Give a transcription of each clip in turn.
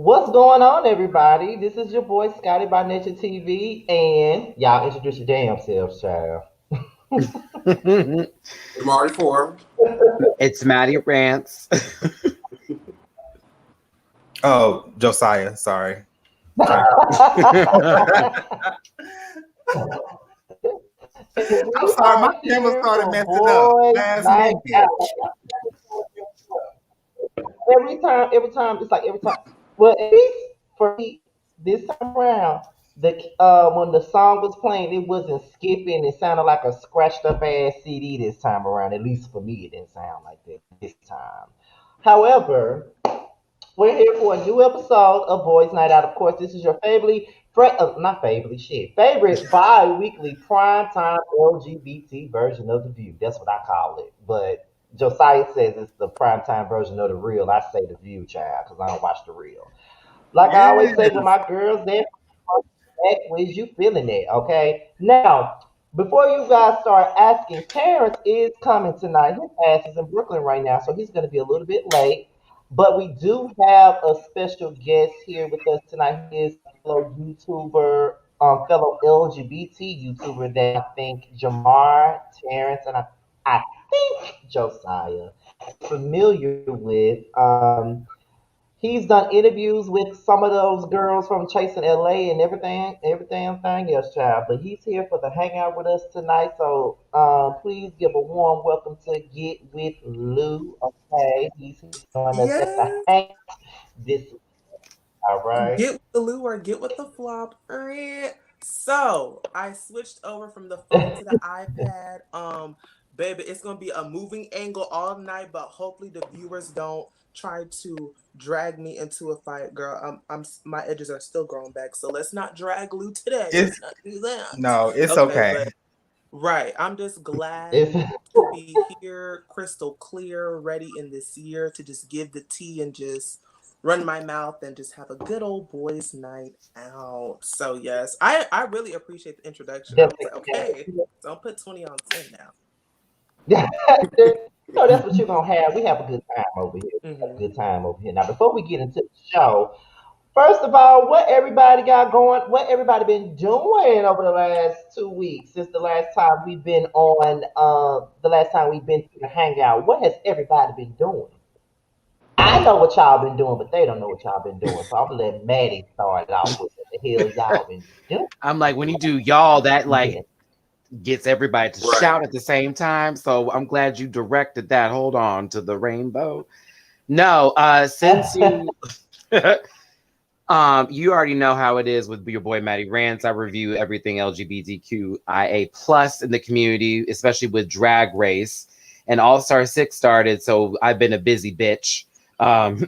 What's going on, everybody? This is your boy Scotty by Nature TV, and y'all introduce your damn selves, child. Amari Four. It's Maddie Rants. Oh, Josiah, sorry. I'm I'm sorry, my camera started messing up last minute. every time. Well, at least for me, this time around, the when the song was playing, it wasn't skipping. It sounded like a scratched up ass CD this time around. At least for me, it didn't sound like that this time. However, we're here for a new episode of Boys Night Out. Of course, this is your favorite bi-weekly primetime LGBT version of The View. That's what I call it. But Josiah says it's the primetime version of The Real. I say The View, child, because I don't watch The Real. Like I always say with Yes. my girls, they're ways you feeling it, okay? Now, before you guys start asking, Terrence is coming tonight. His ass is in Brooklyn right now, so he's going to be a little bit late. But we do have a special guest here with us tonight. He is a fellow YouTuber, fellow LGBT YouTuber that I think Jamar, Terrence, and I think Josiah familiar with. He's done interviews with some of those girls from Chasing LA and everything else, child. But he's here for the hangout with us tonight. So please give a warm welcome to Get with Lou. Okay, he's here to join us at the Yes, hang this. All right. get with the loo or get with the flop. So I switched over from the phone to the iPad. Baby, it's gonna be a moving angle all night, but hopefully the viewers don't try to drag me into a fight, girl. My edges are still growing back, so let's not drag Lou today. It's Let's not do that. no, it's Okay, okay. but right, I'm just glad If to be here, crystal clear, ready in this year to just give the tea and just run my mouth and just have a good old boys' night out. So yes, I really appreciate the introduction. I was like, okay, don't put 20 on 10 now. that's what you're gonna have. We have a good time over here. We have a Hmm. good time over here. Now, before we get into the show, first of all, what everybody got going? What everybody been doing over the last 2 weeks since the last time we've been on? The last time we've been to the hangout. What has everybody been doing? I know what y'all been doing, but they don't know what y'all been doing. So I'm gonna let Maddie start it off with what the hell y'all been doing. I'm like, when you do y'all, that like Yeah. gets everybody to Right. shout at the same time. So I'm glad you directed that. Hold on to the rainbow. No, since you you already know how it is with your boy Maddie Rants. I review everything LGBTQIA plus in the community, especially with Drag Race. And All Star 6 started, so I've been a busy bitch. Um,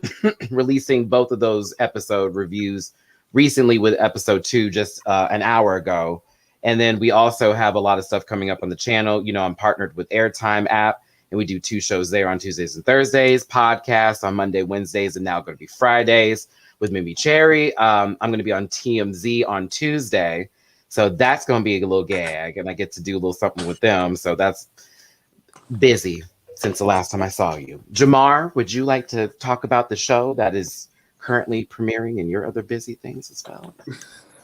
releasing both of those episode reviews recently with episode 2 just an hour ago. And then we also have a lot of stuff coming up on the channel. You know, I'm partnered with Airtime app, and we do 2 shows there on Tuesdays and Thursdays, podcast on Monday, Wednesdays, and now going to be Fridays with Mimi Cherry. I'm going to be on TMZ on Tuesday. So that's going to be a little gag, and I get to do a little something with them. So that's busy since the last time I saw you. Jamar, would you like to talk about the show that is currently premiering and your other busy things as well?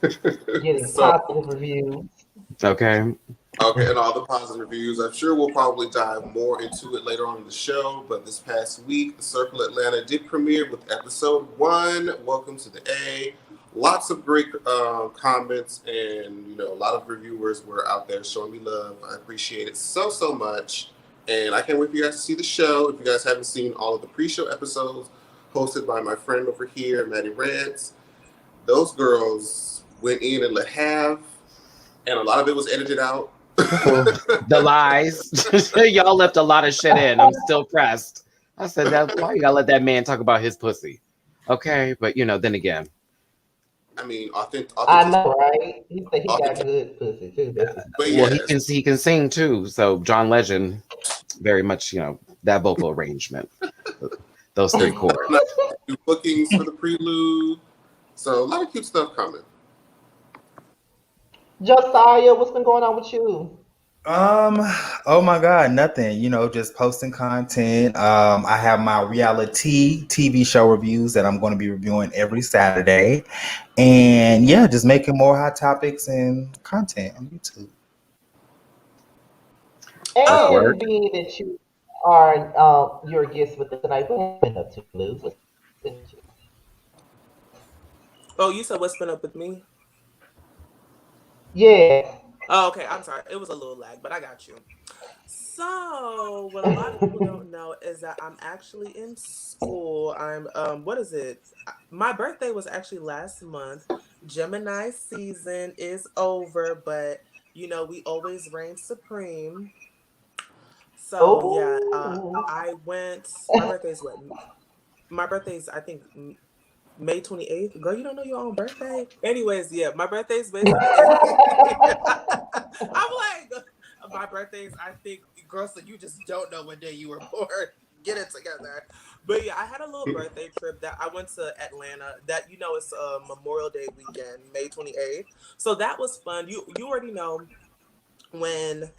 Getting So, positive reviews. Okay. okay, and all the positive reviews. I'm sure we'll probably dive more into it later on in the show. But this past week, The Circle Atlanta did premiere with episode 1. Welcome to the A. Lots of great comments, and a lot of reviewers were out there showing me love. I appreciate it so much, and I can't wait for you guys to see the show. If you guys haven't seen all of the pre-show episodes hosted by my friend over here, Maddie Rants, those girls went in and let have, and a lot of it was edited out. The lies. Y'all left a lot of shit in. I'm still pressed. I said that. Why you gotta let that man talk about his pussy? Okay, but then again, I mean, I authentic, know, right? He said he got authentic, good pussy too. That's but well, yes, he can sing too. So John Legend, very much that vocal arrangement, those 3 chords. new bookings for the prelude. So a lot of cute stuff coming. Josiah, what's been going on with you? Oh my God, nothing. Just posting content. I have my reality TV show reviews that I'm going to be reviewing every Saturday, and yeah, just making more hot topics and content on YouTube. Work, Oh, And work. being that you are your guest with us tonight, what have you been up to, Lou? What's been up to? oh, you said what's been up with me? Yeah. Oh, okay. I'm sorry. It was a little lag, but I got you. So, what a lot of people don't know is that I'm actually in school. I'm what is it? My birthday was actually last month. Gemini season is over, but we always reign supreme. So, yeah, Oh. I went my birthday's what? My birthday's I think May 28th. Girl, you don't know your own birthday? Anyways, yeah, my birthday's May 28th. I'm like, my birthday's, I think, girl, so you just don't know what day you were born. Get it together. But yeah, I had a little birthday trip that I went to Atlanta. That it's Memorial Day weekend, May 28th. So that was fun. You already know when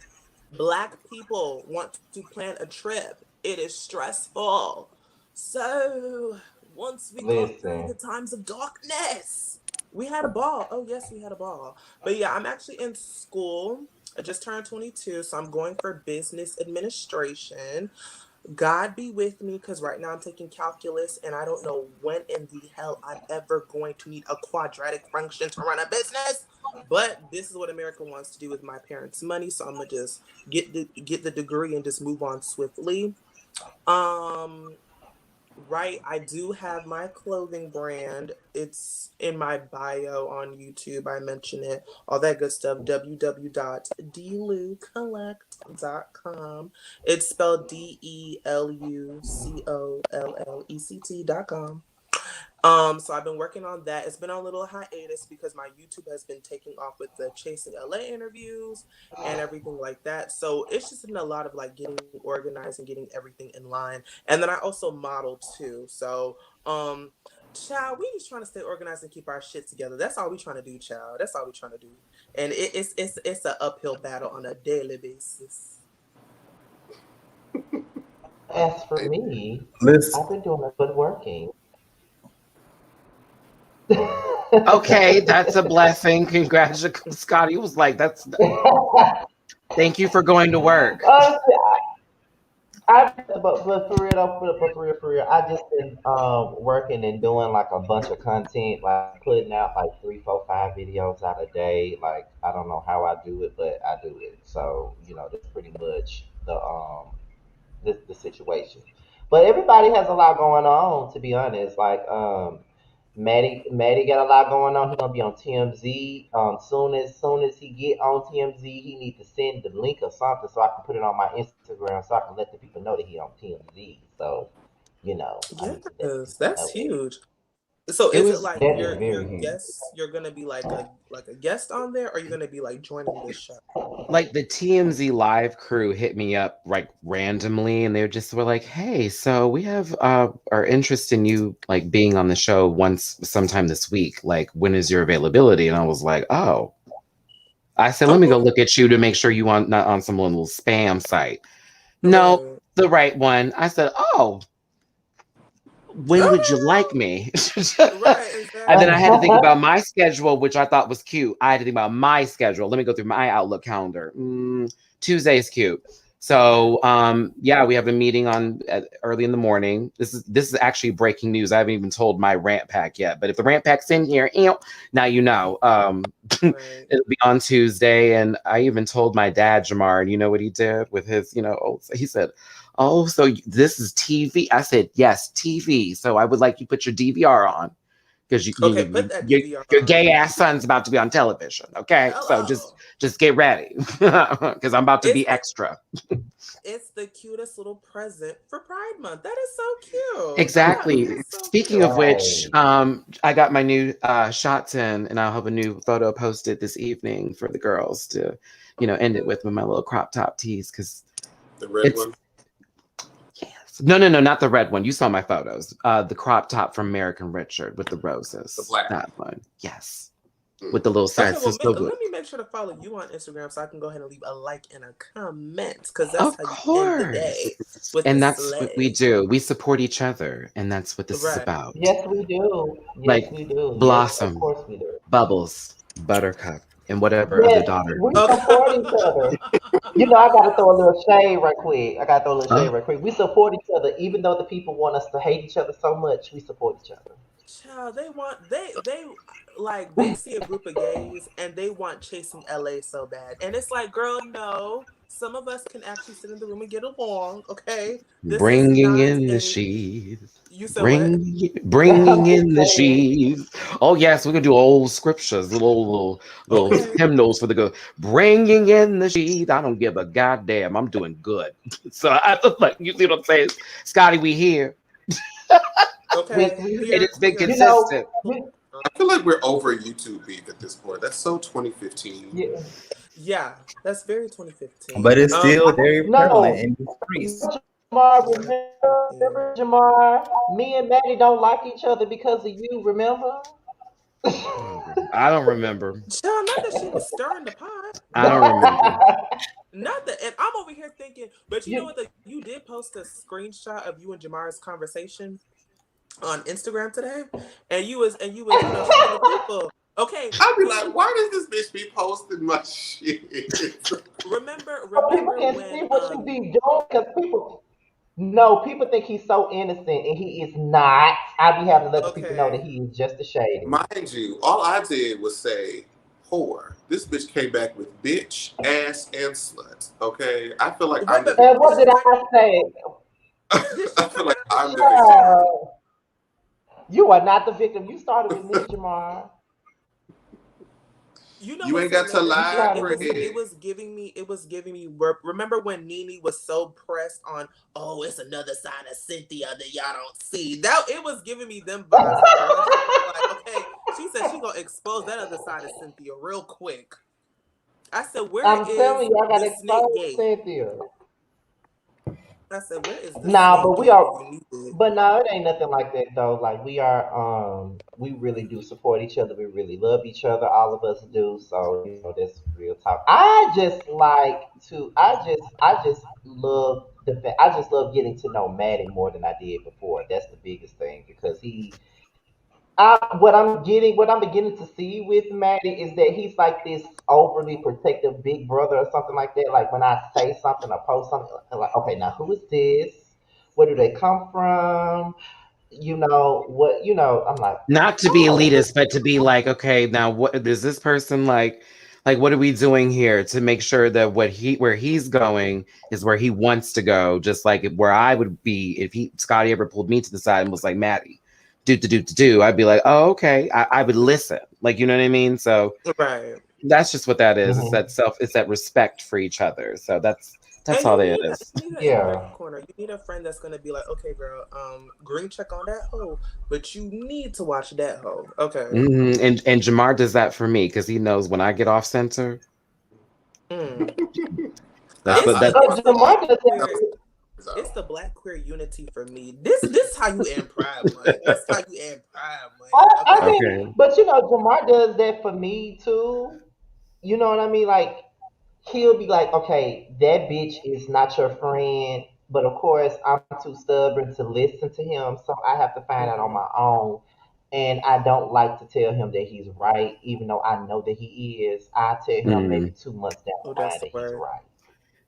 Black people want to plan a trip, it is stressful. So once we got through the Listen. times of darkness, we had a ball. Oh, yes, we had a ball. But yeah, I'm actually in school. I just turned 22, so I'm going for business administration. God be with me because right now I'm taking calculus and I don't know when in the hell I'm ever going to need a quadratic function to run a business. But this is what America wants to do with my parents' money, so I'm gonna just get the degree and just move on swiftly. Um, right, I do have my clothing brand. It's in my bio on YouTube. I mention it, all that good stuff. www.delucollect.com. It's spelled DELUCOLLECT.com. So I've been working on that. It's been on a little hiatus because my YouTube has been taking off with the Chasing LA interviews and everything like that. So it's just been a lot of like getting organized and getting everything in line. And then I also model too. So child, we just trying to stay organized and keep our shit together. That's all we trying to do, child. That's all we trying to do. And it's an uphill battle on a daily basis. As for me, Listen, I've been doing a good working. Okay, that's a blessing. Congratulations, Scotty was like, "That's thank you for going to work." Honestly, but for real though, for real, I just been working and doing like a bunch of content, like putting out like 3, 4, 5 videos out a day. Like I don't know how I do it, but I do it. So that's pretty much the situation. But everybody has a lot going on, to be honest. Like Maddie got a lot going on. He gonna be on TMZ. Soon as he get on TMZ, he need to send the link or something so I can put it on my Instagram so I can let the people know that he on TMZ. So, I need to let the Yes, people that's know that. huge. So It is it was like That is your very huge. guests? You're gonna be like a guest on there, or you're gonna be like joining the show? like the TMZ live crew hit me up like randomly and they just were like, "Hey, so we have our interest in you like being on the show once sometime this week. Like when is your availability?" And I was like, "Oh." I said, "Let me go Okay, look at you to make sure you want not on some little spam site." No, right. the right one. I said, "Oh, when would you like Girl, me?" right, And then I had to exactly. think about my schedule, which I thought was cute. I had to think about my schedule. Let me go through my Outlook calendar. Tuesday's cute. So yeah, we have a meeting on early in the morning. This is actually breaking news. I haven't even told my rant pack yet, but if the rant pack's in here, now you know. Right. It'll be on Tuesday, and I even told my dad, Jamar, and you know what he did with his, he said, "Oh, so this is TV?" I said, "Yes, TV. So I would like you put your DVR on because Okay, put that DVR your on. gay ass son's about to be on television. Okay, so just Hello. just get ready because I'm about to It's be the extra." it's the cutest little present for Pride Month. That is so cute. That Exactly. is so Speaking of cute. which, Right. I got my new shots in, and I'll have a new photo posted this evening for the girls to, end it with my little crop top tees because The red it's one, yes. No, no, no, not the red one. You saw my photos. The crop top from American Richard with the the roses. black one. That one. Yes. with the little Okay, side well, sister. let me make sure to follow you on Instagram so I can go ahead and leave a like and a comment, because that's Of how you end the day course. with the And that's what we slay. do. We support each other, and that's what this is Right. about. Yes, we do. Yes, Like we do. Yes, of Blossom, course we do. Bubbles, Buttercup, and whatever other Yes, daughter. we Okay. support each other. You know, I gotta throw a little shade right quick. I gotta throw a little shade Huh? right quick. We support each other, even though the people want us to hate each other so much. We support each other. Child, they like they see a group of gays and they want chasing LA so bad. And it's like, girl, no. Some of us can actually sit in the room and get along, okay? This is Bringing not in the a sheaves. you said what? Bringing I'm just in the saying. sheaves. Oh yes, we can do old scriptures, little Okay. hymnals for the good. Bringing in the sheaves. I don't give a goddamn. I'm doing good. So I look like you see what I'm saying, Scotty. We here. Yes, Okay. we. It Here, has been here. You know, consistent. I feel like we're over YouTube beef at this point. That's so 2015. yeah, Yeah, that's very But 2015. it's still very prevalent no, in the streets. Jamar, Yeah, that's crazy. remember, Jamar? Me and Maddie don't like each other because of you. Remember? Oh, I don't remember. Child, not that she was stirring the pot. I don't remember. Not that, and I'm over here thinking, but you know you, what? You did post a screenshot of you and Jamar's conversation on Instagram today, and you was telling the people, okay, I'd be can like, you why does this bitch be posting my shit? so people remember can see when what you be doing because people. No, people think he's so innocent, and he is not. I be having to let the people know that okay, he is just a shady. Mind you, all I did was say whore. This bitch came back with bitch, ass, and slut. Okay, I feel like wait, I'm the but And victim. what did I I say? did she I feel come like back with I'm the bitch victim. ass? Child, you are not the victim. You started with me, Jamar. You know You what's ain't got to You hilarious? lie, started with It me. Craig. was giving me remember when Nene was so pressed on, oh, it's another side of Cynthia that y'all don't see. That it was giving me them vibes, like girl, she was like, okay, she said she gonna expose that other side of Cynthia real quick. I said, where I'm telling is you, I got the to snake expose gate? Cynthia. I said, where is the Nah, snake but we gate are. when you need it? But no, it ain't nothing like that though. Like we are, we really do support each other. We really love each other. All of us do. So you know, that's real talk. I just like to. I just love I just love getting to know Maddie more than I did before. That's the biggest thing because what I'm beginning to see with Maddie is that he's like this overly protective big brother or something like that. Like when I say something or post something, I'm like, okay, now who is this? Where do they come from? You know what? You know, I'm like, Not to be oh, elitist, but to be like, okay, now what is this person like what are we doing here to make sure that where he's going is where he wants to go, just like where I would be if Scotty ever pulled me to the side and was like, Maddie, do, I'd be like, oh, okay. I would listen. Like, you know what I mean? So Right. that's just what that is. mhm. It's that respect for each other. So that's And all that is. you need that in your Yeah. corner. You need a friend that's gonna be like, okay, girl, green check on that hoe, but you need to watch that hoe. Okay. And Jamar does that for me because he knows when I get off center, Mm. that's I'm It's what the that not Oh, it's going the off. Jamar black does That queer that. was it's out. the black queer unity for me. This is how you end Pride Month. That's how you end Pride I, Month. I Okay. mean, okay. but you know, Jamar does that for me too. You know what I mean? Like he'll be like, okay, that bitch is not your friend. But of course, I'm too stubborn to listen to him, so I have to find out on Hmm. my own. And I don't like to tell him that he's right, even though I know that he is. I tell him maybe Mm. 2 months down Oh, the that's line the that he's word. right.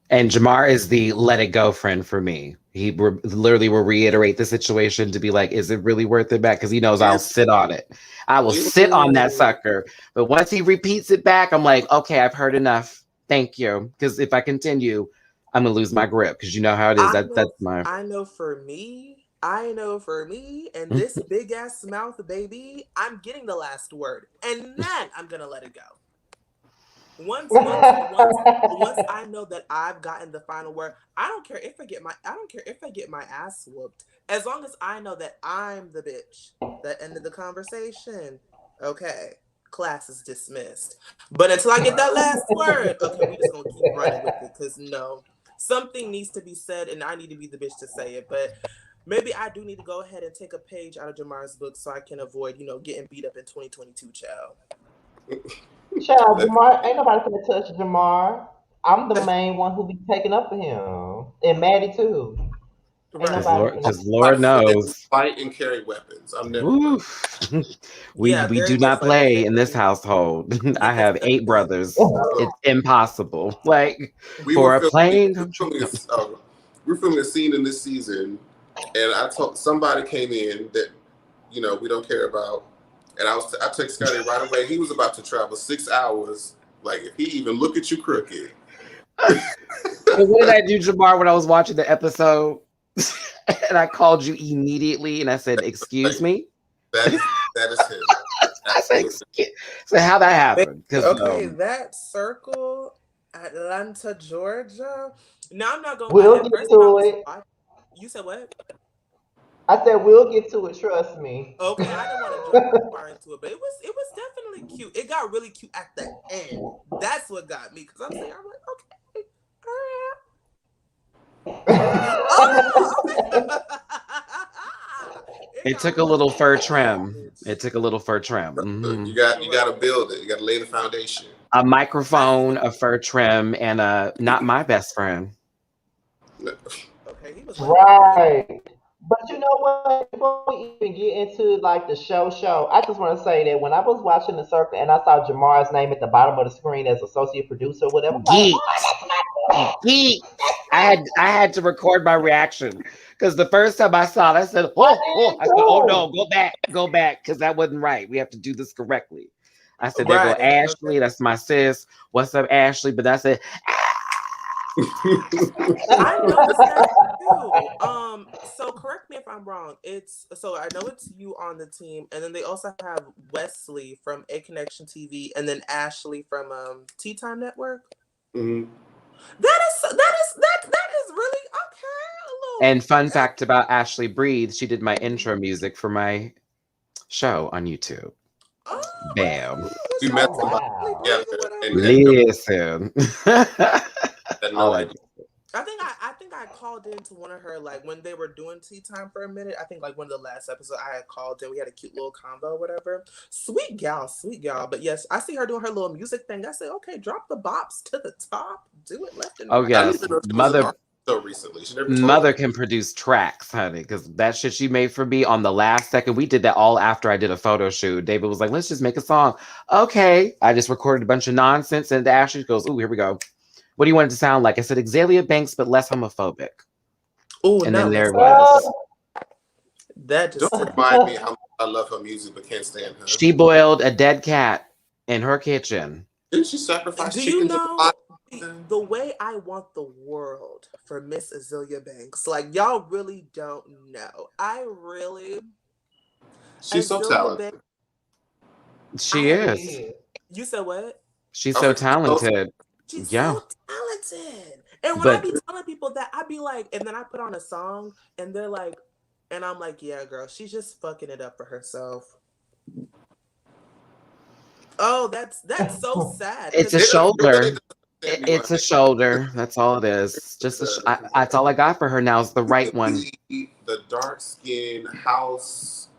And Jamar is the let it go friend for me. Literally will reiterate the situation to be like, is it really worth it back? Because he knows I'll Is sit on it. I will is sit on that Ooh. sucker. But once he repeats it back, I'm like, okay, I've heard enough. Thank you. Because if I continue, I'm gonna lose my grip. Because you know how it is. That's my. I know for me, and this big ass mouth, baby, I'm getting the last word, and then I'm gonna let it go. Once I know that I've gotten the final word, I don't care if I get my ass whooped, as long as I know that I'm the bitch that ended the conversation. Okay, class is dismissed. But until I get that last word, okay, we just gonna keep running with it, because no, something needs to be said, and I need to be the bitch to say it. But maybe I do need to go ahead and take a page out of Jamar's book so I can avoid, getting beat up in 2022, child. Child, Jamar, ain't nobody gonna touch Jamar. I'm the main one who be taking up for him. And Maddie too. Ain't Right. nobody finna Just My Lord friends knows. fight and carry weapons. I'm never Woo. fighting. Yeah, We very do much not like play in this carry. household. I Keep it have 8 simple. brothers. Look, It's impossible. Like we were for a filming, playing. we were filming, we were filming a scene in this season, and I told somebody came in that we don't care about, and I texted Scotty right away. He was about to travel 6 hours. Like if he even look at you crooked. And what did I do, Jamar, when I was watching the episode? And I called you immediately and I said, "Excuse Like, me." that is him. I said, Absolutely. "Excuse." So how that happened? Because Okay, that circle, Atlanta, Georgia. Now I'm not gonna lie. We'll At get first, when I to was it. watching, you said what? I said we'll get to it, trust me. Okay, I didn't want to jump too far into it, but it was definitely cute. It got really cute at the end. That's what got me because I'm like, okay, all right. Oh, okay. It it got took a real little cute fur at the end, trim. It bitch. took a little fur trim. You Mhm. got to Right. build it. You got to lay the foundation. A I microphone, swear. a fur trim, and a not my best friend. Okay, he was like, no, bitch. Right. But you know what? Before we even get into like the show, I just want to say that when I was watching the circle and I saw Jamar's name at the bottom of the screen as associate producer, or whatever, I'm like, Geek. oh, that's my boy. Geek. That's I had to record my reaction because the first time I saw it, I said, I "Oh, oh!" did I said, "Oh no, too. go back," because that wasn't right. We have to do this correctly. I said, "There go Right. Ashley. Okay. That's my sis. What's up, Ashley?" But I said, I noticed that too. So correct me if I'm wrong. It's so I know it's you on the team, and then they also have Wesley from A Connection TV, and then Ashley from Tea Time Network. Mhm. That is really okay. A little and fun fact about Ashley Breathe, she did my intro music for my show on YouTube. oh, Bam. okay. Was We she met Oh on somebody Ashley wow. Breathe or together and whatever? Listen. had All no I idea. do. I think I called into one of her like when they were doing tea time for a minute. I think like one of the last episodes I had called in. We had a cute little combo, whatever. Sweet gal, sweet gal. But yes, I see her doing her little music thing. I said, okay, drop the bops to the top, do it left and Oh right. I didn't yes, even know she was an mother artist so recently. She never told mother me. can produce tracks, honey, because that shit she made for me on the last second. We did that all after I did a photo shoot. David was like, "Let's just make a song." Okay, I just recorded a bunch of nonsense, and Ashley goes, "Ooh, here we go. What do you want it to sound like?" I said, "Exalia Banks, but less homophobic." Oh, And then not there less it homophobic. was. Oh. That Don't just took me. remind me how much I love her music but can't stand her. She boiled a dead cat in her kitchen. Didn't she sacrifice Do you chicken to the fire? know the way I want the world for Miss Azealia Banks? Like y'all really don't know. I really She's so Azealia talented. Banks. I She have. She is. is. You said what? She's I was so like, she's so talented. She's Yeah. so talented. And when I But be telling people that, I be like, and then I put on a song, and they're like, and I'm like, yeah, girl, she's just fucking it up for herself. Oh, that's so sad it's because a It it's shoulder. really doesn't understand me why It's a shoulder. That's all it is. Just that's all I got for her now is the right one. the dark skin house,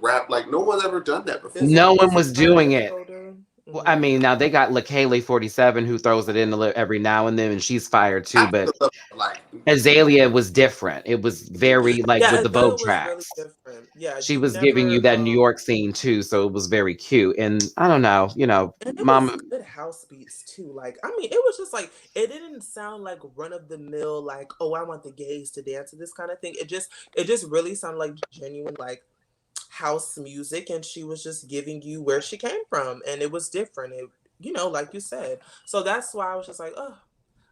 rap. Like no one's ever done that is before. it No one is it was not doing the it. shoulder? Well, I Mhm. mean, now they got LaKaylee 47 who throws it in every now and then, and she's fired too. That's But the level, like Azalea was different. It was very like Yeah, with the Azalea Vogue was really tracks. different. Yeah, She you was giving you never that New York scene too, so it was very cute. And I don't know, and it was mom. good house beats too. Like, I mean, it was just like it didn't sound like run of the mill, like, oh, I want the gays to dance to this kind of thing. It just really sounded like genuine, like house music, and she was just giving you where she came from, and it was different. Like you said. So that's why I was just like, oh,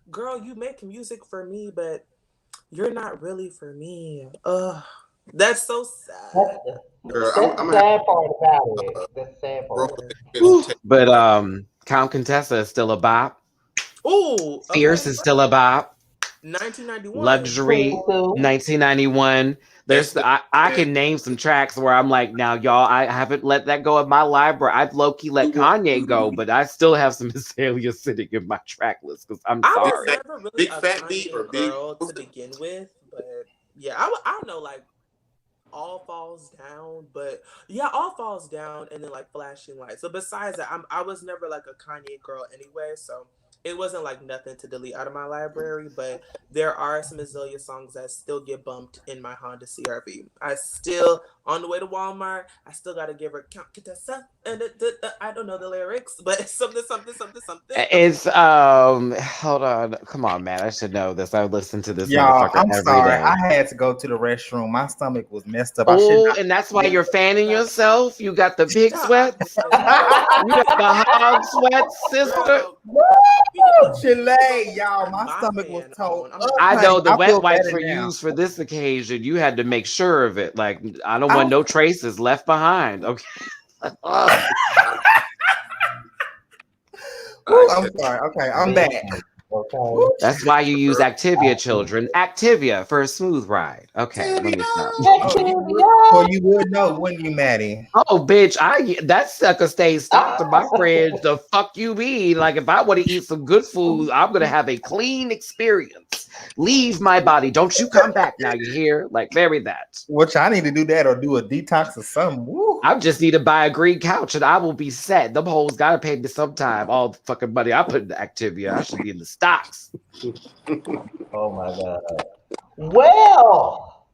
girl, you make music for me, but you're not really for me. Ugh, that's so That's sad. the, girl, I'm that's the gonna have sad part about uh, it. That's the sad broke part. expensive tape. But Count Contessa is still a bop. Oh, Fierce okay. is still a bop. 1991. Luxury, 22. 1991. Yes, I can name some tracks where I'm like, now y'all, I haven't let that go of my library. I've low key let Kanye go, but I still have some Azalea sitting in my track list because I'm I big was sorry. fat, never really big a fat beat or Kanye big. girl to begin with, but yeah, I don't know. Like All Falls Down, but yeah, All Falls Down, and then like Flashing Lights. So besides that, I was never like a Kanye girl anyway, so it wasn't like nothing to delete out of my library. But there are some Azalea songs that still get bumped in my Honda CRV. I still on the way to Walmart. I still gotta give her count get that stuff, and I don't know the lyrics, but something something something something. It's hold on. Come on, man. I should know this. I listen to this Y'all, motherfucker I'm every sorry. day. I had to go to the restroom. My stomach was messed up. I should Oh, not. and that's why you're fanning yourself. You got the pig Yeah, I sweats. am. You got the hog sweats, sister. Girl, Woo! speaking of Chile, y'all. turn My my stomach was fan told on. up, I honey. know the I wet feel wipes better were now. used for this occasion. You had to make sure of it. Like, I don't want I, no traces left behind. Okay. Ugh. woo, I I'm can't. sorry. Okay, I'm Big back. cake, okay. Woo, That's why you use Activia, Activia. children. Activia for a smooth ride. Okay, let me stop. oh, you would, so you would know, wouldn't you, Maddie? Oh, bitch, that sucker stays stocked in my Ah. fridge. The fuck you mean? Like, if I want to eat some good food, I'm gonna have a clean experience. Leave my body. Don't you come back now, you hear? Like, bury that. Which I need to do that or do a detox or something. Woo. I just need to buy a green couch and I will be set. Them hoes gotta pay me sometime. All the fucking money I put into Activia. I should be in the stocks. Oh my God. Well,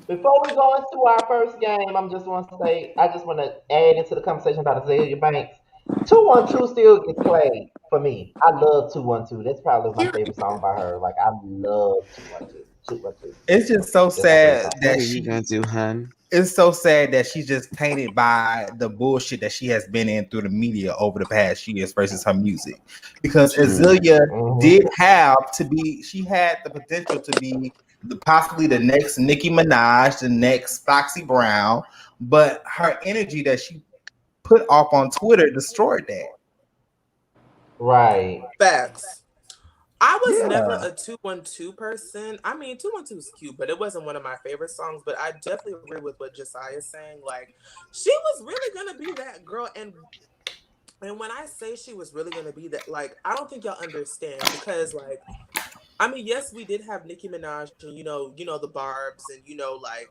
before we go into our first game, I just want to add into the conversation about Azalea Banks. 212 still gets played for me. I love 212. That's probably my favorite song by her. Like I love 212. 212. It's just so That's my favorite sad song. What that are you gonna do, hun? it's so sad that she's just tainted by the bullshit that she has been in through the media over the past years versus her music. Because Mm. Azealia Hmm. did have to be, she had the potential to be possibly the next Nicki Minaj, the next Foxy Brown, but her energy that she put off on Twitter destroyed that. Right. Facts. I was never Yeah. a 212 person. I mean, 212 is cute, but it wasn't one of my favorite songs. But I definitely agree with what Josiah's saying. Like, she was really gonna be that girl, and when I say she was really gonna be that, like, I don't think y'all understand because, like, I mean, yes, we did have Nicki Minaj, and the Barb's, and like,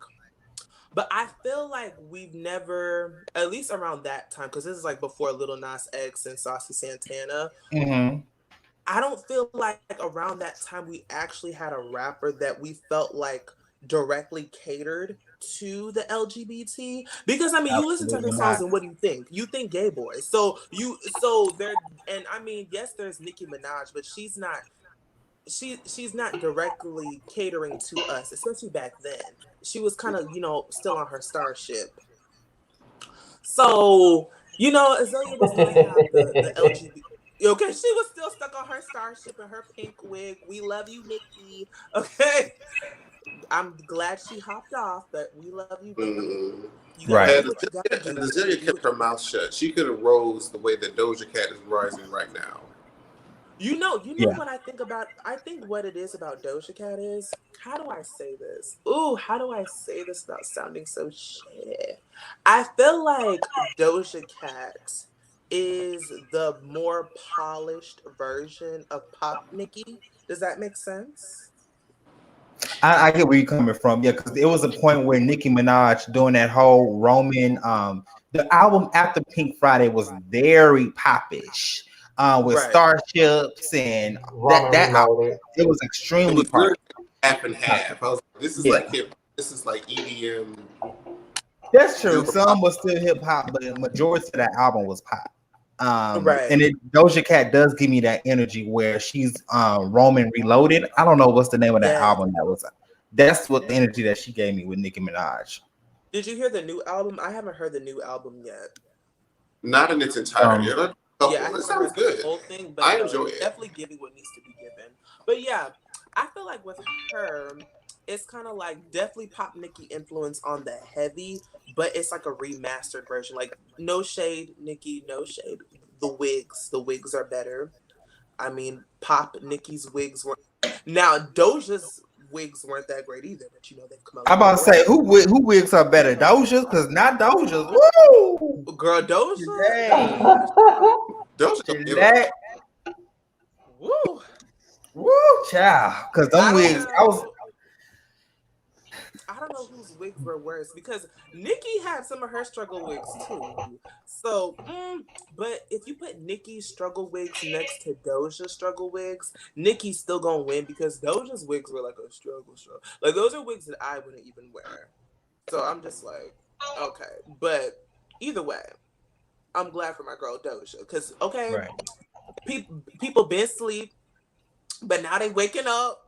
but I feel like we've never, at least around that time, because this is like before Little Nas X and Saucy Santana. Mm-hmm. I don't feel like around that time we actually had a rapper that we felt like directly catered to the LGBT, because I mean you listen to her Absolutely songs not. and what do you think? You think gay boys. So there, and I mean yes there's Nicki Minaj, but she's not directly catering to us, especially back then. She was kind of, still on her starship. So, Azalea was gonna have the LGBT. Okay, she was still stuck on her starship and her pink wig. We love you, Nikki. Okay, I'm glad she hopped off, but we love you, Nikki. Mm. You gotta Right. do Had what you gotta Azealia, do, had Nikki. Azealia kept her mouth shut, she could have rose the way that Doja Cat is rising right now. You know Yeah. what I think what it is about Doja Cat is, how do I say this? Ooh, how do I say this without sounding so shit? I feel like Doja Cat is the more polished version of Pop Nikki. Does that make sense? I get where you're coming from. Yeah, because it was a point where Nicki Minaj doing that whole Roman, the album after Pink Friday was very popish, with Right. starships and that Ramen that album, Reloaded. it was It extremely was poppy. very half and half. I was like, this is Yeah, like hip. This is like EDM. that's true. Super pop. Some was still hip hop, but the majority of that album was pop. Right. And Doja Cat does give me that energy where she's Roman Reloaded. I don't know what's the name of that Yes. album that was. That's what the energy that she gave me with Nicki Minaj. Did you hear the new album? I haven't heard the new album yet. Not in its entirety. Um, I heard a Yeah, I couple. It haven't sounds heard the good. whole thing, but I no, enjoy it's it. definitely giving what needs to be given. But yeah, I feel like with her, it's kind of like definitely Pop Nikki influence on the heavy, but it's like a remastered version. Like no shade, Nikki, no shade. The wigs are better. I mean, Pop Nikki's wigs were now Doja's wigs weren't that great either, but they've come a I'm long about to say way. who wigs are better, Doja's? Because not Doja's. Woo! Girl, Doja Today, had a show. Doja don't give a today, Woo! woo, child. Because them I don't wigs, I was know. I don't know whose wigs were worse because Nikki had some of her struggle wigs too. So, but if you put Nikki's struggle wigs next to Doja's struggle wigs, Nikki's still gonna win because Doja's wigs were like a struggle. Like those are wigs that I wouldn't even wear. So I'm just like, okay. But either way, I'm glad for my girl Doja because Right. people been asleep, but now they waking up.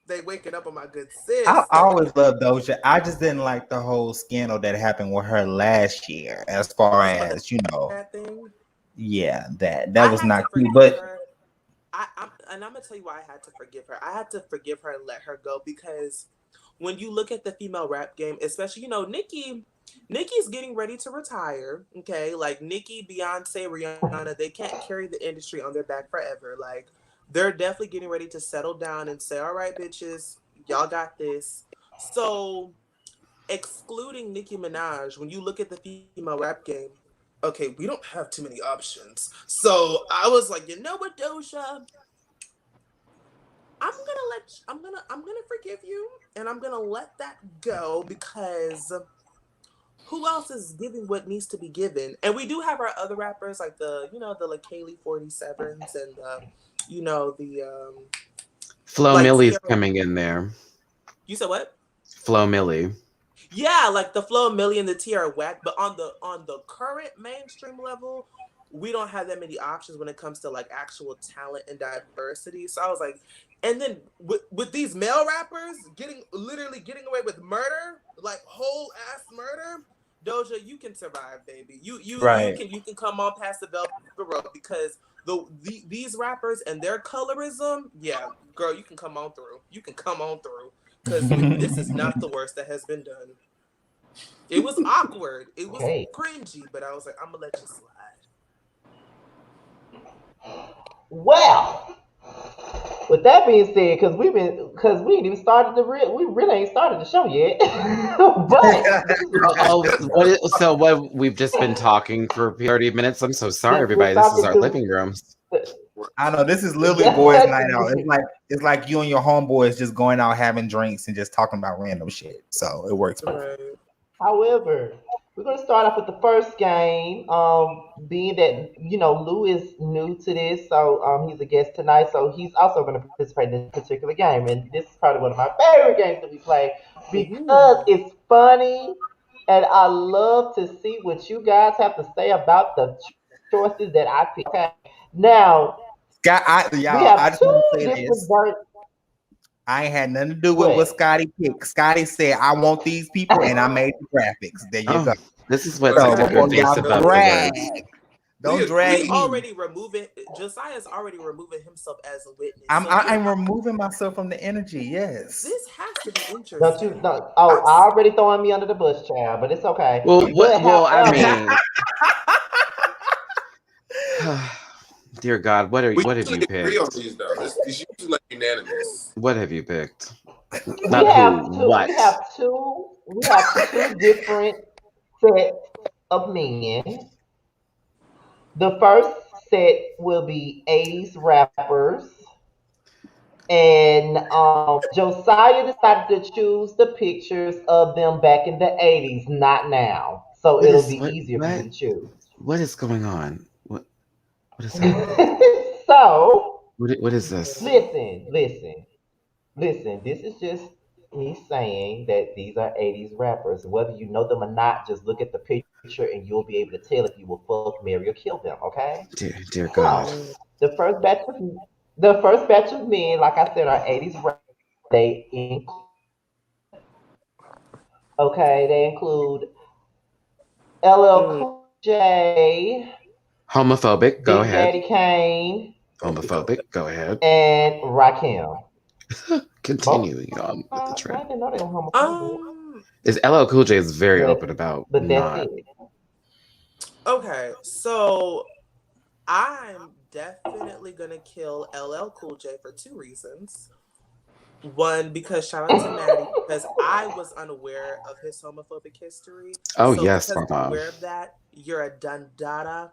They waking up on my good I sis. So always loved Doja. I just didn't like the whole scandal that happened with her last year, as far oh, the as thing. yeah, that I was had to not cute. forgive But her. And I'm gonna tell you why I had to forgive her. I had to forgive her and let her go because when you look at the female rap game, especially Nikki's getting ready to retire. Okay, like Nikki, Beyonce, Rihanna, they can't carry the industry on their back forever. Like they're definitely getting ready to settle down and say, "All right, bitches, y'all got this." So excluding Nicki Minaj, when you look at the female rap game, okay, we don't have too many options. So I was like, you know what, Doja, I'm gonna forgive you, and I'm gonna let that go because who else is giving what needs to be given? And we do have our other rappers like the LaKaylee 47s and the Flo like Millie's Tierra. coming in there. You said what? Flo Millie. Yeah, like the Flow Million, the Tierra Whack, but on the current mainstream level, we don't have that many options when it comes to like actual talent and diversity. So I was like, and then with these male rappers literally getting away with murder, like whole ass murder, Doja, you can survive, baby. right. You can come on past the velvet rope because these rappers and their colorism, yeah, girl, you can come on through. You can come on through. Because this is not the worst that has been done. It was awkward. It was Okay. cringy, but I was like, I'm going to let you slide. Well, with that being said, because we ain't even started we really ain't started the show yet. But So what? We've just been talking for 30 minutes. I'm so sorry, we're everybody. This is talking our to. living room. I know this is literally boys' Yes. night out. It's like you and your homeboys just going out having drinks and just talking about random shit. So it works perfect. Right. However, we're going to start off with the first game. Being that Lou is new to this, so he's a guest tonight, so he's also going to participate in this particular game. And this is probably one of my favorite games that we play because Ooh. it's funny, and I love to see what you guys have to say about the choices that I pick. Okay, now Scott, we y'all, I have just want two to say different this. versions. I ain't had nothing to do with what What? Scotty picked. Scotty said, I want these people, and I made the graphics. There you go. Oh, this is what So TikTok before y'all invasive of the drag, words. don't We drag me. already removing Josiah's already removing himself as a witness. I'm So I'm removing myself from the energy. Yes. this has to be Don't you? interesting. Don't, oh, I'm already throwing me under the bus, child, but it's okay. Well, what? But Well, I however, mean, dear God, what We have usually you agree on picked? these though. It's usually like unanimous. What have you picked? we Not who, have two. what? We have two different sets of men. The first set will be 80s rappers, and Josiah decided to choose the pictures of them back in the 80s, not now. So What it'll is be easier for you to choose. what is going on? What is happening? So What is this? listen. This is just me saying that these are 80s rappers. Whether you know them or not, just look at the picture and you'll be able to tell if you will fuck, marry, or kill them. Okay. Dear God. So the first batch of men, like I said, are 80s rappers. They include they include LL Mm. Cool J, Homophobic, go Big ahead. Daddy Kane, Homophobic, go ahead. and Rakim. Both Continuing on with the I trend. didn't know they were homophobic. Is LL Cool J is very But open about that's not. it. Okay, so I'm definitely gonna kill LL Cool J for two reasons. One, because shout out to Maddie, because I was unaware of his homophobic history. Oh So yes, because you're mom. aware of that, you're a dundada.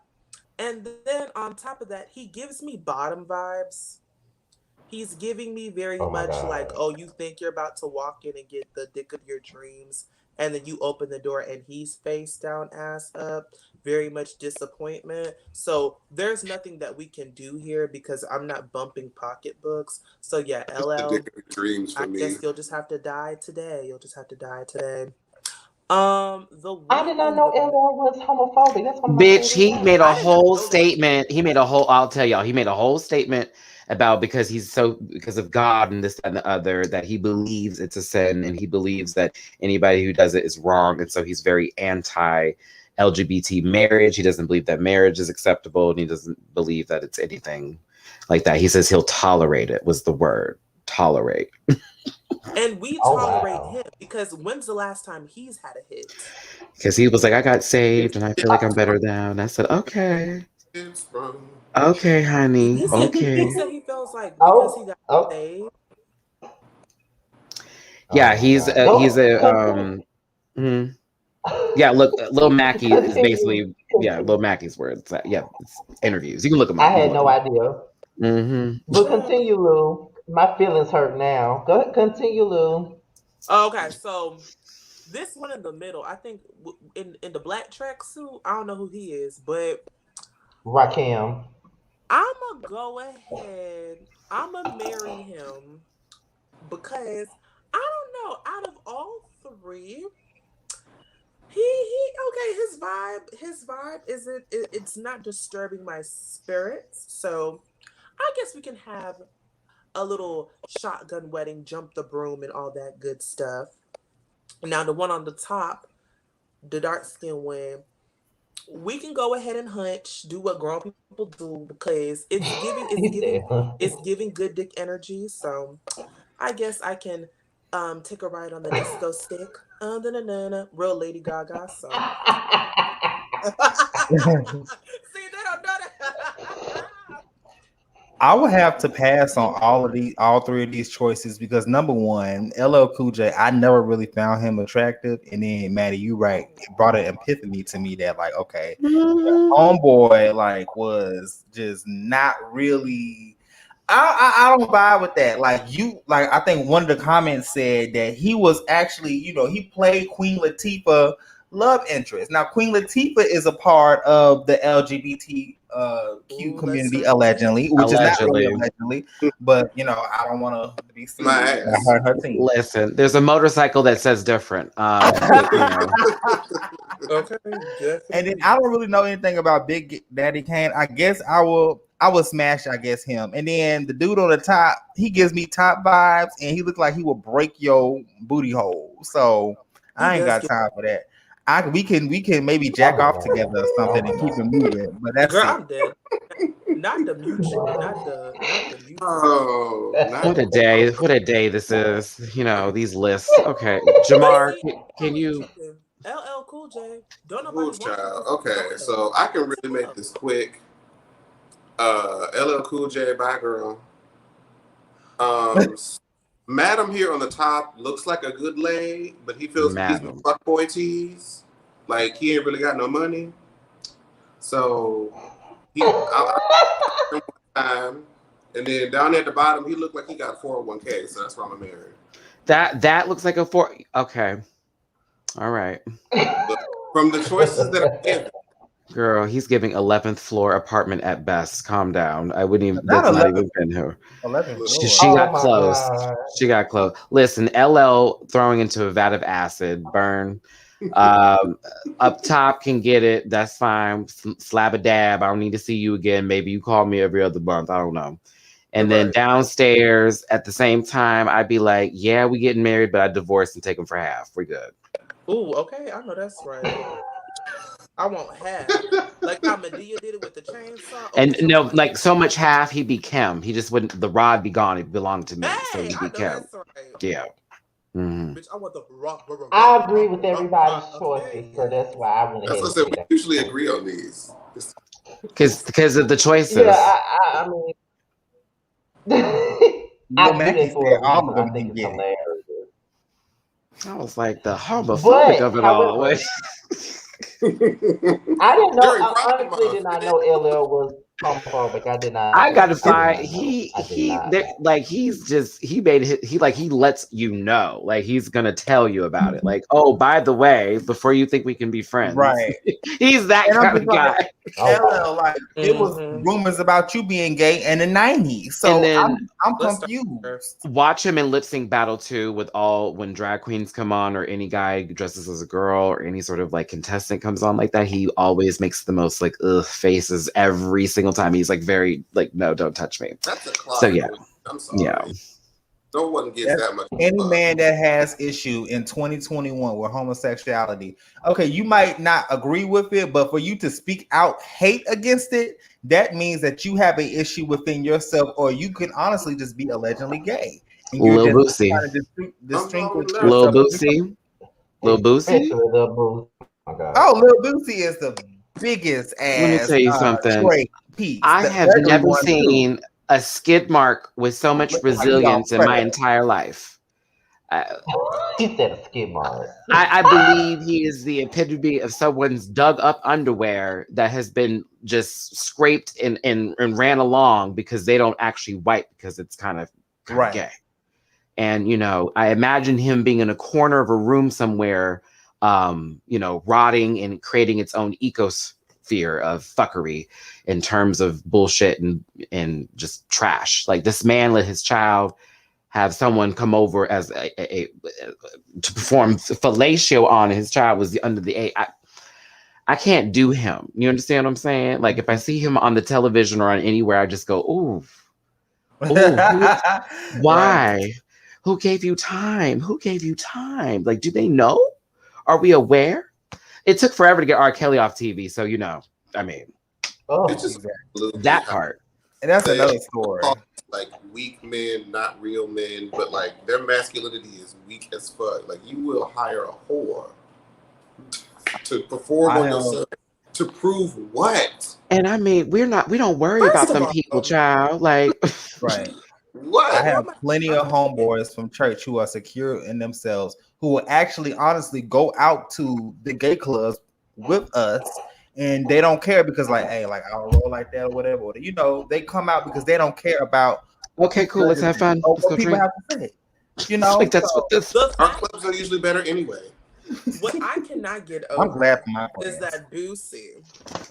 And then on top of that, he gives me bottom vibes. He's giving me very Oh my much like, god. oh, you think you're about to walk in and get the dick of your dreams, and then you open the door and he's face down, ass up. Very much disappointment. So there's nothing that we can do here because I'm not bumping pocketbooks. So yeah, It's the dick LL, of your dreams I for me. guess you'll just have to die today. You'll just have to die today. The I one did not in know the LL was homophobic. That's one of my Bitch, favorite he made rappers. a I did not whole know that. statement. He made a whole, I'll tell y'all, he made a whole statement about because of God and this that, and the other, that he believes it's a sin and he believes that anybody who does it is wrong. And so he's very anti LGBT marriage. He doesn't believe that marriage is acceptable and he doesn't believe that it's anything like that. He says he'll tolerate it, was the word. Tolerate. And we Oh tolerate wow. him because when's the last time he's had a hit? Because he was like, I got saved and I feel like I'm better now. And I said, okay. It's from. Okay, honey. He said Okay. he feels like because he Oh, got oh, saved. oh Yeah, my god. he's Go a continue. mhm. Yeah, look, Lil Mackie is Continue. basically, yeah, Lil Continue. Mackie's words. Yeah, it's interviews. You can look them I up. You had can look no them up. idea. Hmm. But continue, Lou. My feelings hurt now. Go ahead, continue, Lou. Okay, so this one in the middle, I think in the black tracksuit, I don't know who he is, but Rakim. I'ma go ahead. I'ma marry him because I don't know. Out of all three, he okay. His vibe isn't. It's not disturbing my spirits. So I guess we can have a little shotgun wedding, jump the broom, and all that good stuff. Now the one on the top, the dark skin one, we can go ahead and hunch, do what grown people do because He said, it's giving good dick energy. So I guess I can take a ride on the disco stick. Real Lady Gaga. So see, they don't know that. I would have to pass on all three of these choices because number one, LL Cool J, I never really found him attractive, and then Maddie, you right, it brought an epiphany to me that like, okay, homeboy like was just not really. I don't vibe with that. Like you, like I think one of the comments said that he was actually, he played Queen Latifah love interest. Now Queen Latifah is a part of the LGBT Q Ooh, let's community turn the tables. allegedly, which is not really Allegedly. allegedly, but I don't want to be My sued by ass. her team. Listen, there's a motorcycle that says different. Okay, And then definitely. I don't really know anything about Big Daddy Kane. I guess I will smash, I guess, him. And then the dude on the top, he gives me top vibes and he looks like he will break your booty hole. So He I ain't does got get time for that. We can maybe oh jack my off god. together or Oh something my and keep it god. moving. But that's girl. it. I'm dead. Not the mutual. Not the mutual. Oh, not What a day! What a day this is. These lists. Okay, But Jamar, see, can I'm you? tripping. LL Cool J. Don't nobody Woo want him child. because he's Okay, ghetto. so I can That's really make tough. this quick. LL Cool J, bye girl. Um, Madam here on the top looks like a good lay, but he feels like he's been Madam. fuckboy teased. Like he ain't really got no money. So I him one time, and then down at the bottom, he looked like he got 401k. So that's why I'm married. That looks like a four. Okay, all right, But from the choices that I give, girl. He's giving 11th floor apartment at best. Calm down. I wouldn't even. Not That's not 11th, even been her. 11th look, floor. She Oh got my close. god. She got close. Listen, LL throwing into a vat of acid, burn. Up top can get it. That's fine. Slab a dab. I don't need to see you again. Maybe you call me every other month. I don't know. And then right. downstairs at the same time, I'd be like, yeah, we getting married, but I divorce and take them for half. We're good. Ooh, okay. I know that's right. I want half. Like how Medea did it with the chainsaw. Oh, And bitch, I no, want the like so much half, he'd be Kim. He just wouldn't, the rod be gone. It belonged to me. So Hey, he'd I be know Kim. that's right. Yeah. Hmm. Bitch, I want the rock, rock, I rock, agree rock, with rock, everybody's rock. Okay, choices, so yes. that's why I went That's ahead what I and said. picked We that usually one. agree on these. Because of the Yeah, choices. I mean, Lil I do Mackey that for said a all reason. of I them think can it's get it. hilarious. I was like the homophobic But, of it all. however, I didn't know. During I Pride honestly Month, did not know LL was homophobic. I did not I know. gotta I did find not know. I did not know. like he made it he lets you know, like he's gonna tell you about it, like, oh, by the way, before you think we can be friends. Right. He's that And I'm kind just of like, guy. Oh, LL, like it was rumors about you being gay in the 90s. And So then I'm Let's start there. confused. watch him in Lip Sync Battle 2 with all when drag queens come on or any guy dresses as a girl or any sort of like contestant comes on like that. He always makes the most like ugh faces every single time. He's like very like, no, don't touch me. That's a So closet yeah, queen. I'm sorry. yeah. No one gives That's that much any fuck. man that has issue in 2021 with homosexuality. Okay, you might not agree with it, but for you to speak out hate against it, that means that you have an issue within yourself, or you can honestly just be allegedly gay, and you're Lil just Boosie, trying to distinguish No. Lil yourself. Boosie, Lil Boosie. especially the booth. Oh my God. Oh, Lil Boosie is the biggest Let me ass tell you something. Trey piece. I The have ugly never one too. seen a skid mark with so much Looking like he off resilience in my credit. entire life. He said a skid mark. I believe he is the epitome of someone's dug up underwear that has been just scraped and ran along because they don't actually wipe because it's kind of Right. gay. And, you know, I imagine him being in a corner of a room somewhere, you know, rotting and creating its own ecosphere of fuckery in terms of bullshit and just trash. Like this man let his child have someone come over as a to perform fellatio on his child was under the age. I can't do him. You understand what I'm saying? Like if I see him on the television or on anywhere, I just go, ooh, Right. why? Who gave you time? Who gave you time? Like, do they know? Are we aware? It took forever to get R. Kelly off TV, so you know. I mean, Oh, It's just absolutely that how part. And that's they another story. call like weak men, not real men, but like their masculinity is weak as fuck. Like you will hire a whore to perform I on your know. son to prove what? And I mean, we don't worry First about of them all, people, child. Like, Right. I What? have plenty of homeboys from church who are secure in themselves who will actually honestly go out to the gay clubs with us and they don't care because like, hey, like I don't roll like that or whatever. Or, you know, they come out because they don't care about okay, cool, let's have fun. or Let's what go people drink. have to say. You know, Like that's so what this. the Our fact clubs are usually better anyway. what I cannot get I'm over glad for my is friends. that Boosie.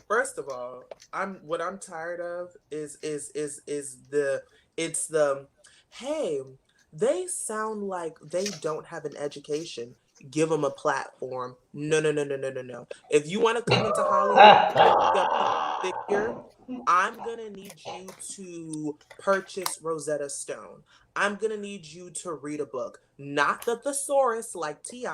First of all, I'm tired of is the it's the hey, they sound like they don't have an education. Give them a platform. No. If you want to come into Hollywood and be a public figure, I'm gonna need you to purchase Rosetta Stone. I'm gonna need you to read a book, not the thesaurus like Ti,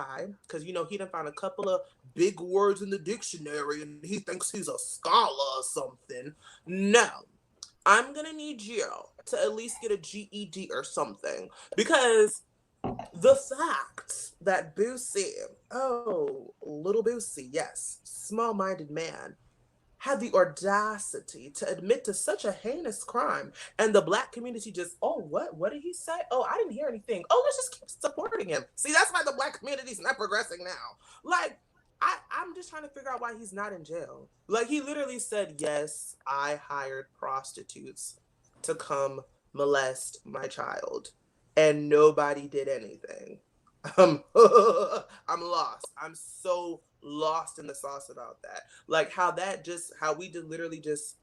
because you know he done found a couple of big words in the dictionary and he thinks he's a scholar or something. No, I'm gonna need you to at least get a GED or something because the fact that Boosie, oh, little Boosie, yes, small-minded man, had the audacity to admit to such a heinous crime and the black community just, oh, what did he say? Oh, I didn't hear anything. Oh, let's just keep supporting him. See, that's why the black community's not progressing now. Like, I'm just trying to figure out why he's not in jail. Like, he literally said, yes, I hired prostitutes to come molest my child and nobody did anything. I'm lost. I'm so lost in the sauce about that. Like how we did literally just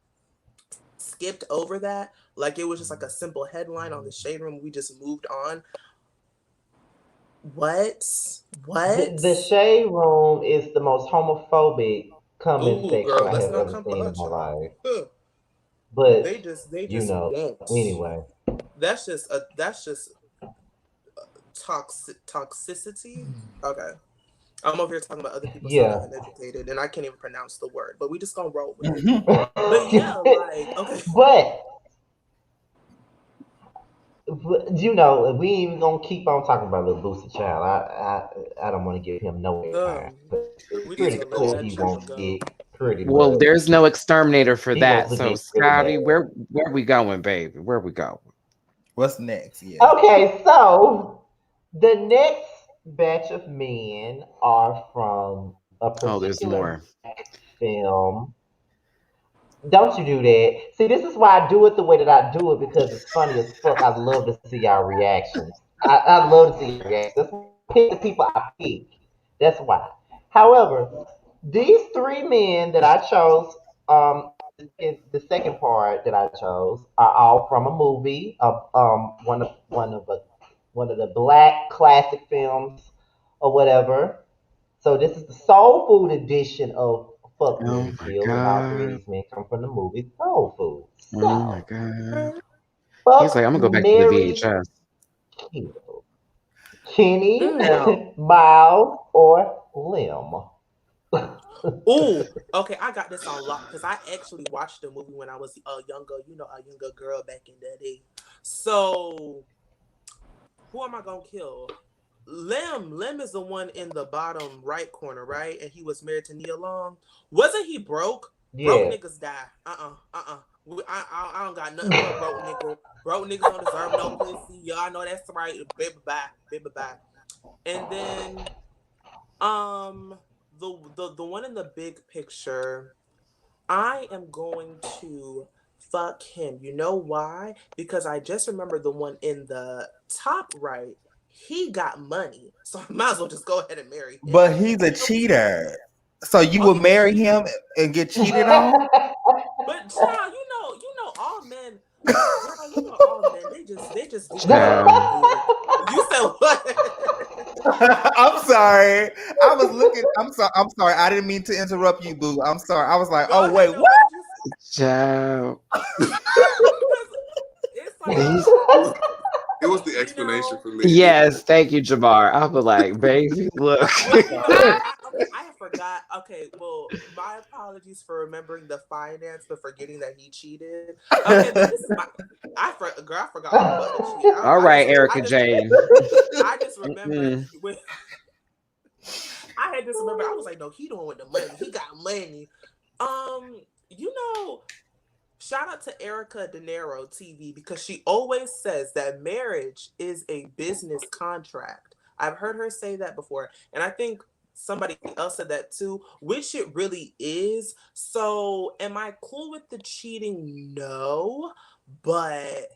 skipped over that. Like it was just like a simple headline on the Shade Room. We just moved on. What? the Shade Room is the most homophobic comment Ooh, section girl, I let's have not ever come for seen her, in my child. life. Huh. But They you just know, won't. anyway. That's just toxicity. Okay. I'm over here talking about other people Yeah. sounding uneducated, and I can't even pronounce the word, but we just gonna roll with it. But yeah, like okay. But you know, we ain't even gonna keep on talking about little Boosie Child. I don't want to give him no air. It's We need pretty to let cool. that He child won't go. get pretty Well, much. there's no exterminator for He that. wants to So, get really Scotty, bad. where we going, baby? Where we go? What's next? Yeah. Okay, so the next batch of men are from a Oh, there's particular more. film Don't you do that. See, this is why I do it the way that I do it because it's funny as fuck. I love to see our reactions. I love to see your reactions. That's why I pick the people I pick. That's why. However, these three men that I chose, in the second part that I chose, are all from a movie of one of the black classic films or whatever. So this is the soul food edition of Fuck Oh Mary my Kill, and all three of god. these men come from the movie Soul Food. Oh my So god. He's like, Fuck I'm gonna go back to the Mary VHS. Kill. Kenny, Now, Miles, or Lim. ooh, okay, I got this on lock because I actually watched the movie when I was a younger girl back in the day. So, who am I gonna kill? Lim is the one in the bottom right corner, right? And he was married to Nia Long. Wasn't he broke? Broke Yeah. niggas die. I don't got nothing for a broke nigga. Broke niggas don't deserve no pussy. Y'all know that's right. Baby bye. Baby bye. And then the one in the big picture, I am going to fuck him. You know why? Because I just remember the one in the top right. He got money, so I might as well just go ahead and marry him. But he's a cheater. So you Oh, would he marry cheated, him and get cheated on? but child, all men. Girl, all men. They just do what they want Child. to do. You said what? I'm sorry. I was looking. I'm sorry. I didn't mean to interrupt you, boo. I'm sorry. I was like, Go oh ahead. wait, No, what? I just Child. because it's like He's It was the you explanation know. for me. yes, thank you, Jamar. I'll be like, baby, look. Well, okay, I forgot. Okay, well, my apologies for remembering the finance, but forgetting that he cheated. Okay, but this is my. Girl, I forgot all about the cheat. All right, Erica Jane. I just remembered Mm-mm. when I had this remember. I was like, no, he doing with the money. He got money. You know, shout out to Erica De Niro TV because she always says that marriage is a business contract. I've heard her say that before, and I think somebody else said that too, which it really is. So, am I cool with the cheating? No, but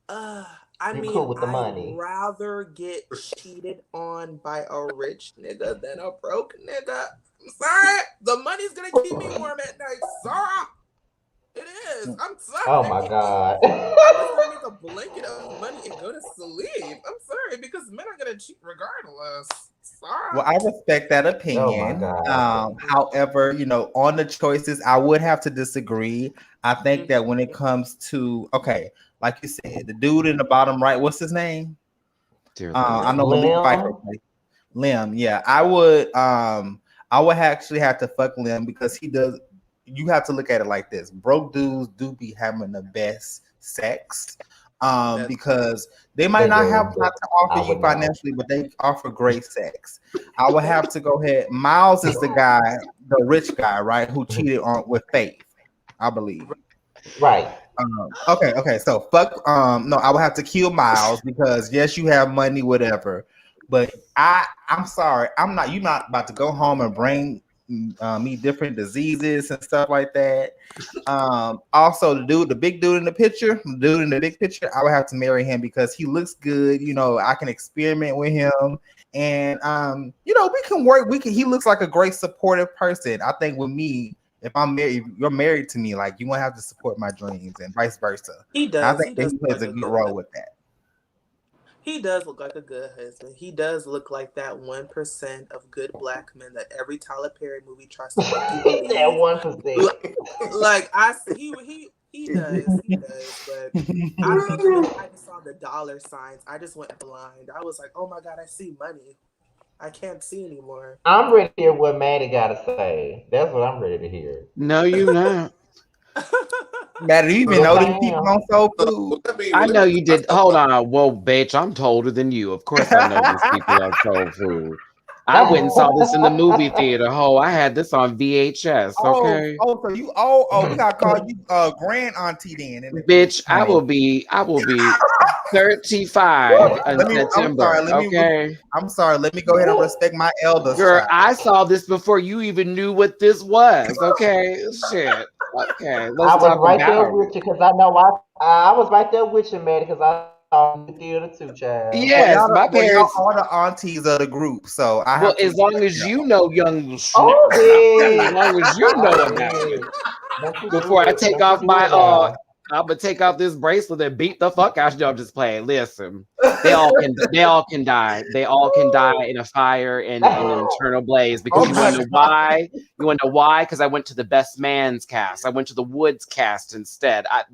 uh I You mean, cool with the I'd money. rather get cheated on by a rich nigga than a broke nigga. I'm sorry, the money's gonna keep me warm at night. Sorry. It is. I'm Oh sorry. my God. I'm just gonna make a blanket of money and go to sleep. I'm sorry because men are gonna cheat regardless. Well, Sorry. I respect that Oh my opinion. God. However, on the choices, I would have to disagree. I think that when it comes to okay, like you said, the dude in the bottom right, what's his name? Dear I Lord. know Malik Lim. Viper plays Lim. Yeah, I would actually have to fuck Lim because he does. You have to look at it like this: broke dudes do be having the best sex, That's because they might They not have do, a but lot to offer I you would know. financially, but they offer great sex. I would have to go ahead. Miles is the guy, the rich guy, right, who cheated on with Faith, I believe. Right. Okay. So fuck. No, I would have to kill Miles because yes, you have money, whatever. But I'm sorry. I'm not. You're not about to go home and bring me different diseases and stuff like that. Also, the big dude in the picture, the dude in the big picture, I would have to marry him because he looks good. I can experiment with him, and we can work. We can. He looks like a great supportive person. I think with me, if I'm married, if you're married to me, like you won't have to support my dreams and vice versa. he And I does. think He that does he look plays like a a good good role husband. with that. He does look like a good husband. He does look like that 1% of good black men that every Tyler Perry movie tries to make you That believe. 1%. L- Like he does, but I think when I just saw the dollar signs, I just went blind. I was like, oh my god, I see money. I can't see anymore. I'm ready to hear what Maddie got to say. That's what I'm ready to hear. No, you not. Matt, do you even Yes, know So, I these people am. on Soul so Food? I will that know mean you I did. saw Hold on. Whoa, bitch, I'm older than you. Of course I know these people on Soul Food. I went and saw this in the movie theater. Oh, I had this on VHS, okay? So we gotta call you grand auntie then in the Bitch, future, honey. I will be 35 in I'm sorry. September, okay? I'm sorry. Let me go ahead and respect my elders, Girl, child. I saw this before you even knew what this was, okay? Shit. Okay, I let's was talk right there about it. with you because I know I was right there with you, man, because I saw you in the theater too, child. Yes, my Y'all parents. are the aunties of the group, so I Well, have to as long respect as y'all. you know, young Oh, snapper, as bitch. long as you know Oh, about it. bitch. Don't you do Before I it. take Don't you off do my it now. I'm gonna take off this bracelet and beat the fuck out you. I'm just playing. Listen, they all can die. They all can die in a fire and in an eternal blaze. Oh Because you want my to know why? You want to know why? Because I went to the Best Man's cast. I went to the Woods cast instead. God.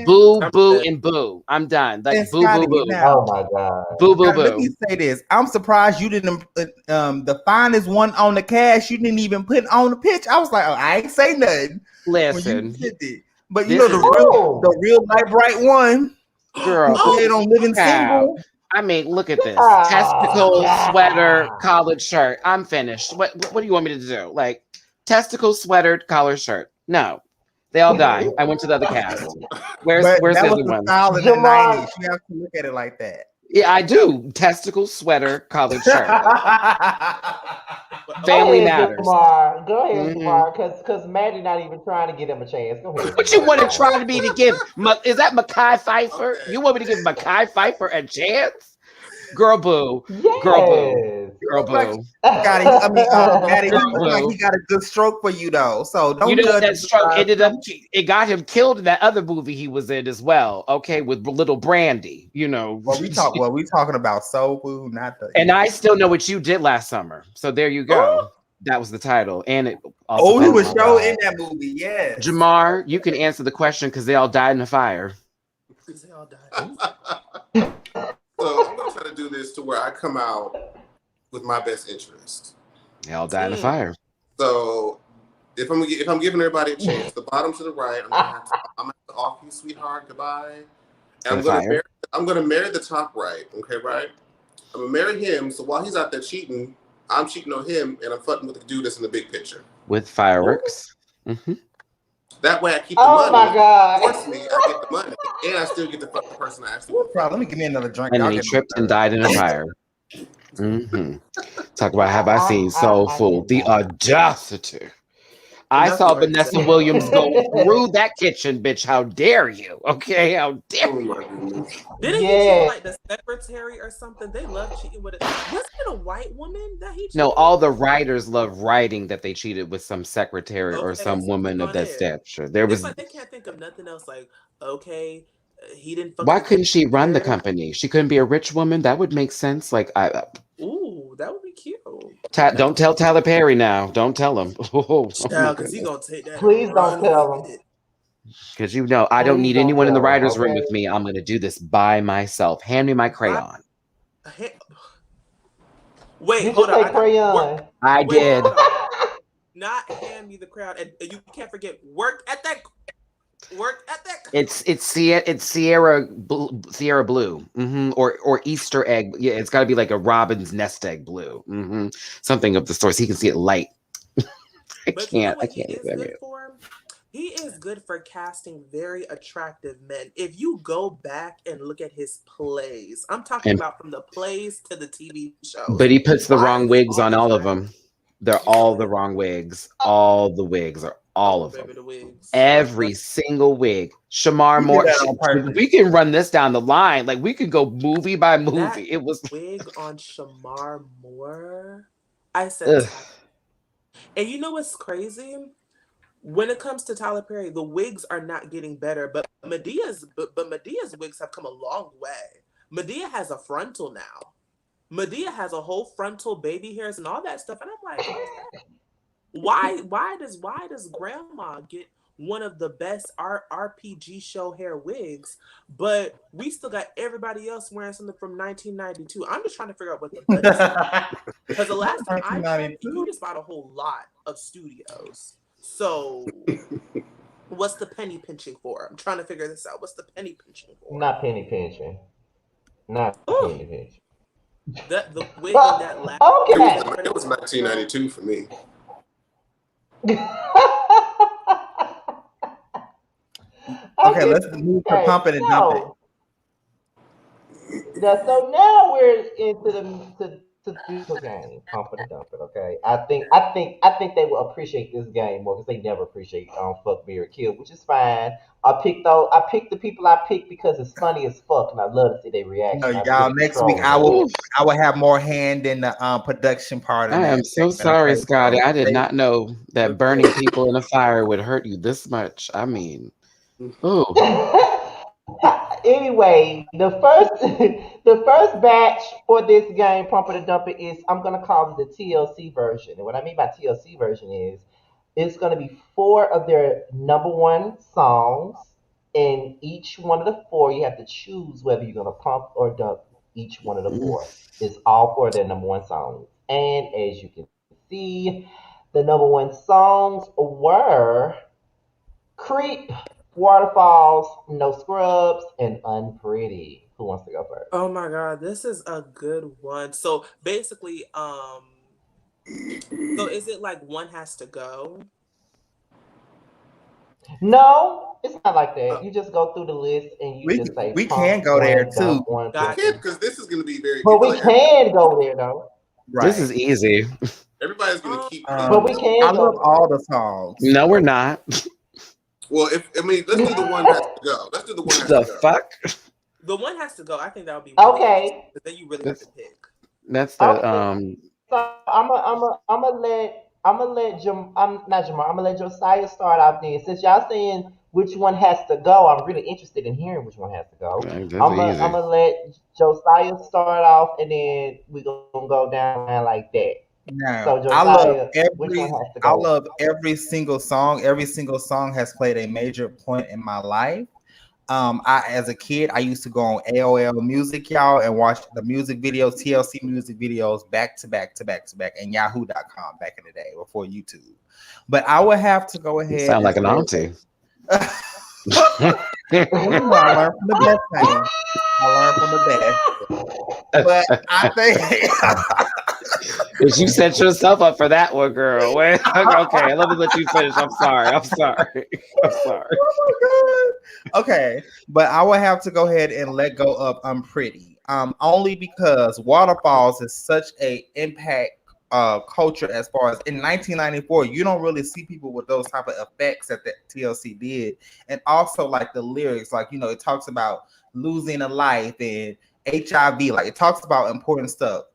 Boo, I'm boo, dead. and boo. I'm done. And Like boo, Scotty, boo, boo, now, Oh, my God. boo, boo, Scotty, let me boo. say this. I'm surprised you didn't the finest one on the cast, you didn't even put on the pitch. I was like, oh, I ain't say nothing when you Listen, did it. But you know this the is Oh. real light bright one who girl. played Oh, on Living Child. Single. I mean, look at this. Ah, Testicle, sweater, God. collared shirt. I'm finished. What do you want me to do? Like testicle, sweater, collared shirt. No. They all die. I went to the other cast. But Where's that the was other the one? style in the Jamar. 90s. You have to look at it like that. Yeah, I do. Testicle, sweater, collared shirt. Go okay. Family ahead, matters. Jamar. Go ahead, Hmm. Jamar, because Maddie not even trying to get him a chance. Go ahead, What you want to Jamar. try to be to give? Is that Mackay Pfeiffer? Okay. You want me to give Mackay Pfeiffer a chance? Girl boo. Girl boo. Yes. Girl Like boo. Scotty, I mean, Maddie, Girl he looked like boo. he got a good stroke for you though. So You don't know what? judge That him stroke by ended up, it got him killed in that other movie he was in as well. Okay, with little Brandy, you know. we talking about soul food, not the And I still know what you did last summer. So there you Oh, go. That was the title. And it also Oh, he Oh, plays was my show in God. that movie, yes. Jamar. You can answer the question because they all died in a fire. because they all died. So I'm gonna try to do this to where I come out with my best interest. They all died in a fire. So if I'm giving everybody a chance, the bottom to the right, I'm gonna have to offer you, sweetheart, goodbye. And In a fire. I'm gonna marry the top right, okay, right? I'm gonna marry him. So while he's out there cheating, I'm cheating on him, and I'm fucking with the dude that's in the big picture. With fireworks. Hmm. That way, I keep the Oh, money. my God. Force me, I get the money, and I still get to fuck the person I actually want to fuck. Bro, let me give me another drink. And then Y'all he get tripped and died in a fire. Hmm. Talk about have I seen Soul I Food. The cannot. audacity. I Enough saw already Vanessa said. Williams go through that kitchen, bitch. How dare you? Okay, how dare Oh you? my goodness. Didn't he cheat with Yeah. like the secretary or something? They love cheating with it. Wasn't it a white woman that he cheated No, all with? the writers love writing that they cheated with some secretary or Okay, some so woman keep of on that it. stature. There It's was like they can't think of nothing else. Like, okay, he didn't fuck why the couldn't she run the secretary. company? She couldn't be a rich woman. That would make sense. Like Ooh, that would be cute. don't tell Tyler Perry now. Don't tell him. Oh my Child, because he goodness. gonna take that Please and don't run with tell him. it. Because you know I don't Please need don't anyone in the tell him, writers' room okay? with me. I'm gonna do this by myself. Hand me my By crayon. a hand- Wait, Did you hold on. say I got work. crayon? I Wait, did. hold on. Not hand me the crown, and you can't forget work at that. Work at that. It's Sierra blue, or Easter egg. Yeah, it's got to be like a robin's nest egg blue, something of the sort. So he can see it light. I But you know can't. I what he can't is even. good for? He is good for casting very attractive men. If you go back and look at his plays, I'm talking And about from the plays to the TV shows. but he puts the Why wrong is he wigs all on all of attractive? them. They're You said all what? the wrong wigs. All the wigs are all Oh, of them. baby, the wigs. Every single wig. Shamar You did Moore. that on purpose. We can run this down the line. Like we could go movie by That movie. It was. wig on Shamar Moore. I said, Ugh. Tyler. And you know what's crazy? When it comes to Tyler Perry, the wigs are not getting better, but Medea's wigs have come a long way. Medea has a frontal now. Medea has a whole frontal, baby hairs, and all that stuff. And I'm like, what is that? Why does grandma get one of the best RPG show hair wigs, but we still got everybody else wearing something from 1992? I'm just trying to figure out what the money's because the last time I checked, you 1992. just bought a whole lot of studios. So what's the penny pinching for? I'm trying to figure this out. What's the penny pinching for? Not penny pinching. Not Oh, penny pinching. that the wig in that last It was Okay. it was 1992 for me. Okay, Okay, let's move to pumping and dumping. so now we're into to the beautiful game, Pump It or Dump It. Okay, I think they will appreciate this game more because they never appreciate Fuck Mary Kill, which is fine. I picked the people I picked because it's funny as fuck, and I love to see their No, reaction. I y'all. picked the Next week, trolls ass. I will have more hand in the production part in I am that so segment. sorry, Okay, Scotty. so I did not know that burning people in a fire would hurt you this much. I mean, ooh. Anyway, the first the first batch for this game, Pump It or Dump It, is I'm gonna call it the TLC version. And what I mean by TLC version is it's gonna be four of their number one songs, and each one of the four you have to choose whether you're gonna pump or dump each one of the Mm. four. It's all four of their number one songs. And as you can see, the number one songs were Creep, Waterfalls, No Scrubs, and Unpretty. Who wants to go first? Oh my god, this is a good one. So basically, so is it like one has to go? No, it's not like that. Oh, You just go through the list and you we just say we pump can go there one, too. dump one, We got can't pump. because this is going to be very. But You feel we like can go there though. This Right. is easy. everybody's going to keep But picking. we I can love go all the songs. No, we're not. Well, if I mean, let's do the one has to go. Let's do the one has to The go. fuck? the one has to go. I think that would be there. really interesting. Okay. But then you really have to That's pick. that's the Okay. So I'm gonna let I'm not Jamal. I'm gonna let Josiah start out then. Since y'all saying which one has to go, I'm really interested in hearing which one has to go. that's I'm easy. gonna let Josiah start off, and then we gonna go down like that. So Now, Josiah, which one has to I go? love every single song. Every single song has played a major point in my life. As a kid, I used to go on AOL Music, y'all, and watch the music videos, TLC music videos, back to back to back to back, and Yahoo.com back in the day before YouTube. But I would have to go You ahead sound and like an say, auntie. well, you know, I learned from the best, honey. I learned from the best. But I think But you set yourself up for that one, girl. Wait, okay, let me let you finish. I'm sorry. I'm sorry. I'm sorry. Oh my god. Okay, but I will have to go ahead and let go of "I'm Pretty." Only because Waterfalls is such a impact culture as far as in 1994, you don't really see people with those type of effects that the TLC did, and also like the lyrics, like it talks about losing a life and HIV, like it talks about important stuff.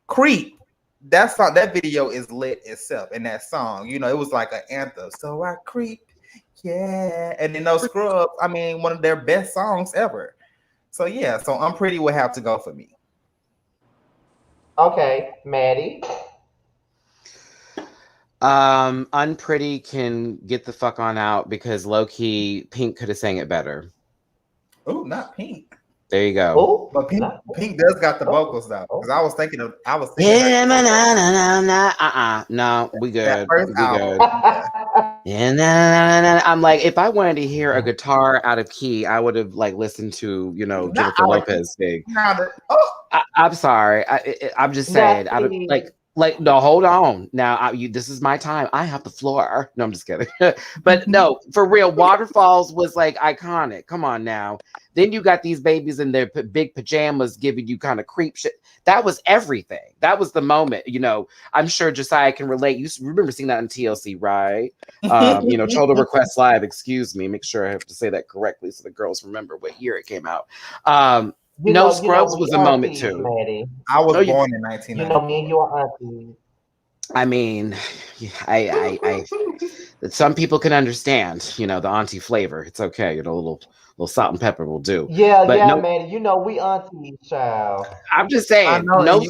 Creep. That video is lit itself, and that song, it was like an anthem. So I creep, yeah, and then those Scrubs. I mean, one of their best songs ever. So yeah, so Unpretty would have to go for me. Okay, Maddie. Unpretty can get the fuck on out because low key Pink could have sang it better. Oh, not Pink. There you go. Oh, But Pink does got the vocals though, because I was thinking Yeah, no, we that good. first We album. good. Yeah, nah. I'm like, if I wanted to hear a guitar out of key, I would have like listened to Not Jennifer out of Lopez sing. oh, I'm sorry. I'm just saying. I don't like. No, hold on. Now, this is my time. I have the floor. No, I'm just kidding. But no, for real, Waterfalls was like iconic. Come on now. Then you got these babies in their big pajamas giving you kind of creep shit. That was everything. That was the moment. I'm sure Josiah can relate. You remember seeing that on TLC, right? Total Request Live. Excuse me. Make sure I have to say that correctly so the girls remember what year it came out. No Scrubs was a moment too. Maddie. I was born in 1990. Me and your auntie. I mean, I some people can understand, the auntie flavor. It's okay, a little salt and pepper will do. Yeah, But no, Maddie. We auntie child. I'm just I saying, know,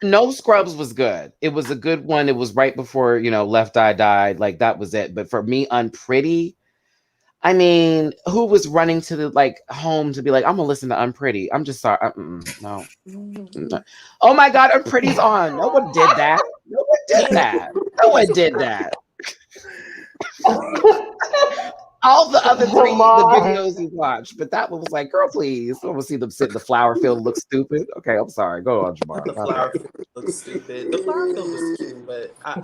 no Scrubs was good. It was a good one. It was right before Left Eye died. Like that was it. But for me, Unpretty. I mean, who was running to the home to be like, I'm gonna listen to Unpretty? I'm just sorry. No. No. Oh my God, Unpretty's on. No one did that. No one did that. No one did that. all the other three, the Jamar. videos you watched, but that one was like, girl, please. I want to see them sit in the flower field and look stupid. Okay, I'm sorry. Go on, Jamar. The My flower bad. field looks stupid. The flower field was cute, but I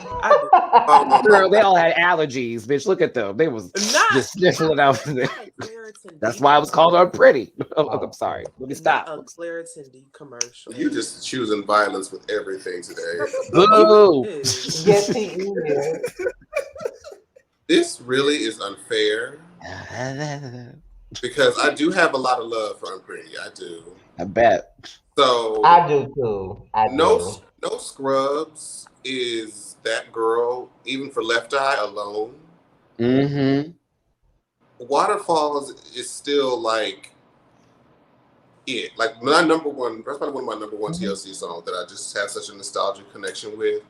did Girl, they all had allergies, bitch. Look at them. They was not just sniffling out there. not a Claritin That's D why I was called commercial. unpretty. I'm sorry. Let me Not stop. a Claritin D commercial. You just choosing violence with everything today. Boo. Is. Yes, he is. This really is unfair because I do have a lot of love for Unpretty. I do. I bet. So I do too. I no do. Scrubs is that girl, even for Left Eye alone. Mm-hmm. Waterfalls is still like it. Like my number one, that's probably one of my number one TLC songs that I just have such a nostalgic connection with.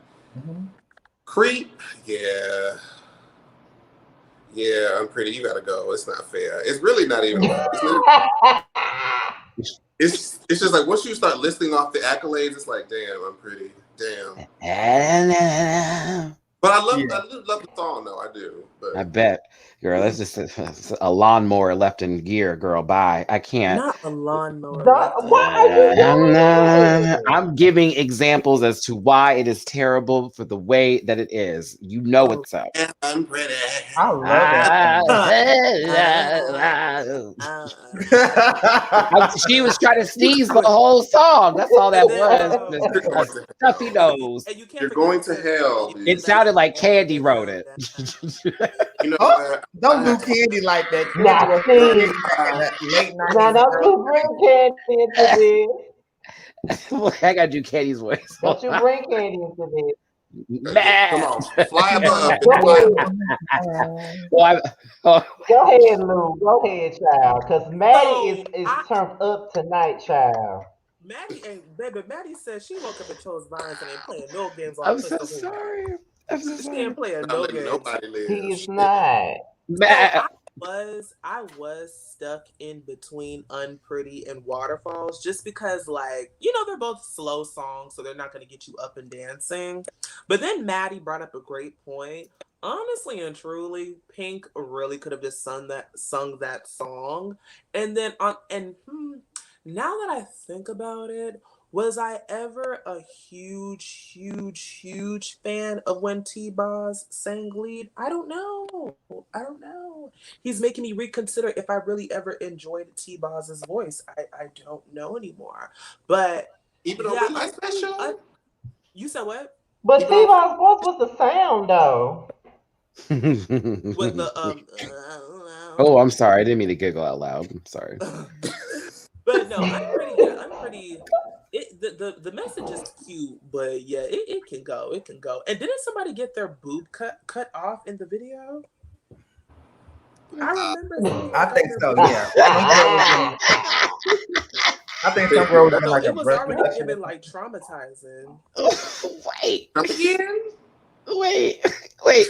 Creep, yeah. Yeah, Unpretty, you gotta go. It's not fair. It's really not even it's just like once you start listing off the accolades, it's like, damn, Unpretty. Damn. But I love the song though, I do. But I bet. Girl, that's just a lawnmower left in gear, girl. Bye. I can't. Not a lawnmower. Why are you doing that? I'm giving examples as to why it is terrible for the way that it is. You know it's up. Unpretty. I love that. She was trying to sneeze the whole song. That's all that was. A stuffy nose. And you can't You're forget going to hell, dude. It sounded like Candy wrote it. You know Oh, don't do Candy like that. Now, Candy was see, late now 90s. don't you bring Candy into this. Well, I gotta do Candy's voice. Don't you bring Candy into this. Come on, fly above. Well, Go ahead, Lou. Go ahead, child. Because Maddie is turned up tonight, child. Maddie and baby, Maddie said she woke up and chose violence and ain't playing no games on I'm the so Twister sorry. I'm so She sorry. ain't playing Not no letting games. nobody live. He is not. I was stuck in between Unpretty and Waterfalls just because, like, you know, they're both slow songs, so they're not going to get you up and dancing. But then Maddie brought up a great point. Honestly and truly, Pink really could have just sung that song. And then now that I think about it, was I ever a huge fan of when T-Boz sang lead? I don't know. He's making me reconsider if I really ever enjoyed T-Boz's voice. I don't know anymore. But Even on Midnight Special? You said what? But T-Boz's voice was the sound, though. With the Oh, I'm sorry. I didn't mean to giggle out loud. I'm sorry. But no, Unpretty. The message is cute, but yeah, it can go. It can go. And didn't somebody get their boob cut off in the video? I remember. I think so. Yeah. I think some girl was doing like it a was breast already reduction. given like traumatizing. Wait. Come again? Wait.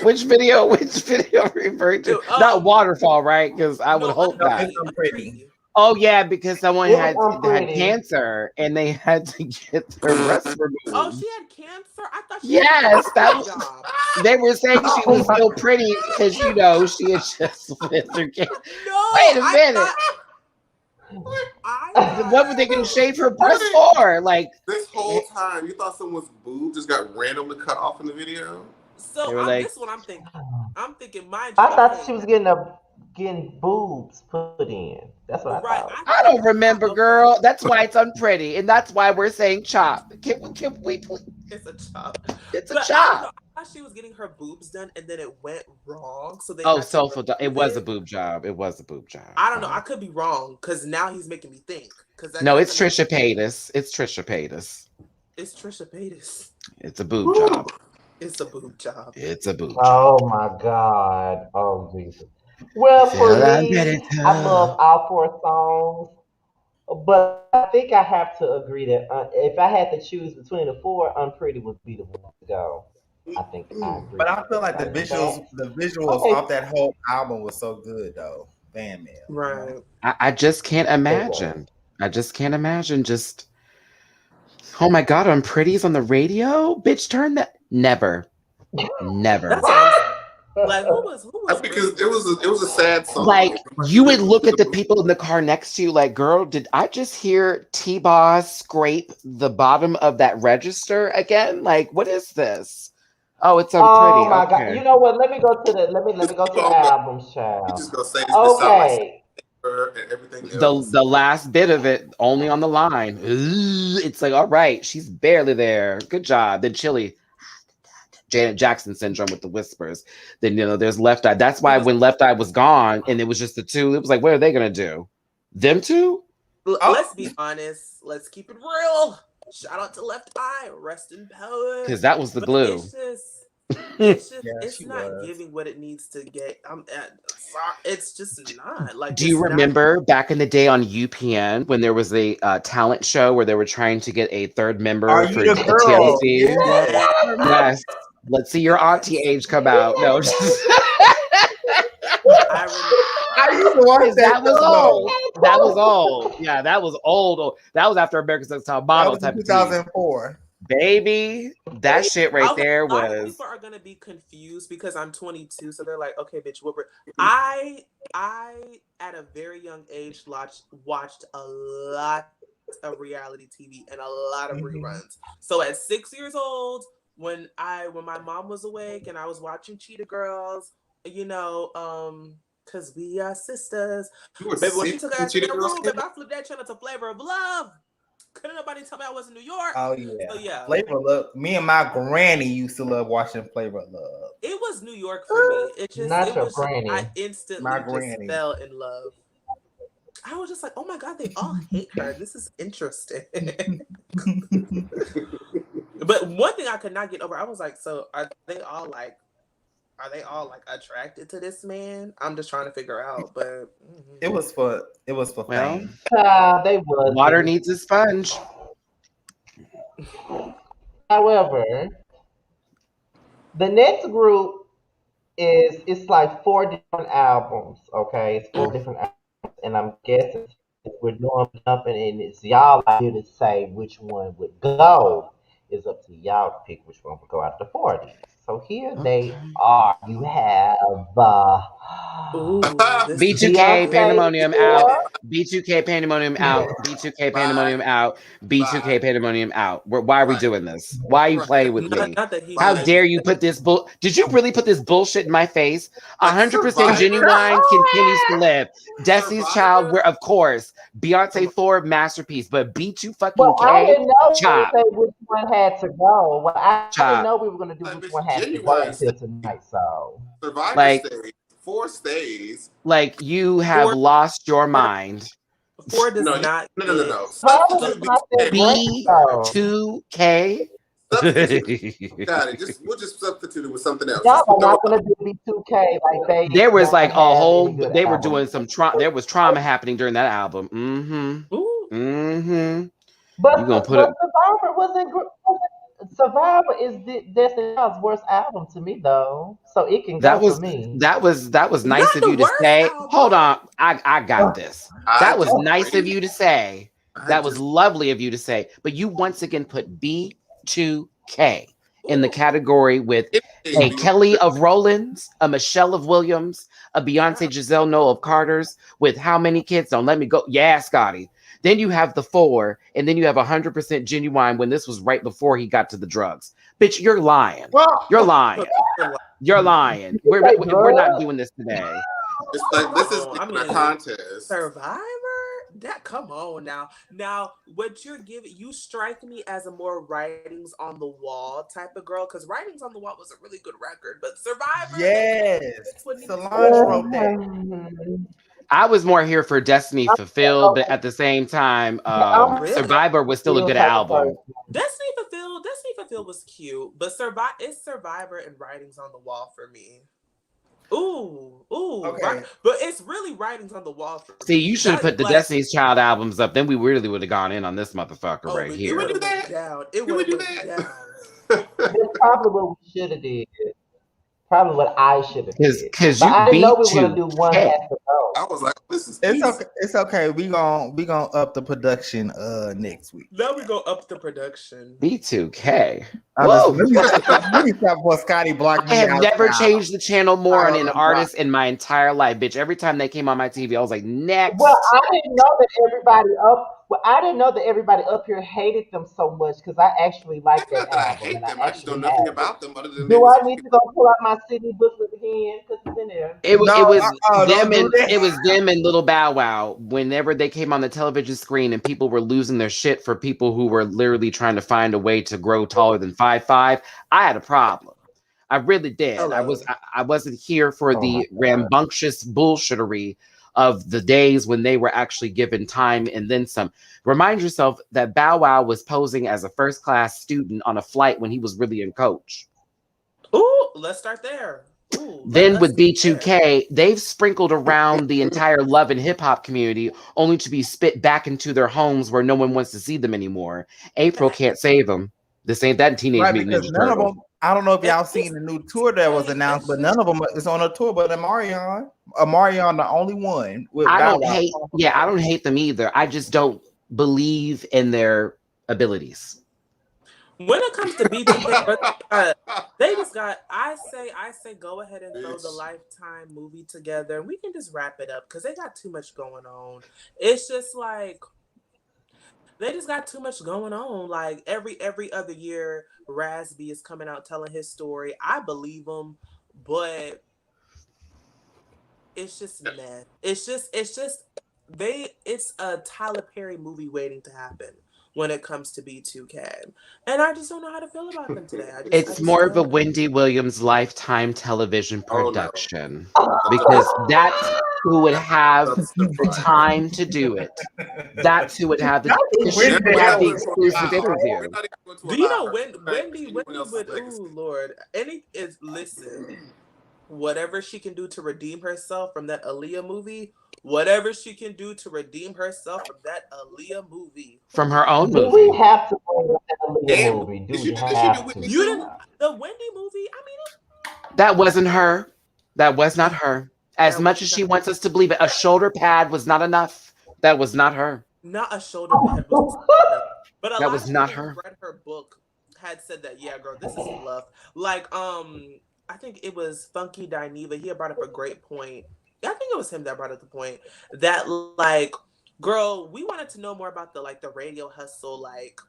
Which video are you referring to? Not Waterfall, right? Because I would hope not. It's Unpretty. Oh yeah, because someone It had was Unpretty. cancer and they had to get their breast removed. Oh, she had cancer. I thought. Yes, that was. was. They were saying she was so pretty because she had just went through cancer. No, Wait a minute. What were they going to shave her breast for? Like this whole time, you thought someone's boob just got randomly cut off in the video? So this one I'm thinking. I'm thinking, mind you. I thought she was getting boobs put in. That's what I thought. I don't remember, girl. That's why it's Unpretty, and that's why we're saying chop. Can we please? It's a chop. It's a chop. I thought she was getting her boobs done, and then it went wrong. So they it was a boob job. It was a boob job. I don't know. I could be wrong because now he's making me think. No, it's Trisha Paytas. It's Trisha Paytas. It's Trisha Paytas. It's a boob job. It's a boob job. It's a boob job. Oh my God. Oh Jesus. Well, for me, I love all 4 songs, but I think I have to agree that if I had to choose between the 4, Unpretty would be the one to go. I think I agree. But I feel like the visuals off that whole album was so good though. Fan mail. Right. I just can't imagine. Just oh my God, Unpretty's on the radio? Bitch, turn that. Never. Like who was That's because really it was a sad song. Like you would look at the people in the car next to you, like, girl, did I just hear T-Boss scrape the bottom of that register again? Like, what is this? Oh, it's Oh unpretty. my God! You Okay. know what? Let me go to the song that albums, you child. just gonna say this sound like Okay. her and everything The else. the last bit of it only on the line. Ugh, it's like, all right, she's barely there. Good job. Then Chili, Janet Jackson syndrome with the whispers. Then there's Left Eye. That's he why was when Left Eye was gone and it was just the two, it was like, what are they gonna do? Them two? let's be honest. Let's keep it real. Shout out to Left Eye. Rest in power. Because that was the But glue. Yeah, it's she not was. giving what it needs to get. Sorry, it's just not like. Do you it's not- remember back in the day on UPN when there was a talent show where they were trying to get a third member Are for you the girl? TLC? Yeah. Yes. Let's see your auntie age come out. No, I remember. I used to watch that was show, old. That was old. Yeah, that was old. That was after America's Next Top That Model was in type of tea. 2004. Baby, that shit right Okay, there a lot of was. people are gonna be confused because I'm 22, so they're like, "Okay, bitch, what?" I at a very young age watched a lot of reality TV and a lot of reruns. So at 6 years old, when my mom was awake and I was watching Cheetah Girls, because we are sisters. You were Baby, when she sick took her when ass to Cheetah that Girls room, came baby, I flipped that channel to Flavor of Love. Couldn't nobody tell me I was in New York. Oh yeah. So yeah. Flavor of Love. Me and my granny used to love watching Flavor of Love. It was New York for me. Not your I granny. instantly My just granny. fell in love. I was just like, oh my God, they all hate her. This is interesting. But one thing I could not get over, I was like, so are they all like attracted to this man? I'm just trying to figure out. But It was for Well, fame. They was. water needs a sponge. However, the next group it's like 4 different albums. Okay, it's 4 different albums, and I'm guessing we're doing jumping, and it's y'all out here to say which one would go. It's up to y'all to pick which one would go out of the 40. So here they Okay. are. You have ooh, this is B2K Beyonce Pandemonium out. 4. B2K Pandemonium out. B2K Bye. Pandemonium out. B2K Bye. Pandemonium out. Why are we Right. doing this? Why are you Right. playing with not, me? not that he How should. dare you put this bull? Did you really put this bullshit in my face? Like 100% Survivor. genuine continues to live. Destiny's Child, Survivor. where of course Beyonce 4 masterpiece, but B2 Well, fucking I K didn't know we chop say which one had to go. Well, I didn't chop. know we were going to do Like, which bitch, one had to go Genuine until stays. tonight. So Survivor Like stays. 4 stays. you have Four, lost your mind. four does No, not no. get Survivor Substitute is not that B2K. great though. B2K. Substitute. Got it. We'll just substitute it with something else. Y'all Just are throw not going to do B2K like they There was like don't a have any whole. good They were albums. doing some trauma. There was trauma happening during that album. Mm-hmm. ooh. Mm-hmm. But You gonna put it? but Survivor wasn't good. Survivor is Destiny Child's worst album to me though, so it can That go for was me. that was nice Not of the you to worst say. album. Hold on, I got this. I That was nice of disagree. you to say. I That was just lovely of you to say. But you once again put B2K in the Ooh. category with it a made me Kelly of Rollins, a Michelle of Williams, a Beyonce Yeah. Giselle Noel of Carter's with how many kids? Don't let me go. Yeah, Scotty. Then you have the 4, and then you have 100% genuine when this was right before he got to the drugs. Bitch, you're lying. Well, You're lying. You're lying. We're say we're not drugs? doing this today. It's like this is Oh, I a mean, contest. Survivor? That come on now. Now, what you're giving, you strike me as a more writings on the wall type of girl, because writings on the wall was a really good record, but Survivor, Yes. that's what needed to Solange go. wrote that. I was more here for Destiny Fulfilled, but at the same time, I'm a Really? Survivor was still a real good type of album. person. Destiny Fulfilled was cute, but it's Survivor and writings on the wall for me. Ooh, Okay. right. But it's really writings on the wall for See, me. you should have That, put the like, Destiny's Child albums up. Then we really would have gone in on this motherfucker oh, right but it here. would do have went that? down. It Can would we have do went that? down. That's probably what we should have did. Probably what I should have did. Because But you I didn't know we were gonna do one B2K. has to go. I was like, this is It's easy. okay. It's okay. We gonna up the production next week. Now we go up the production. B2K. I just Whoa. let me stop before Scotty blocked I me have out. never Now. changed the channel more on an Tyler, artist in my entire life, bitch. Every time they came on my TV, I was like, Well, next. I didn't know that everybody up. Well, I didn't know that everybody up here hated them so much because I actually like It's not that that I album hate and I them. I just know actually nothing have it. about them other than they Do was. I need to go pull out my CD booklet again? Because it's in there. It No, was don't them do and that. it was them and Little Bow Wow. Whenever they came on the television screen and people were losing their shit for people who were literally trying to find a way to grow taller than 5'5", I had a problem. I really did. Hello. I wasn't here for Oh my the God. rambunctious bullshittery of the days when they were actually given time and then some. Remind yourself that Bow Wow was posing as a first class student on a flight when he was really a coach. Ooh, let's start there. Ooh, Then let's with start there. B2K, they've sprinkled around the entire love and hip hop community only to be spit back into their homes where no one wants to see them anymore. April can't save them. This ain't that Teenage Right, Mutant because Ninja none of Turtle. them. I don't know if And y'all it's seen the new tour that was like announced, it's but just none of them is on a tour. But Amarion, the only one with I Bow don't Wow. hate, yeah, I don't hate them either. I just don't believe in their abilities. when it comes to B2K, they just got. I say, go ahead and throw the Bitch. Lifetime movie together, and we can just wrap it up because they got too much going on. It's just like they just got too much going on. Like every other year, Rasby is coming out telling his story. I believe him, but it's just meh. It's just it's a Tyler Perry movie waiting to happen when it comes to B2K. And I just don't know how to feel about them today. I It's just more of a don't. Wendy Williams Lifetime television Oh no. production Another, because that's who would have another step the further. time to do it. That's who would have the, Not because with she Never, would we're have not the that. even going to exclusive allow. We're interview. not even going to Do you allow know her when to affect Wendy anyone else's would legacy. ooh Lord. Any is listen, whatever she can do to redeem herself from that Aaliyah movie, whatever she can do to redeem herself from that Aaliyah movie. From her own Do we movie. have to bring up the Aaliyah And movie? Do did we she do have to? Whitney You too? didn't the Wendy movie, I mean That wasn't her. That was not her. As that much was as she wants us to believe it, a shoulder pad was not enough. That was not her. not a shoulder pad was enough. But a That lot was of not people who her. read her book had said that, yeah, girl, this is fluff. Like, I think it was Funky Dineva. He had brought up a great point. I think it was him that brought up the point that, like, girl, we wanted to know more about the radio hustle. Like,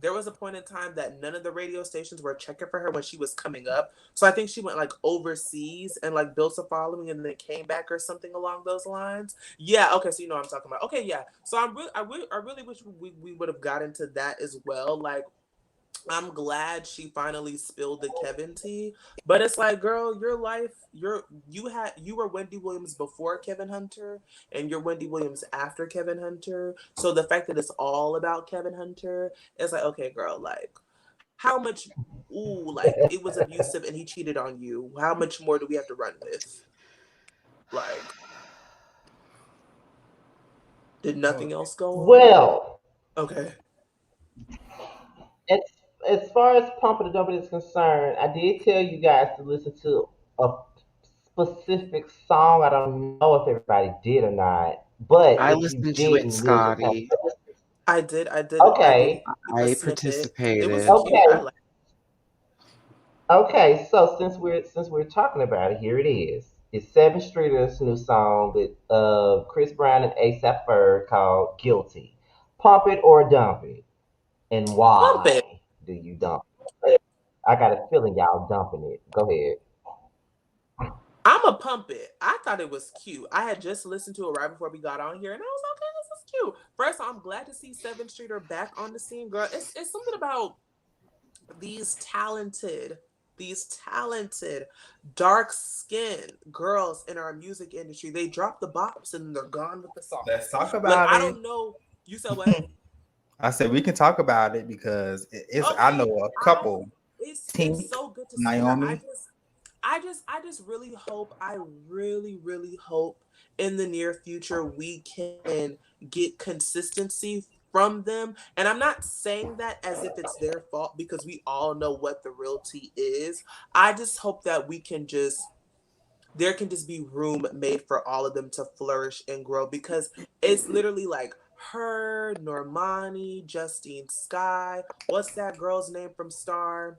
there was a point in time that none of the radio stations were checking for her when she was coming up. So I think she went like overseas and like built a following and then came back or something along those lines. Yeah, okay, so you know what I'm talking about. Okay, yeah. So I really wish we would have got into that as well. Like, I'm glad she finally spilled the Kevin tea, but it's like, girl, your life, you were Wendy Williams before Kevin Hunter, and you're Wendy Williams after Kevin Hunter. So the fact that it's all about Kevin Hunter, it's like, okay, girl, like, how much? Ooh, like it was abusive and he cheated on you. How much more do we have to run with? Like, did nothing else go on? Well, Okay. as as far as Pump and the Dump is concerned, I did tell you guys to listen to a specific song. I don't know if everybody did or not, but I if you listened to it, didn't, we'll just have Scotty. to. I did Okay, a I snippet. It was participated. cute. I okay, like. okay. So since we're talking about it, here it is. It's Seven Streeter's new song with Chris Brown and ASAP Ferg called "Guilty." Pump it or dump it, and Pump it. why do you dump it? I got a feeling y'all dumping it. Go ahead. I'm a pump it. I thought it was cute. I had just listened to it right before we got on here, and I was like, okay, this is cute. First, I'm glad to see Seventh Streeter back on the scene, girl. It's something about these talented, these talented, dark skinned girls in our music industry. They drop the bops and they're gone with the songs. Let's talk Like, about I it. don't know. You said what? I said we can talk about it because it's. I know Okay, a couple. it's Tink, so good to see her. Naomi. I just really hope, I really hope in the near future we can get consistency from them. And I'm not saying that as if it's their fault because we all know what the real tea is. I just hope that we can just there can just be room made for all of them to flourish and grow, because it's literally like her, Normani, Justine Skye. What's that girl's name from Star?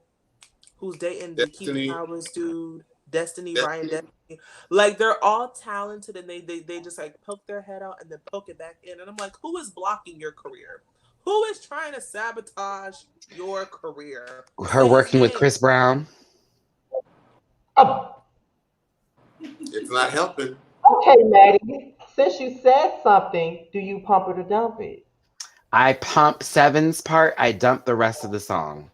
Who's dating the Keith Destiny, Towers dude? Destiny, Ryan Destiny. Destiny. Like they're all talented, and they just like poke their head out and then poke it back in. And I'm like, who is blocking your career? Who is trying to sabotage your career? Her Say his working with name. Chris Brown. Oh, It's not helping. okay, Maddie. Since you said something, do you pump it or dump it? I pump Seven's part. I dump the rest of the song.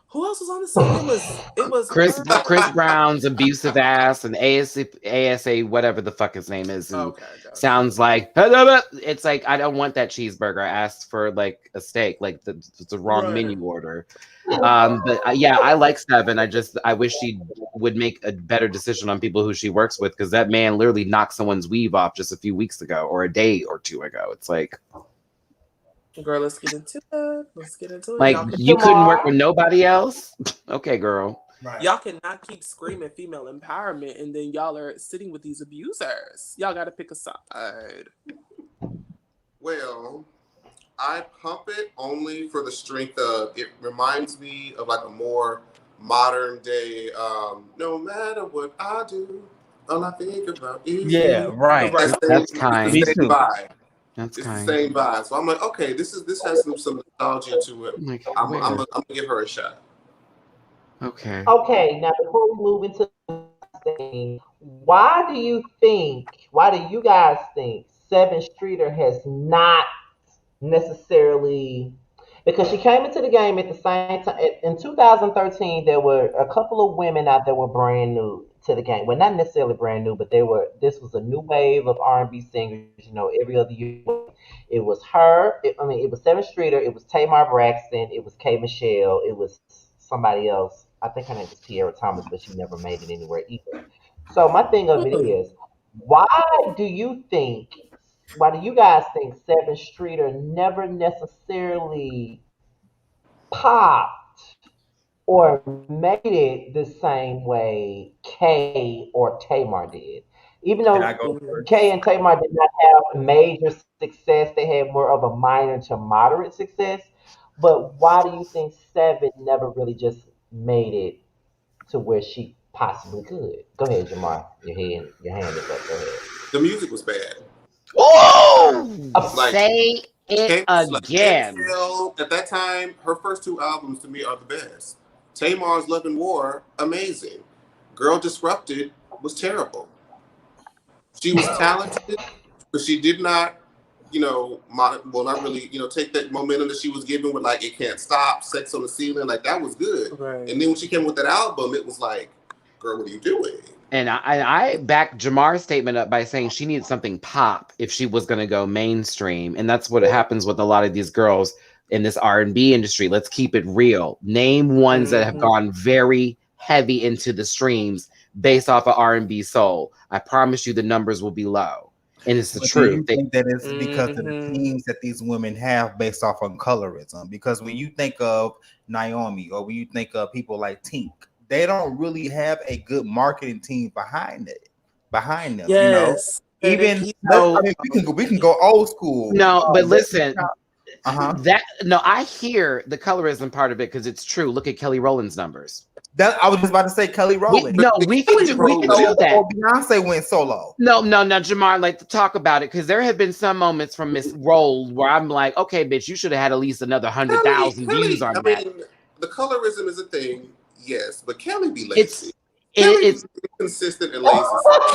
Who else was on the song? It was her. Chris Brown's abusive ass and ASA whatever the fuck his name is, who Okay, gotcha. sounds like it's like I don't want that cheeseburger. I asked for like a steak, like the wrong Right. menu order. But yeah, I like Seven. I wish she would make a better decision on people who she works with, because that man literally knocked someone's weave off just a few weeks ago or a day or two ago. It's like, Girl, let's get into it. Let's get into it. like Y'all, you couldn't work with nobody else. Okay, girl. Right. y'all cannot keep screaming female empowerment and then y'all are sitting with these abusers. Y'all got to pick a side. Well, I pump it only for the strength of it reminds me of like a more modern day. No matter what I do, all I think about is Yeah, you. right. Right. That's kind. Me It's the too. same vibe. That's It's the kind. same vibe. So I'm like, okay, this has some nostalgia to it. Like, I'm where? gonna give her a shot. Okay. Okay, now before we move into the thing, why do you guys think Seven Streeter has not necessarily, because she came into the game at the same time in 2013, there were a couple of women out there were brand new to the game. Well, not necessarily brand new, but this was a new wave of R&B singers. Every other year it was her. It was Seven Streeter. It was Tamar Braxton. It was K Michelle. It was somebody else. I think her name was Tierra Thomas, but she never made it anywhere either. So my thing of it is, why do you think? Why do you guys think Seven Streeter never necessarily popped or made it the same way Kay or Tamar did? Even Can I though go Mhm. first? Kay and Tamar did not have major success, they had more of a minor to moderate success. But why do you think Seven never really just made it to where she possibly could? Go ahead, Jamar. Your hand is up. Go ahead. The music was bad. Oh, Like say it K again. Michelle at that time, her first two albums to me are the best. Tamar's Love and War, amazing. Girl Disrupted was terrible. She was talented, but she did not, not really, take that momentum that she was given with like It Can't Stop, Sex on the Ceiling, like that was good. Right. And then when she came with that album, it was like, girl, what are you doing? And I backed Jamar's statement up by saying she needed something pop if she was going to go mainstream, and that's what happens with a lot of these girls in this R&B industry. Let's keep it real. Name ones that have gone very heavy into the streams based off of R&B soul. I promise you, the numbers will be low, and it's the But do you truth. think that it's because of the teams that these women have based off on colorism? Because when you think of Naomi or when you think of people like Tink, they don't really have a good marketing team behind them. Yes. Even So- I mean, we can go old school. No, but listen, Uh-huh. I hear the colorism part of it because it's true. Look at Kelly Rowland's numbers. That I was just about to say Kelly Rowland. We can do that. Or Beyonce went solo. No, Jamar, like to talk about it because there have been some moments from Miss Roll where I'm like, okay, bitch, you should have had at least another 100,000 views on that. mean, the colorism is a thing, yes, but Kelly be lazy. It's consistent and lazy.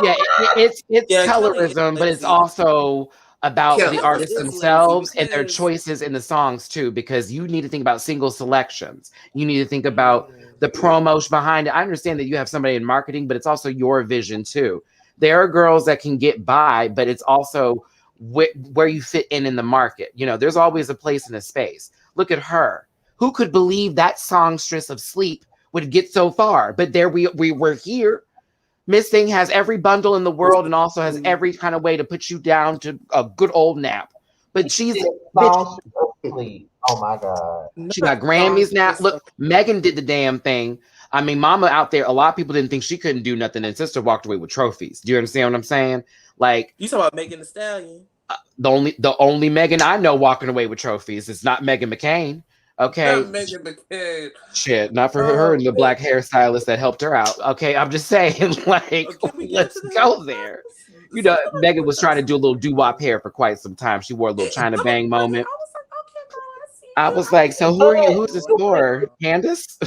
Yeah, it's Kelly is colorism, but it's lazy. also about Kelly the artists is themselves lazy and their because- choices in the songs too, because you need to think about single selections. You need to think about the promos behind it. I understand that you have somebody in marketing, but it's also your vision too. There are girls that can get by, but it's also where you fit in the market. There's always a place and a space. Look at her. Who could believe that songstress of Sleep would get so far? But there we were here. Miss Thing has every bundle in the world and also has every kind of way to put you down to a good old nap. But she's bitch, Oh my God. she got Grammys now. Look, Megan did the damn thing. I mean, Mama out there, a lot of people didn't think she couldn't do nothing, and Sister walked away with trophies. Do you understand what I'm saying? Like, You talking about Megan Thee Stallion? the only Megan I know walking away with trophies is not Megan McCain. Not Okay, Megan McCain. shit, not for her and the Man. black hairstylist that helped her out. Okay, I'm just saying, like, Can we get let's into the go there. You know, Megan was trying to do a little doo-wop hair for quite some time. She wore a little China Bang I moment. was like, okay, girl, I see I you. was like, so who are you? Who's this Lord, for? girl. Candace?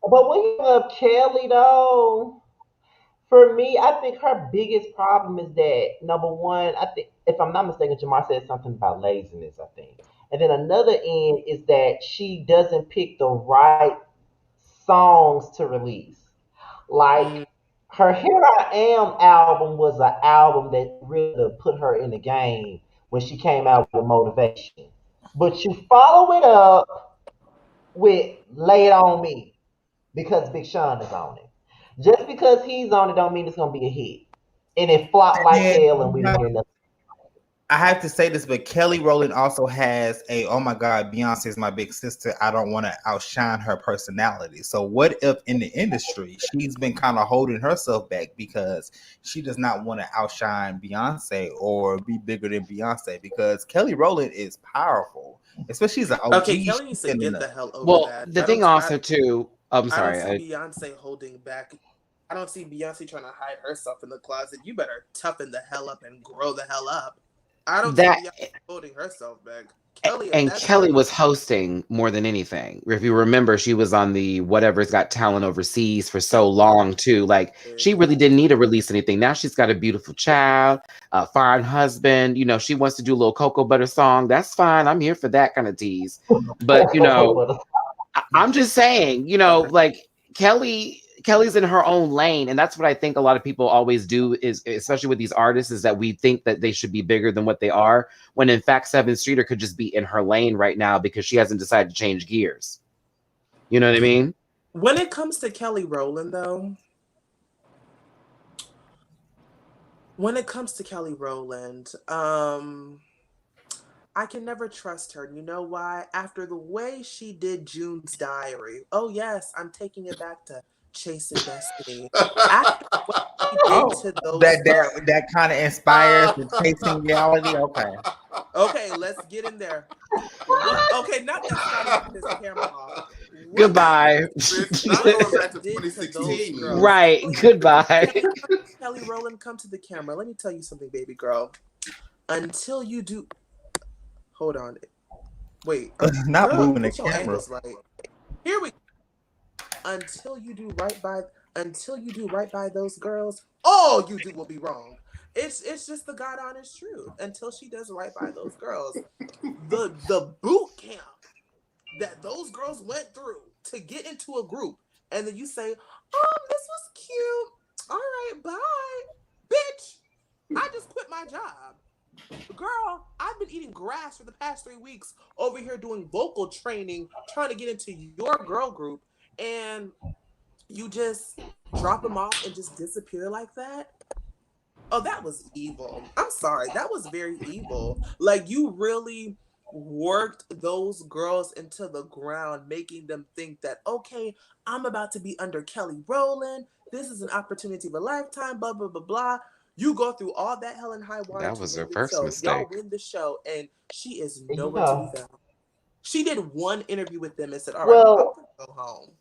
But when you love Kelly though, for me, I think her biggest problem is that number one, I think if I'm not mistaken, Jamar said something about laziness, I think. And then another end is that she doesn't pick the right songs to release. Like Mm, her Here I Am album was an album that really put her in the game when she came out with Motivation. But you follow it up with Lay It On Me because Big Sean is on it. Just because he's on it don't mean it's gonna be a hit. And it flopped And like then hell and we didn't hear nothing. I have to say this, but Kelly Rowland also has a oh my god, Beyonce is my big sister. I don't want to outshine her personality. So what if in the industry she's been kind of holding herself back because she does not want to outshine Beyonce or be bigger than Beyonce because Kelly Rowland is powerful, especially she's an okay, OG. Kelly needs She's to been in get the the hell over Well, that. the thing also too. I'm I don't see sorry. Beyonce holding back. I don't see Beyonce trying to hide herself in the closet. You better toughen the hell up and grow the hell up. I don't see That Beyonce holding herself back. Kelly, if and that's Kelly was hosting more than anything. If you remember, she was on the Whatever's Got Talent overseas for so long too. Like she really didn't need to release anything. Now she's got a beautiful child, a fine husband. You know, she wants to do a little cocoa butter song. That's fine. I'm here for that kind of tease. But you know, I'm just saying, you know, like Kelly's in her own lane, and that's what I think a lot of people always do is, especially with these artists, is that we think that they should be bigger than what they are, when in fact Seven Streeter could just be in her lane right now because she hasn't decided to change gears. You know what I mean? when it comes to Kelly Rowland, though, when it comes to Kelly Rowland, I can never trust her. You know why? After the way she did June's Diary. Oh yes, I'm taking it back to Chasing Destiny. After what she did oh to those that girls. that kind of inspires the chasing reality. Okay. Okay, let's get in there. What? Okay, not that Scotty turned his camera off. What Goodbye. Bitch, not going back to did to those 2016. girls? Right. Oh, yeah. Goodbye. Kelly Rowland, come to the camera. Let me tell you something, baby girl. Until you do, hold on. Wait, Not girl, moving the get your camera. angles right. Here we. Until you do right by, until you do right by those girls, all you do will be wrong. It's just the God honest truth. Until she does right by those girls, the boot camp that those girls went through to get into a group, and then you say, this was cute. All right, bye, bitch. I just quit my job. Girl, I've been eating grass for the past 3 weeks over here doing vocal training, trying to get into your girl group, and you just drop them off and just disappear like that? Oh, that was evil. I'm sorry. That was very evil. Like, you really worked those girls into the ground, making them think that, okay, I'm about to be under Kelly Rowland. This is an opportunity of a lifetime, blah, blah, blah, blah. You go through all that hell and high water That to was win her this first show. Y'all mistake. win the show, and she is nowhere to be Yeah. found. She did one interview with them and said, all right, I'm Well, going to go home.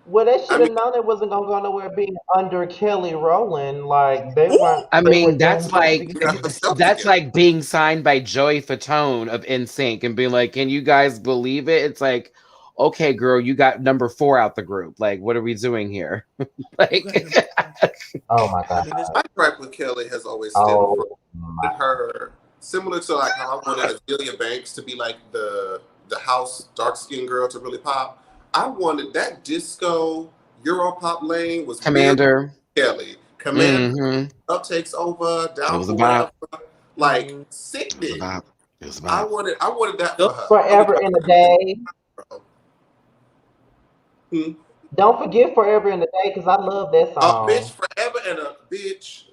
well, they I should mean, have known it wasn't gonna go nowhere being under Kelly Rowland. Like they Ooh, weren't, I they were mean, doomed from the beginning. we got themselves that's together. like being signed by Joey Fatone of NSYNC and being like, "Can you guys believe it?" It's like, okay, girl, you got number 4 out the group. Like, what are we doing here? you got Like, number four. Oh my I god. mean, it's My gripe with Kelly has always stemmed from Oh my. her, similar to like how I wanted Azealia Banks to be like the house dark skinned girl to really pop. I wanted that disco Europop lane was very Commander. Kelly. Commander Hmm. up takes over, It down was for about. whatever. Like mm, It was sickening. about. It was about. I wanted that those for her. I would Forever call in a her Day. girl. Hmm. Don't forget Forever in a Day because I love that A bitch song. forever and a bitch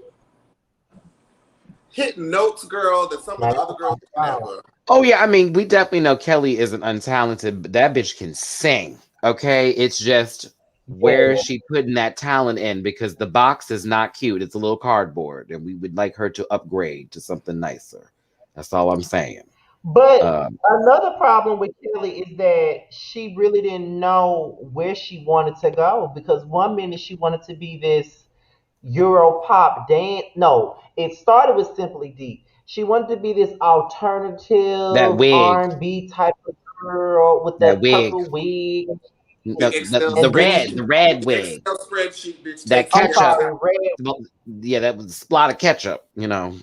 hitting notes, girl, that some of Now the that's other my girls can song. never. Oh yeah, I mean, we definitely know Kelly isn't untalented, but that bitch can sing. Okay, it's just where is she putting that talent in, because the box is not cute. It's a little cardboard, and we would like her to upgrade to something nicer. That's all I'm saying. But Um, another problem with Kelly is that she really didn't know where she wanted to go, because one minute she wanted to be this Euro pop dance. No, it started with Simply Deep. She wanted to be this that alternative wig, R&B type of girl with that that wig, purple wig. no, The Excel the And then red, spreadsheet. the red The wig, Excel spreadsheet, bitch, that takes I'm care of ketchup. that. sorry, red. Well, yeah, that was a spot of ketchup. You know,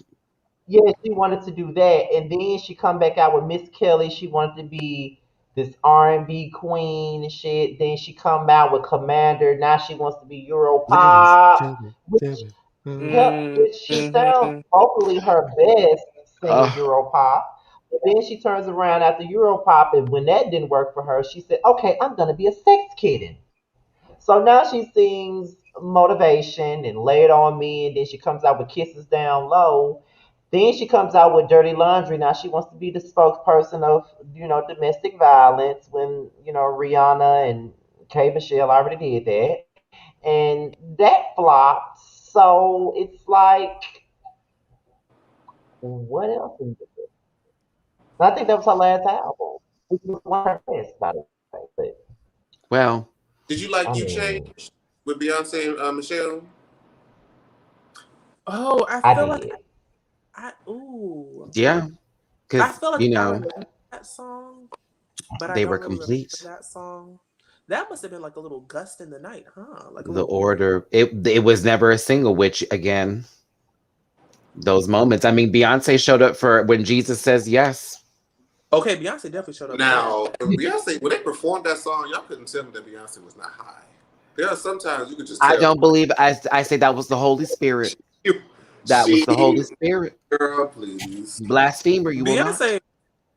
Yeah, she wanted to do that, and then she come back out with Miss Kelly. She wanted to be this R&B queen and shit. Then she come out with Commander. Now she wants to be Euro ladies, pop, gentlemen, which gentlemen. Mm. which she sounds Mm-hmm. vocally her best singing Oh, Euro pop. But then she turns around after Euro pop, and when that didn't work for her, she said, "Okay, I'm gonna be a sex kitten." So now she sings motivation and lay it on me, and then she comes out with kisses down low. Then she comes out with dirty laundry. Now she wants to be the spokesperson of domestic violence when Rihanna and K Michelle already did that, and that flopped. So it's like, what else? I think that was her last album, which was one of her best, by the way. But well, Did you like I You mean, Changed with Beyonce and Michelle? Oh, I I feel like did. ooh. yeah, I because feel like I remember that song, but I they were don't really remember complete. that song. That must have been like a little gust in the night, huh? Like a The little. order, it was never a single. Which again, those moments. I mean, Beyonce showed up for when Jesus says yes. Okay, Beyonce definitely showed up for that. Now, when they performed that song, y'all couldn't tell me that Beyonce was not high. There are sometimes you could just I tell. don't believe. I say that was the Holy Spirit. That was She, the Holy Spirit. girl, please. Blasphemer, you will not. Beyonce.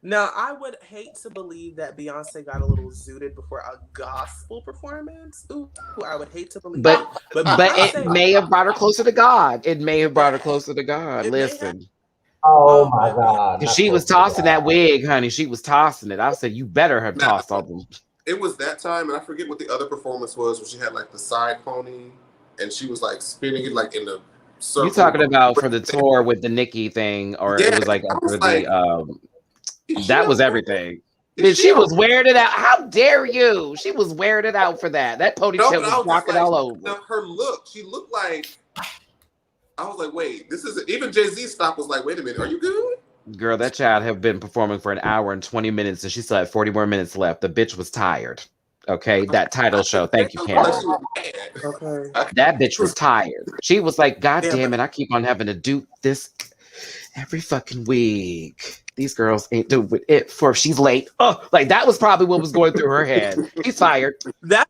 Now, I would hate to believe that Beyonce got a little zooted before a gospel performance. Ooh, I would hate to believe But it. But it Beyonce, may have brought her closer to God. It may have brought her that closer to God. it may have. Listen, Oh my And Beyonce, God, because not she was closer to tossing that God. wig, honey. She was tossing it. I said, you better have Now, tossed all them. it was that time, and I forget what the other performance was, where she had like the side pony, and she was like spinning it like in the You circle. talking about for the tour with the Nikki thing, or it Yeah, was like I for was the like, is she that was okay? everything. Is Bitch, she she was okay? wearing it out. How dare you? She was wearing it out for that. That No, ponytail but was I was just rocking like, all over. now her look, she looked like, I was like, wait, this is even Jay Z stop was like, wait a minute, are you good? Girl, that child have been performing for an hour and 20 minutes, and she still had 40 more minutes left. The bitch was tired. Okay, that title I show. could Thank you, tell like Karen. she was mad. okay. That bitch was tired. She was like, God Yeah, damn but it, I keep on having to do this every fucking week. These girls ain't doing it for she's late. Oh, like that was probably what was going through her head. She's fired. that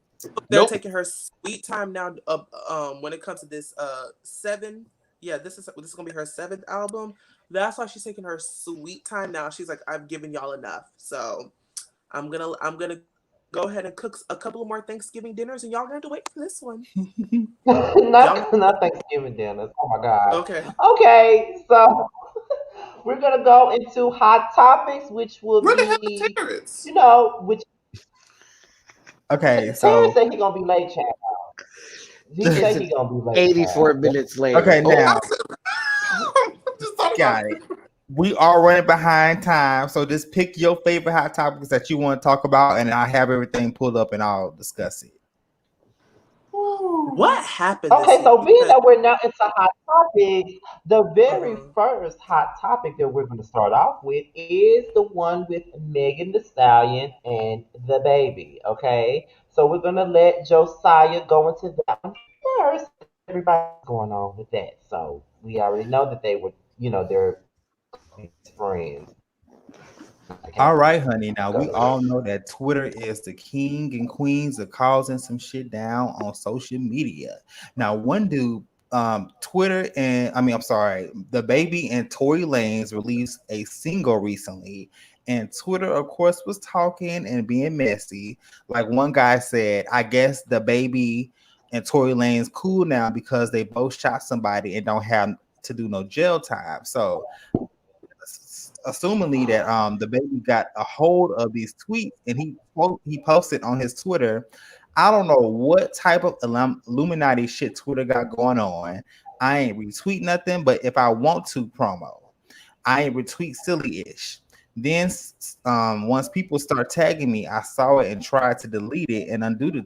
they're Nope. taking her sweet time now. When it comes to this, seven. Yeah, this is gonna be her seventh album. That's why she's taking her sweet time now. She's like, I've given y'all enough, so I'm gonna go ahead and cook a couple of more Thanksgiving dinners, and y'all gonna have to wait for this one. Y'all, not Thanksgiving dinners. Oh my God. okay. Okay, so we're gonna go into hot topics, which will Where the hell is be, Terrence? which Okay, Terrence so said he gonna be late, child. He It's said he gonna be late, 84 child. minutes later. okay, Oh, now I just thought about got it. We are running behind time, so just pick your favorite hot topics that you want to talk about, and I have everything pulled up and I'll discuss it. What happened this Okay, week? so being Because that we're now into hot topics, the very uh-huh. first hot topic that we're going to start off with is the one with Megan Thee Stallion and the baby. Okay, so we're going to let Josiah go into that one first. Everybody's going on with that, so we already know that they were, they're friends. Okay, All right, honey. Now go we ahead. all know that Twitter is the king and queens of causing some shit down on social media. Now, one dude, Twitter and I'm sorry, the baby and Tory Lanez released a single recently, and Twitter, of course, was talking and being messy. Like one guy said, I guess the baby and Tory Lanez cool now because they both shot somebody and don't have to do no jail time. So assumingly that the baby got a hold of these tweets and he posted on his Twitter. I don't know what type of Illuminati shit Twitter got going on. I ain't retweet nothing, but if I want to promo, I retweet silly-ish. Then once people start tagging me, I saw it and tried to delete it and undo the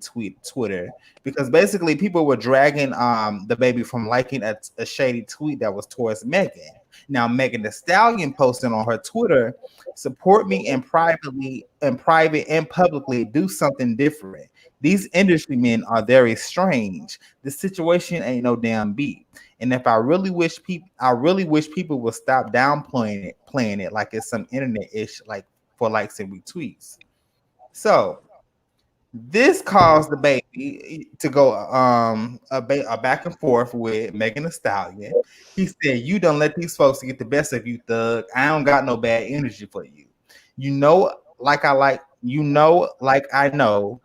Twitter because basically people were dragging the baby from liking a shady tweet that was towards Megan. Now Megan the Stallion posted on her Twitter, support me and in private and publicly do something different. These industry men are very strange. The situation ain't no damn beat. And if I really wish people would stop downplaying playing it like it's some internet ish, like for likes and retweets. So this caused the baby to go a back and forth with Megan Thee Stallion. He said, "You don't let these folks get the best of you, thug. I don't got no bad energy for you. You know, like I know,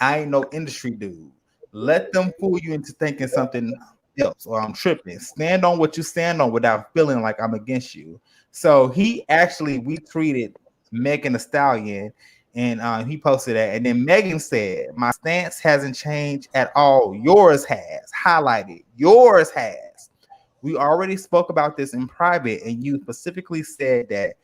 I ain't no industry dude. Let them fool you into thinking something else, or I'm tripping. Stand on what you stand on without feeling like I'm against you." So he actually retweeted Megan Thee Stallion and he posted that. And then Megan said, "My stance hasn't changed at all. Yours has." Highlighted. Yours has. We already spoke about this in private, and you specifically said that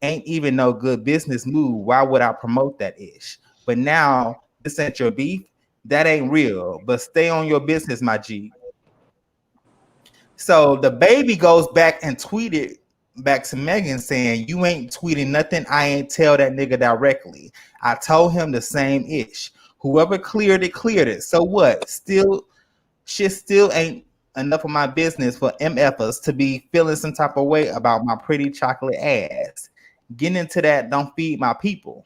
ain't even no good business move. Why would I promote that ish? But now this ain't your beef. That ain't real. But stay on your business, my G. So the baby goes back and tweeted back to Megan saying, "You ain't tweeting nothing. I ain't tell that nigga directly. I told him the same ish. Whoever cleared it, cleared it. So what? Still, shit still ain't enough of my business for MFers to be feeling some type of way about my pretty chocolate ass. Getting into that don't feed my people."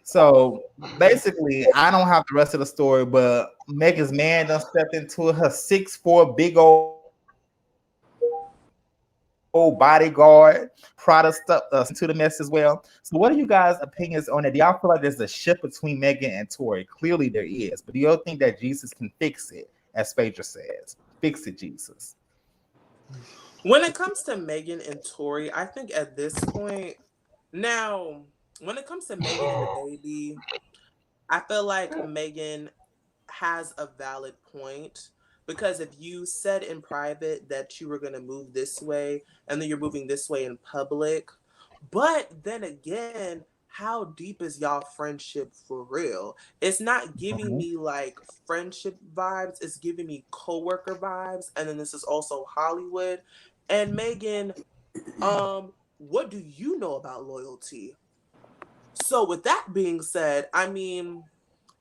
So basically, I don't have the rest of the story, but Megan's man done stepped into her 6'4" big old bodyguard, Prada stuff into the mess as well. So what are you guys' opinions on that? Do y'all feel like there's a shift between Megan and Tori? Clearly there is, but do y'all think that Jesus can fix it, as Phaedra says? Fix it, Jesus. When it comes to Megan and Tori, I think at this point, now, when it comes to Megan and the baby, I feel like Megan has a valid point because if you said in private that you were going to move this way and then you're moving this way in public, but then again, how deep is y'all friendship for real? It's not giving Mhm. me like friendship vibes, it's giving me coworker vibes, and then this is also Hollywood. And Megan, what do you know about loyalty? So with that being said, I mean,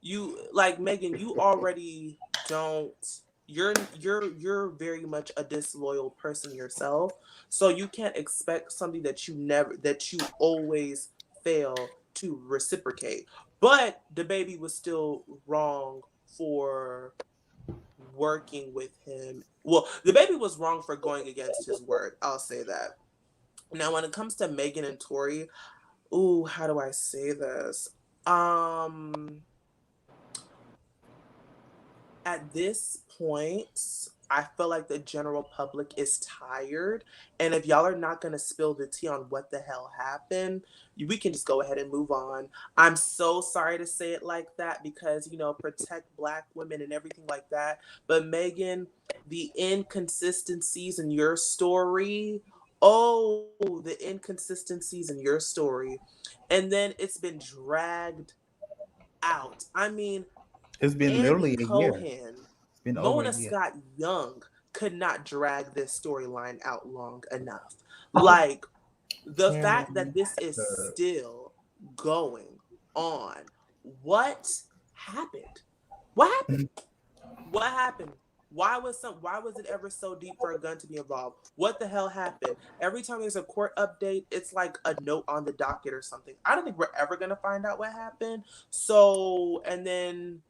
you like Megan, you already don't you're very much a disloyal person yourself. So you can't expect something that you always fail to reciprocate. But the baby was still wrong for working with him. Well, the baby was wrong for going against his word. I'll say that. Now when it comes to Megan and Tori, ooh, how do I say this? Um at this point, I feel like the general public is tired. And if y'all are not going to spill the tea on what the hell happened, we can just go ahead and move on. I'm so sorry to say it like that because, protect Black women and everything like that. But Megan, the inconsistencies in your story, oh, the inconsistencies in your story. And then it's been dragged out. I mean, It's been Andy literally a year. Cohen, It's been over a Mona year. Scott Young could not drag this storyline out long enough. Like, the fact that Karen, this is uh, still going on. What happened? What happened? What happened? Why was it ever so deep for a gun to be involved? What the hell happened? Every time there's a court update, it's like a note on the docket or something. I don't think we're ever gonna find out what happened. So, and then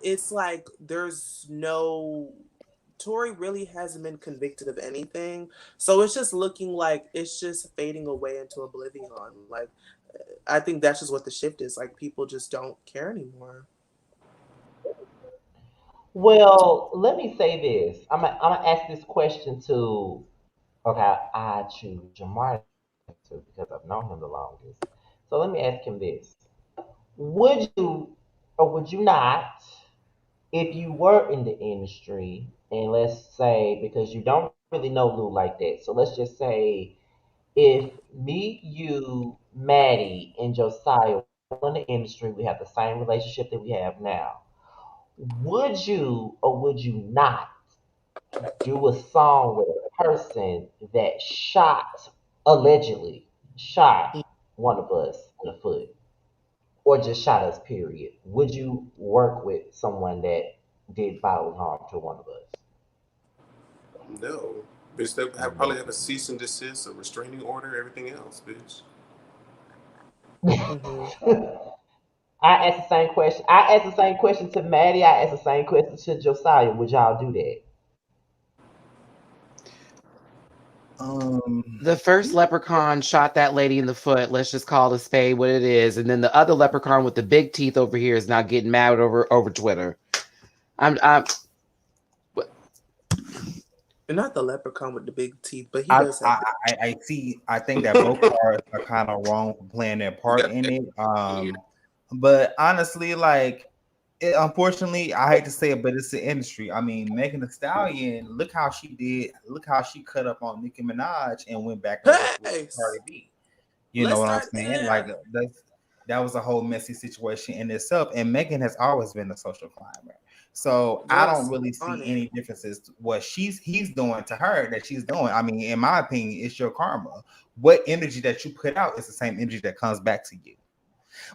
it's like there's no Tory really hasn't been convicted of anything. So it's just looking like it's just fading away into oblivion. Like I think that's just what the shift is. Like people just don't care anymore. Well, let me say this. I'm gonna ask this question to. Okay, I choose Jamar. answer because I've known him the longest. So let me ask him this: would you or would you not, if you were in the industry, and let's say because you don't really know Lou like that, so let's just say if me, you, Maddie, and Josiah were all in the industry, we have the same relationship that we have now. Would you or would you not do a song with a person that allegedly shot one of us in the foot, or just shot us, period? Would you work with someone that did bodily harm to one of us? No. Bitch, they have Mhm. probably have a cease and desist, a restraining order, everything else, bitch. Mm-hmm. I asked the same question. I asked the same question to Maddie. I asked the same question to Josiah. Would y'all do that? Um, The first leprechaun shot that lady in the foot. Let's just call a spade what it is. And then the other leprechaun with the big teeth over here is not getting mad over Twitter. I'm And not the leprechaun with the big teeth, but he I, does have I big. I see. I think that both parts are kind of wrong for playing their You part got in it. But honestly, like, unfortunately, I hate to say it, but it's the industry. I mean, Megan Thee Stallion. Look how she did. Look how she cut up on Nicki Minaj and went back and worked with Hey, Cardi B. You know let's what I'm start saying? Like there. that was a whole messy situation in itself. And Megan has always been a social climber. So I Girl, don't speak really on see it. any differences to what he's doing to her that she's doing. I mean, in my opinion, it's your karma. What energy that you put out is the same energy that comes back to you.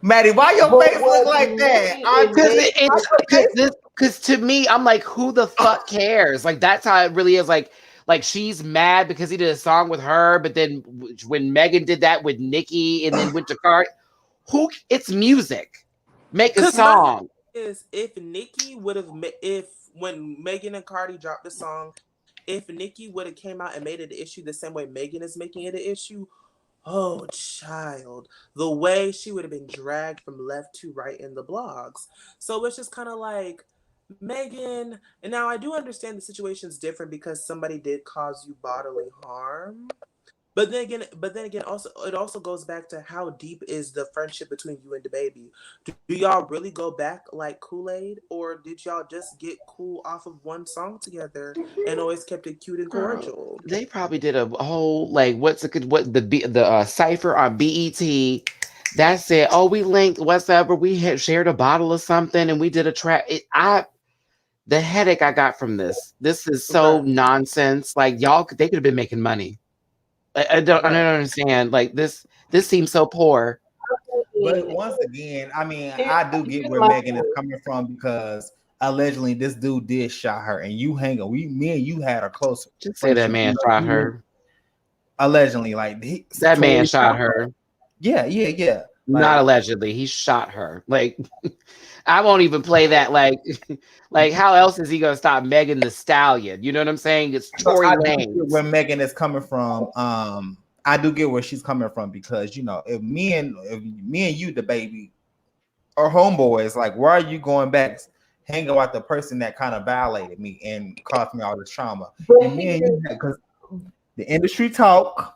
Maddie, why your But face look was like that? Nicki and because Megan? it's because this because to me I'm like, who the fuck cares? Like that's how it really is. Like she's mad because he did a song with her, but then when Megan did that with Nicki and then went to Cart, who? It's music. Make a Cause my thing song. is, if Nicki would have, if when Megan and Cardi dropped the song, if Nicki would have came out and made it an issue the same way Megan is making it an issue, oh child, the way she would have been dragged from left to right in the blogs. So it's just kind of like Megan. And now I do understand the situation's different because somebody did cause you bodily harm. But then again, also it also goes back to how deep is the friendship between you and the baby. Do y'all really go back like Kool-Aid, or did y'all just get cool off of one song together and always kept it cute and Girl, cordial? they probably did a whole like what the cipher on BET that said, oh, we linked whatever, we had shared a bottle of something and we did a track. I the headache I got from this. This is so Right, nonsense. Like y'all, they could have been making money. I don't right. understand. Like this seems so poor. But And once again, I mean, here, I do get here's where my Megan is thing. coming from because allegedly this dude did shot her, and you hang on. Me and you had a close Just say that friendship. You man know, shot you her. allegedly That man Tory shot shot her. her. Yeah, yeah, yeah. Not Like allegedly, he shot her. Like I won't even play that. Like, like how else is he gonna stop Megan the Stallion? You know what I'm saying? It's so Tory I do get Lanez. where Megan is coming from. I do get where she's coming from because if me and you, the baby, are homeboys, like why are you going back? Hanging out the person that kind of violated me and caused me all this trauma. But And me and you, because the industry talk.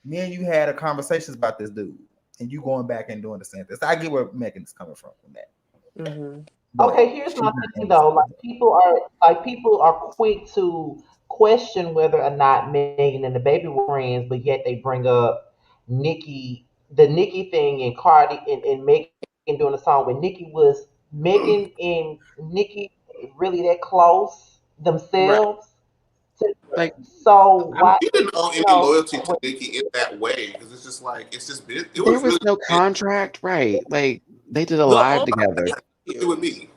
Me and you had a conversations about this dude, and you going back and doing the same thing. So I get where Megan's coming from that, Mm-hmm. but okay, here's she's my not thing though. innocent. People are quick to question whether or not Megan and the baby were friends, but yet they bring up Nikki, the Nikki thing, and Cardi and Megan doing a song with Nikki. Was Megan and Nikki really that close Right. themselves? To, Like so I mean, why, he didn't owe any you know, loyalty to Nicki in that way because it's just like it there was was really no it contract, right? Like they did a The live only together. to do with issue, me.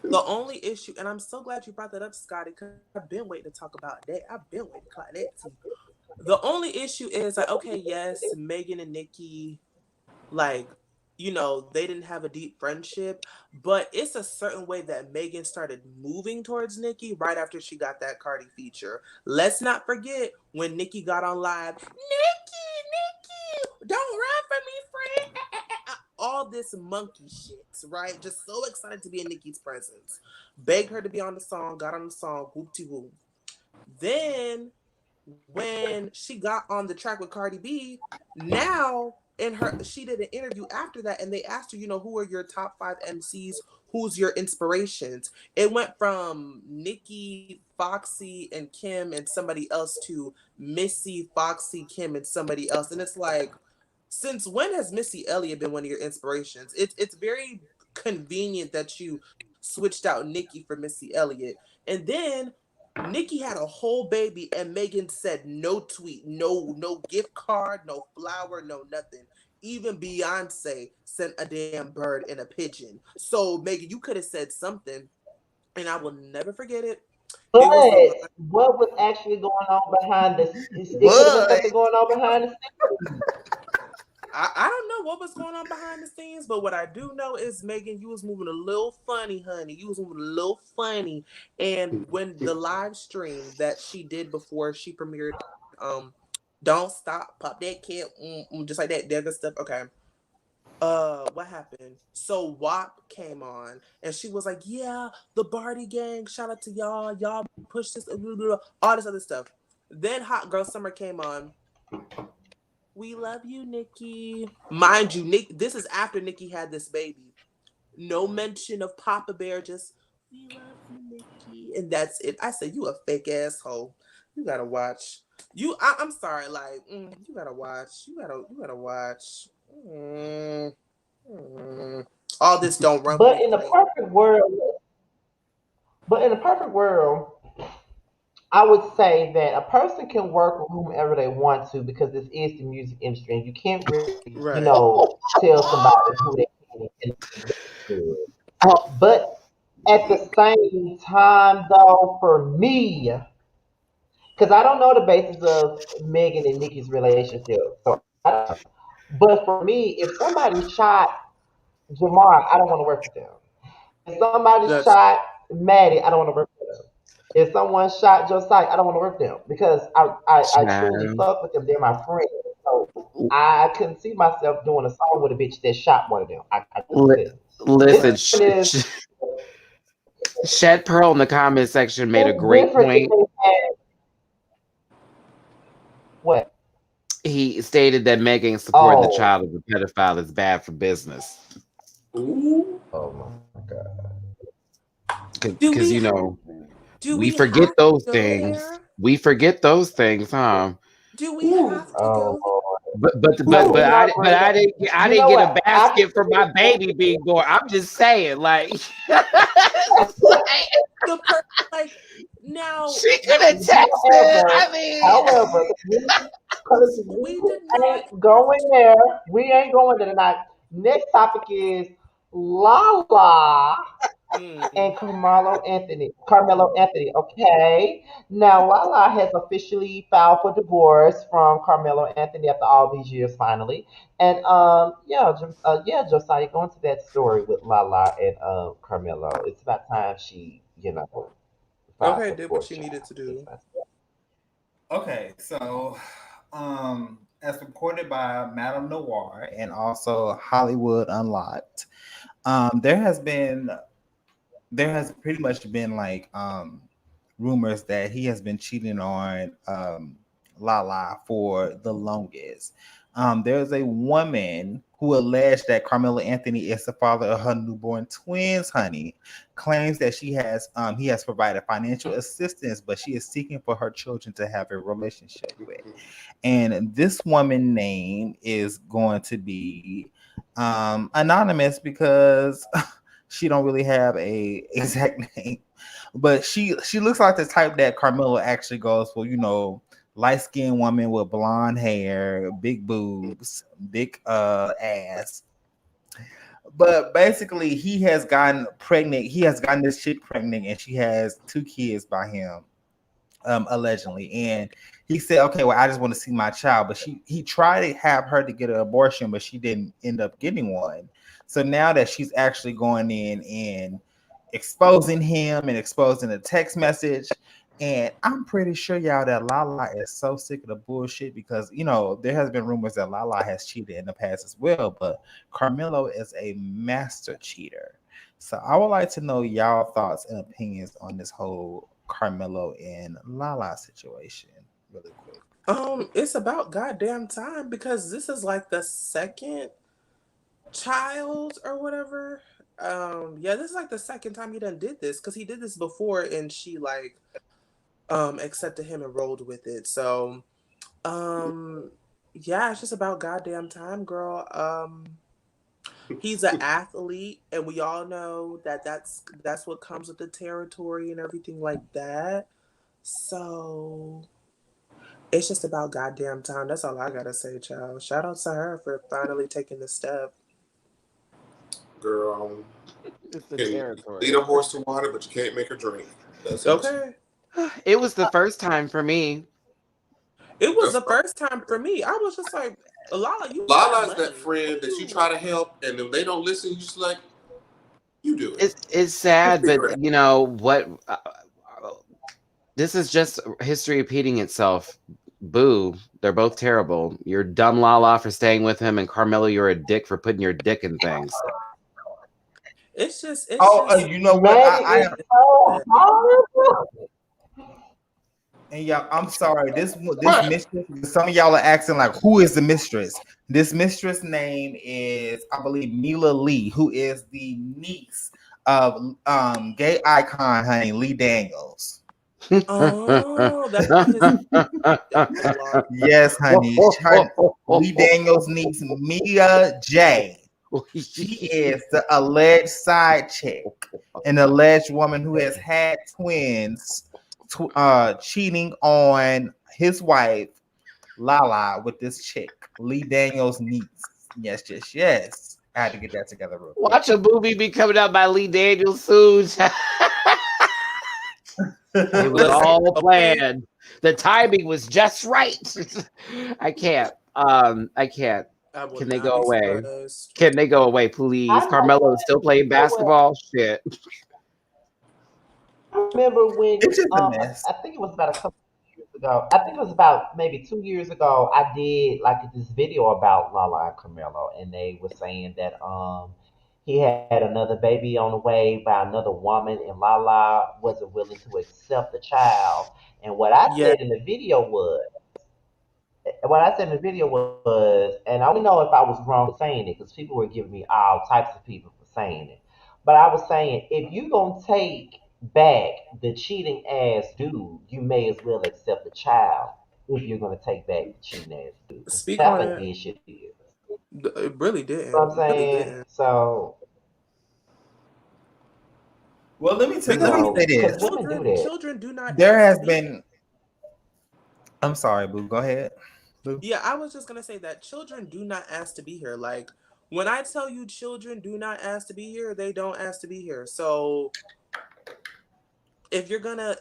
the only issue, and I'm so glad you brought that up, Scotty, because I've been waiting to talk about that. I've been waiting to clock that too. The only issue is like, okay, yes, Megan and Nikki, like, they didn't have a deep friendship, but it's a certain way that Megan started moving towards Nikki right after she got that Cardi feature. Let's not forget when Nikki got on live, Nikki, don't run from me, friend. All this monkey shit, right? Just so excited to be in Nikki's presence. Begged her to be on the song, got on the song, whoop de whoop. Then when she got on the track with Cardi B, now in her she did an interview after that and they asked her, who are your top 5 MCs? Who's your inspirations? It went from Nicki, Foxy, and Kim and somebody else to Missy, Foxy, Kim, and somebody else. And it's like, since when has Missy Elliott been one of your inspirations? It's very convenient that you switched out Nicki for Missy Elliott. And then Nicki had a whole baby and Megan said no tweet, no gift card, no flower, no nothing. Even Beyonce sent a damn bird and a pigeon. So Megan, you could have said something, and I will never forget it. But It was the line. what was actually going on behind this? It could have been What? something going on behind the scenes. I don't know what was going on behind the scenes, but what I do know is Megan, you was moving a little funny, honey. You was moving a little funny. And when the live stream that she did before she premiered, Don't Stop, Pop That Kid, just like that, that good stuff. Okay. What happened? So WAP came on and she was like, yeah, the Barty gang, shout out to y'all. Y'all push this, all this other stuff. Then Hot Girl Summer came on. We love you, Nikki. Mind you, Nick. This is after Nikki had this baby. No mention of Papa Bear. Just we love you, Nikki, and that's it. I said, you a fake asshole. You gotta watch. I'm sorry. Like, you gotta watch. You gotta watch. Mm, mm. All this don't run But me in a crazy. perfect world, but in a perfect world, I would say that a person can work with whomever they want to because this is the music industry, and you can't really, Right. tell somebody who they can and do. Oh, But at the same time, though, for me, because I don't know the basis of Megan and Nikki's relationship, so I don't know. But for me, if somebody shot Jamar, I don't want to work with them. If somebody That's shot Maddie, I don't want to work with them. If someone shot Josiah, I don't want to work with them because I truly child. fuck with them. They're my friends. So I couldn't see myself doing a song with a bitch that shot one of them. I just Li- couldn't. It's listen, right. different is Shed Pearl in the comment section made a it's great different if point. they had what? He stated that Megan supporting the Oh, child of a pedophile is bad for business. Ooh. oh my god. Do Because, we do we we forget have to those go things. there? We forget those things, huh? Do we Ooh. have to Oh go there? Lord. But No, but we're I not but bringing. I You didn't know get what? a I can basket for my baby being born. I'm just saying, like, just saying. The per like now She could have texted. However, I mean, however, because we we did not ain't have going to. there. We ain't going there tonight. Next topic is Lala Mm. and Carmelo Anthony. Okay. Now Lala has officially filed for divorce from Carmelo Anthony after all these years, finally. And yeah, Josiah, going to that story with Lala and Carmelo. It's about time she, filed Okay, for did what divorce, she needed child. to It's do. about Okay, so as reported by Madame Noir and also Hollywood Unlocked, there has been there has pretty much been like rumors that he has been cheating on Lala for the longest. There's a woman who alleged that Carmelo Anthony is the father of her newborn twins. Honey claims that he has provided financial assistance, but she is seeking for her children to have a relationship with. And this woman name is going to be anonymous because she don't really have a exact name, but she looks like the type that Carmelo actually goes for. Light skinned woman with blonde hair, big boobs, big ass. But basically, he has gotten pregnant. He has gotten this chick pregnant, and she has 2 kids by him, allegedly. And he said, "Okay, well, I just want to see my child." But he tried to have her to get an abortion, but she didn't end up getting one. So now that she's actually going in and exposing him and exposing the text message, and I'm pretty sure y'all that Lala is so sick of the bullshit because there has been rumors that Lala has cheated in the past as well, but Carmelo is a master cheater. So I would like to know y'all thoughts and opinions on this whole Carmelo and Lala situation. really quick? It's about goddamn time because this is like the second child or whatever. Yeah, this is like the second time he done did this because he did this before and she like accepted him and rolled with it. So yeah, it's just about goddamn time, girl. He's an athlete, and we all know that that's what comes with the territory and everything like that. So it's just about goddamn time. That's all I gotta say, child. Shout out to her for finally taking the step. Girl, It's the can lead territory. a horse to water, but you can't make her drink. That's what you. Okay. It was the first time for me. It was That's the first time for me. I was just like, Lala, you got Lala's that money. What friend are that you you try to help, and if they don't listen, you just like, you do it. It's We'll sad, figure it but out. you know what? This is just history repeating itself. Boo, they're both terrible. You're dumb, Lala, for staying with him, and Carmelo, you're a dick for putting your dick in things. it's Oh, just you know what? Maddie is so horrible. And y'all, I'm sorry. This What? mistress. Some of y'all are asking like, who is the mistress? This mistress name is, I believe, Mila Lee, who is the niece of gay icon, honey, Lee Daniels. oh, that's not his Lala. Yes, honey. Lee Daniels' niece, Mia J. She is the alleged side chick, an alleged woman who has had twins, cheating on his wife Lala with this chick, Lee Daniels' niece. Yes, yes, yes. I had to get that together real quick. Watch a movie be coming out by Lee Daniels soon. It was Listen, all okay. planned. The timing was just right. I can't. I can't. I will Can they not go be away? surprised. Can they go away, please? I know Carmelo is what. still playing You know what? basketball. Shit. I remember when It's just a mess. I think it was about a couple of years ago. I think it was about maybe 2 years ago. I did like this video about Lala and Carmelo, and they were saying that he had another baby on the way by another woman, and Lala wasn't willing to accept the child. And Yeah, what I said in the video was, and I don't know if I was wrong for saying it because people were giving me all types of people for saying it. But I was saying, if you gonna take back the cheating ass dude, you may as well accept the child if you're gonna take back the cheating ass dude. Because speak that's on what it. this shit is. You It really know what didn't. I'm Really saying? didn't. So, Well, Because let I me mean, say because this. women do that. children do not There ask to has be here. been. I'm sorry, Boo. Go ahead, Boo. Yeah, I was just gonna say that children do not ask to be here. Like when I tell you children do not ask to be here, they don't ask to be here. So if you're going to,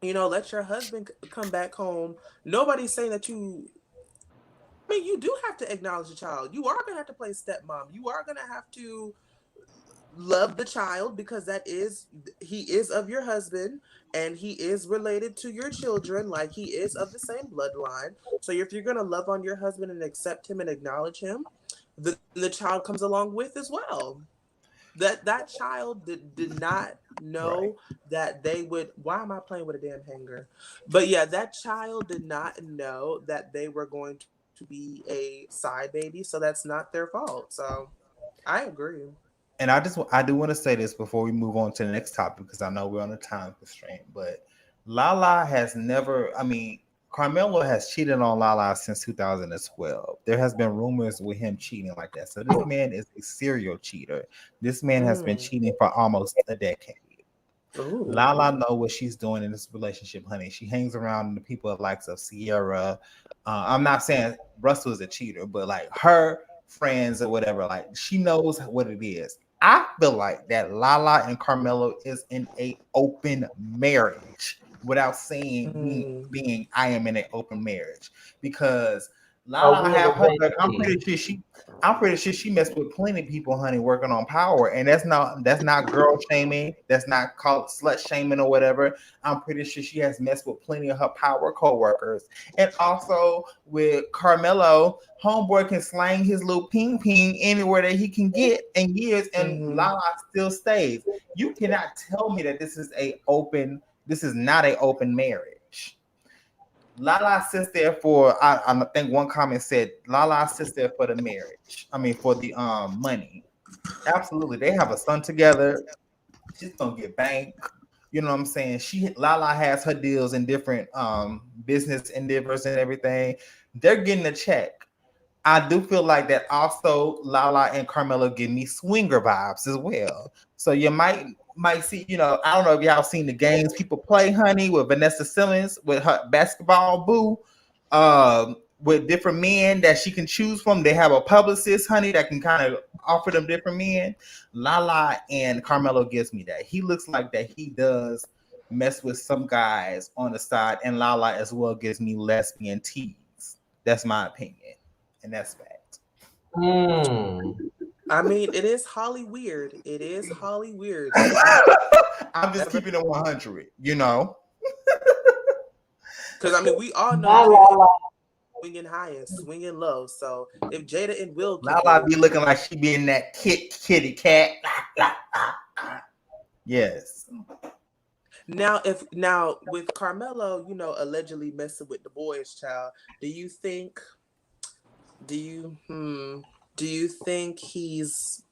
let your husband come back home, nobody's saying that you. I mean, you do have to acknowledge the child. You are gonna have to play stepmom. You are gonna have to love the child because he is of your husband and he is related to your children, like he is of the same bloodline. So if you're going to love on your husband and accept him and acknowledge him, the child comes along with as well. That child did not Right. know that they would. Why am I playing with a damn hanger? But yeah, that child did not know that they were going to be a side baby, so that's not their fault. So I agree. And I do want to say this before we move on to the next topic because I know we're on a time constraint. But Lala has never. I mean, Carmelo has cheated on Lala since 2012. There has been rumors with him cheating like that. So this man is a serial cheater. This man has been Mm. cheating for almost a decade. Ooh. Lala know what she's doing in this relationship, honey. She hangs around the people of likes of Sierra. I'm not saying Russell is a cheater, but like her friends or whatever, like she knows what it is. I feel like that Lala and Carmelo is in a open marriage without saying Mm. being I am in an open marriage because Oh, Lala we'll have her. eventually. I'm pretty sure she messed with plenty of people, honey, working on power, and that's not girl shaming. That's not called slut shaming or whatever. I'm pretty sure she has messed with plenty of her power co-workers, and also with Carmelo, homeboy can slang his little ping ping anywhere that he can get in years, and Mm-hmm. Lala still stays. You cannot tell me that this is not a open marriage. Lala sits there for I think one comment said Lala sits there for the marriage. I mean for the money. Absolutely. They have a son together. She's gonna get bank. You know what I'm saying? Lala has her deals in different business endeavors and everything. They're getting a check. I do feel like that also Lala and Carmelo give me swinger vibes as well. So you might see, I don't know if y'all seen the games people play, honey, with Vanessa Simmons with her basketball boo, with different men that she can choose from. They have a publicist, honey, that can kind of offer them different men. Lala and Carmelo gives me that. He looks like that he does mess with some guys on the side, and Lala as well gives me lesbian tease. That's my opinion. And that's fact. I mean, it is Holly weird. It is Holly weird. I'm just keeping it 100, Because I mean, we all know Jada swinging high and swinging low. So if Jada and Will can Lala be looking like she be in that kitty cat. Yes. Now with Carmelo, allegedly messing with the boys' child, do you think he's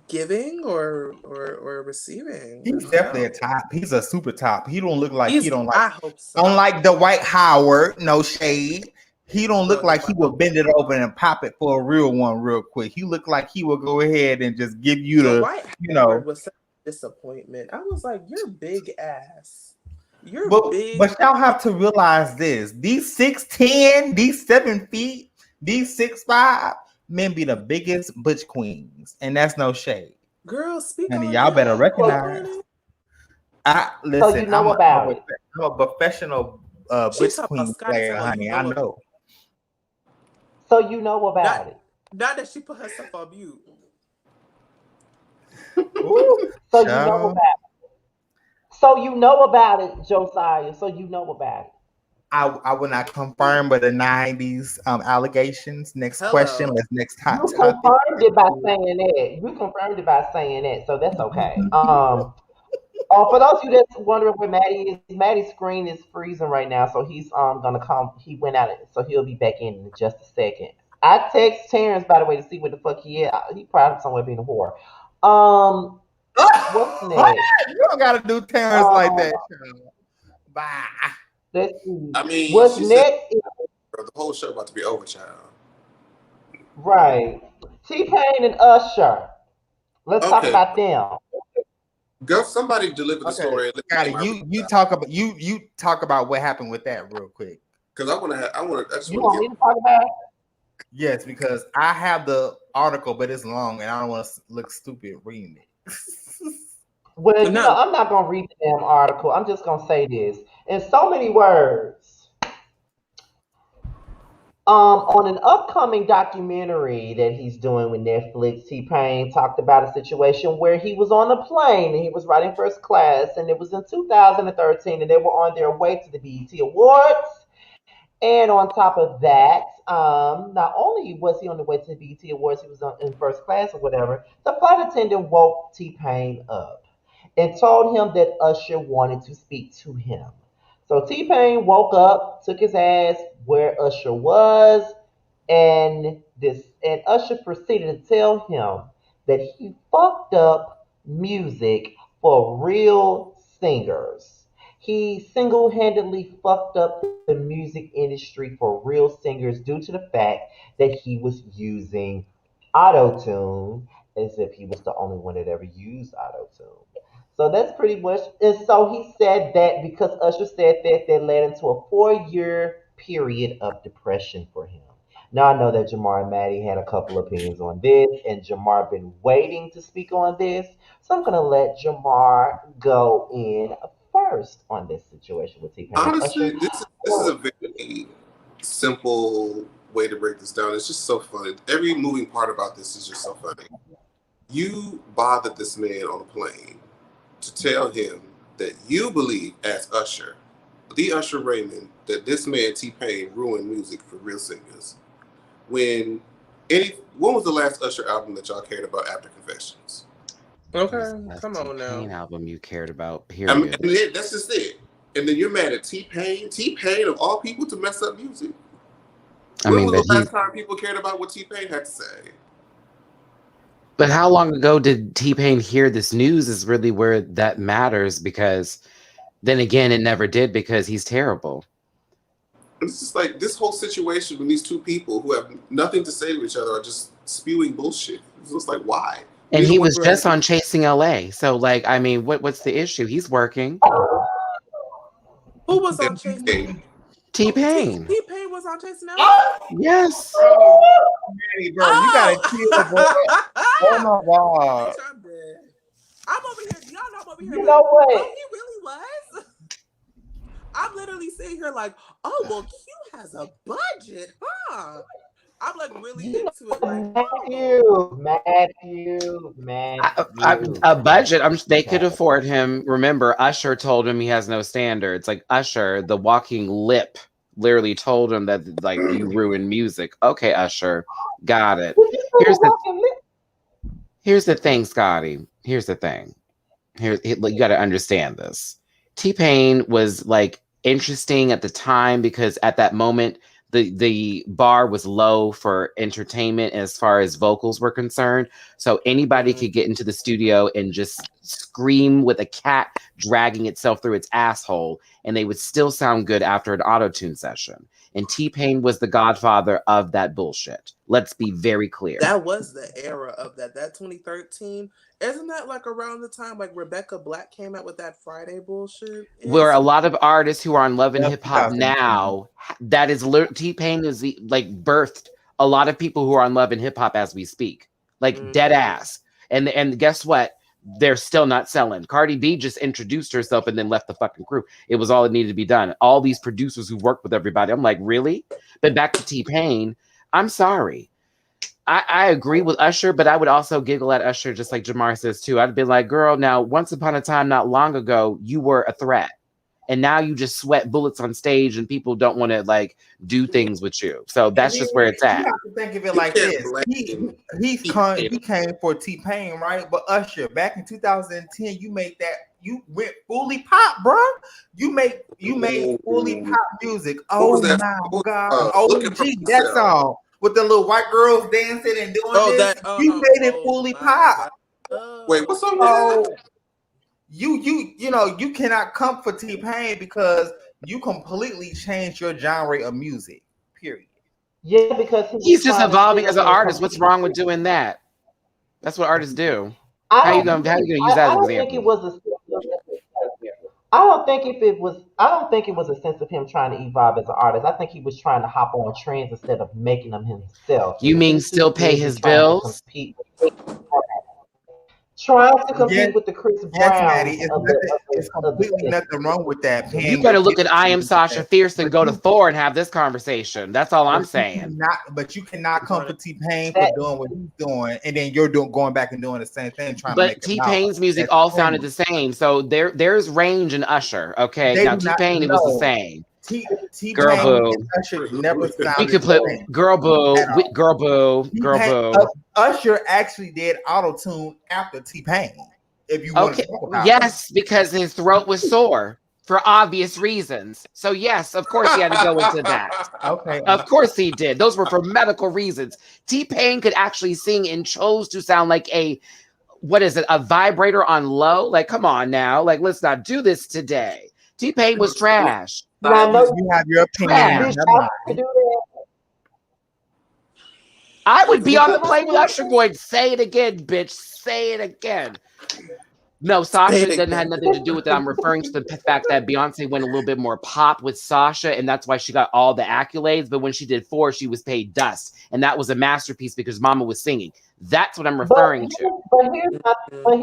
giving or receiving? He's definitely a top. He's a super top. He don't look like he don't like. I hope so. Unlike Dwight Howard, no shade. He don't look like he will bend it over and pop it for a real one real quick. He looked like he will go ahead and just give you Dwight Howard was such a disappointment. I was like, you're big ass. Big. But y'all have to realize this. These 6'10", these 7 feet, these 6'5", men be the biggest butch queens. And that's no shade. Girl, speak honey, on y'all better recognize. Listen, so you know I'm a professional butch queen player, honey. I know. So you know about it. Not that she put herself on mute. Ooh, so you know about it. So you know about it, Josiah. So you know about it. I will not confirm with the 90s allegations. Next question. Let's next topic. You confirmed it by saying that. You confirmed it by saying that, so that's okay. For those of you that's wondering where Maddie is, Maddie's screen is freezing right now, so he's gonna come. He went out, so he'll be back in just a second. I text Terrence, by the way, to see where the fuck he is. He probably somewhere being a whore. What's next? You don't gotta do Terrence like that. Bye. Let's see. I mean, what's next? The whole show about to be over, child. Right. T-Pain and Usher. Let's talk about them. Go. Somebody deliver the story. You talk about what happened with that real quick. Because I want to. You want me to talk about it? Yes, because I have the article, but it's long, and I don't want to look stupid reading it. Well, I'm not gonna read the damn article. I'm just gonna say this in so many words. On an upcoming documentary that he's doing with Netflix, T-Pain talked about a situation where he was on a plane and he was riding first class, and it was in 2013, and they were on their way to the BET Awards. And on top of that, not only was he on the way to the BET Awards, he was in first class or whatever. The flight attendant woke T-Pain up and told him that Usher wanted to speak to him. So T-Pain woke up, took his ass where Usher was, and Usher proceeded to tell him that he fucked up music for real singers. He single-handedly fucked up the music industry for real singers due to the fact that he was using auto-tune, as if he was the only one that ever used auto-tune. So that's pretty much, and so he said that because Usher said that led into a 4-year period of depression for him. Now I know that Jamar and Maddie had a couple opinions on this, and Jamar been waiting to speak on this. So I'm gonna let Jamar go in first on this situation with T-Pain. Honestly, this is a very simple way to break this down. It's just so funny. Every moving part about this is just so funny. You bothered this man on a plane to tell him that you believe, as Usher, the Usher Raymond, that this man T-Pain ruined music for real singers. When was the last Usher album that y'all cared about after Confessions? Okay, come on now. T-Pain album you cared about, period. I mean, that's just it. and then you're mad at T-Pain. T-Pain, of all people, to mess up music. I When mean, was but the last time people cared about what T-Pain had to say? but how long ago did T-Pain hear this news is really where that matters, because then again, it never did, because he's terrible. It's just like this whole situation when these two people who have nothing to say to each other are just spewing bullshit. It's just like, why? And Neither he one's was very just on Chasing LA. So, like, I mean, what's the issue? He's working. Who was on good. Chasing? Hey, T-Pain. T-Pain was on Chasing LA? Yes. Bro, you gotta chill, bro. Oh my god. Bitch, I'm dead. I'm over here. Y'all know I'm over here. You Like, know what? oh, he really was? I'm literally sitting here like, oh, well, Q has a budget, huh? I'm like really You know into it. Like, Matthew. A budget. They could afford him. Remember, Usher told him he has no standards. Like Usher, the walking lip, literally told him that like you ruin music. Okay, Usher, got it. Here's the thing, Scotty. Here's the thing. You got to understand this. T-Pain was like interesting at the time because at that moment the bar was low for entertainment as far as vocals were concerned. So anybody could get into the studio and just scream with a cat dragging itself through its asshole, and they would still sound good after an auto-tune session. And T-Pain was the godfather of that bullshit. Let's be very clear. That was the era of that 2013. Isn't that like around the time like Rebecca Black came out with that Friday bullshit? Where a lot of artists who are on Love and Hip Hop 2010. now, that is T-Pain is like birthed a lot of people who are on Love and Hip Hop as we speak, like dead ass. And guess what? They're still not selling. Cardi B just introduced herself and then left the fucking crew. It was all that needed to be done. All these producers who worked with everybody, I'm like, really? But back to T-Pain, I'm sorry. I agree with Usher, but I would also giggle at Usher just like Jamar says too. I'd be like, girl, now once upon a time, not long ago, you were a threat. And now you just sweat bullets on stage and people don't want to like do things with you. So that's just where it's at. You have to think of it like this. He came for T-Pain, right? But Usher, back in 2010, you went fully pop, bro. You made fully pop music. Oh my god. OG, that song. With the little white girls dancing and doing this. You made it fully pop. Wait, what's up with that? You cannot come for T-Pain because you completely changed your genre of music. Period. Yeah, because he's just evolving as an artist. What's wrong with doing that? That's what artists do. How you gonna use that as an example? I don't think it was a sense of him trying to evolve as an artist. I think he was trying to hop on trends instead of making them himself. You mean still pay his bills? Trying to compete with the Chris Brown. Yes, Maddie, it's completely nothing wrong with that. You better look at I Am Sasha Fierce and go to Thor and have this conversation. That's all I'm saying. But you cannot come for T-Pain for doing what he's doing, and then you're going back and doing the same thing. But T-Pain's music all sounded the same. So there's range in Usher. Okay, now T-Pain, it was the same. Girl boo. Never we could play girl boo. Usher actually did auto tune after T-Pain. If you want to talk about it. Because his throat was sore for obvious reasons. So yes, of course he had to go into that. Okay, of course he did. Those were for medical reasons. T-Pain could actually sing and chose to sound like a vibrator on low. Like, come on now. Like, let's not do this today. T-Pain was trash. You have your opinion. I would be on the plane with Usher going, say it again, bitch. Say it again. No, Sasha doesn't have nothing to do with it. I'm referring to the fact that Beyonce went a little bit more pop with Sasha, and that's why she got all the accolades. But when she did 4, she was paid dust. And that was a masterpiece because Mama was singing. That's what I'm referring to. But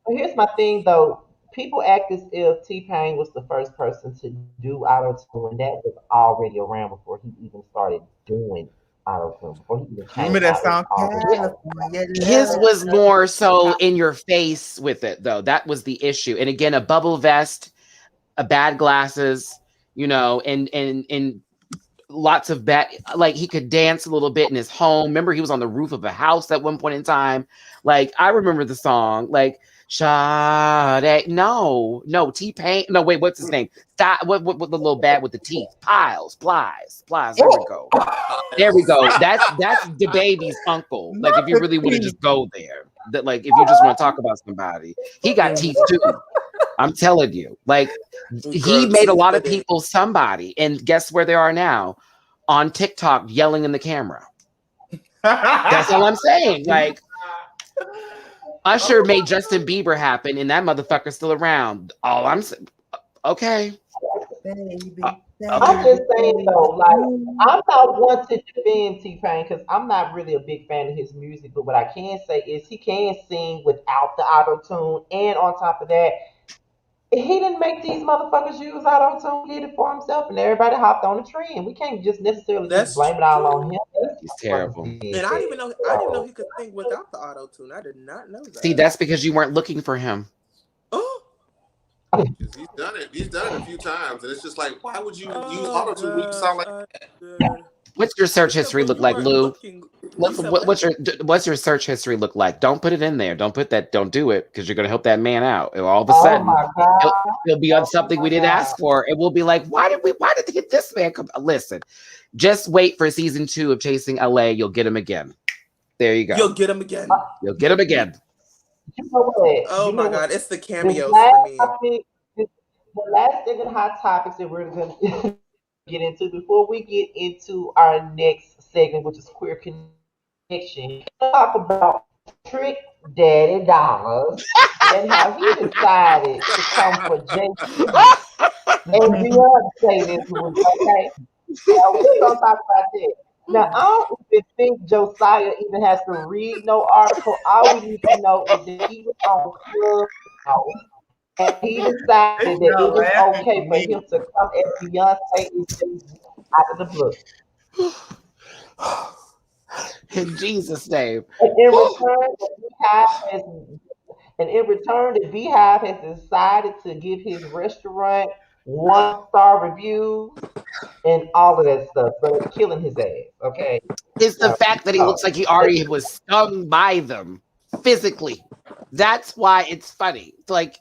here's my thing, though. People act as if T-Pain was the first person to do auto-tune, and that was already around before he even started doing auto-tune. Before he even came. Remember that song? His was more so in your face with it, though. That was the issue. And again, a bubble vest, a bad glasses, and lots of bad. Like he could dance a little bit in his home. Remember, he was on the roof of a house at one point in time. Like I remember the song. Like Sade. No, T-Pain. No, wait, what's his name? Stop. What the little bad with the teeth? Plies. There we go. There we go. That's the baby's uncle. Like, if you really want to just go there, that like if you just want to talk about somebody, he got teeth too. I'm telling you, like he Girl, made a teeth lot for of people somebody, and guess where they are now? On TikTok, yelling in the camera. That's all I'm saying. Like Usher made Justin Bieber happen, and that motherfucker's still around. All I'm saying. Okay. Baby, I'm Okay. just saying baby. though, like I'm not one to defend T Pain because I'm not really a big fan of his music. But what I can say is he can sing without the auto tune, and on top of that, he didn't make these motherfuckers use auto tune. He did it for himself, and everybody hopped on the trend. We can't just necessarily just That's blame it all on true. him. He's These motherfuckers terrible. did And that. I didn't know So, he could sing without the auto tune. I did not know See, that. that's because you weren't looking for him. Oh, He's done it. He's done it a few times, and it's just like, why would you use oh auto tune when you sound gosh, like? I did. What's your search He said, history "Well, look you like, weren't Lou? looking." You said what? What's your search history look like? Don't put it in there. Don't put that. Don't do it because you're gonna help that man out. And all of a oh sudden, my god, he'll be on oh something we my didn't god. ask for, and we'll be like, why did they get this man come? Listen, just wait for season 2 of Chasing LA. You'll get him again. There you You'll go. get him again. You'll get him again. You know what? Oh You know my what? god, it's the This cameos last for me. topic, the last thing in hot topics that we're going to get into before we get into our next segment, which is queer connection. Talk about Trick Daddy Dollars and how he decided to come for Jay-Z and Beyonce this week. Okay, now we're gonna talk about that. Now I don't even think Josiah even has to read no article. All we need to know is that he was on Clubhouse and he decided that Y'all it is laughing for okay for him me. to come at Beyonce and Jay-Z out of the blue. In Jesus' name. And in return, has in return, the Beehive has decided to give his restaurant 1-star reviews and all of that stuff. So it's killing his ass. Okay. It's the fact that he So, looks like he already was stung by them physically. That's why it's funny. It's like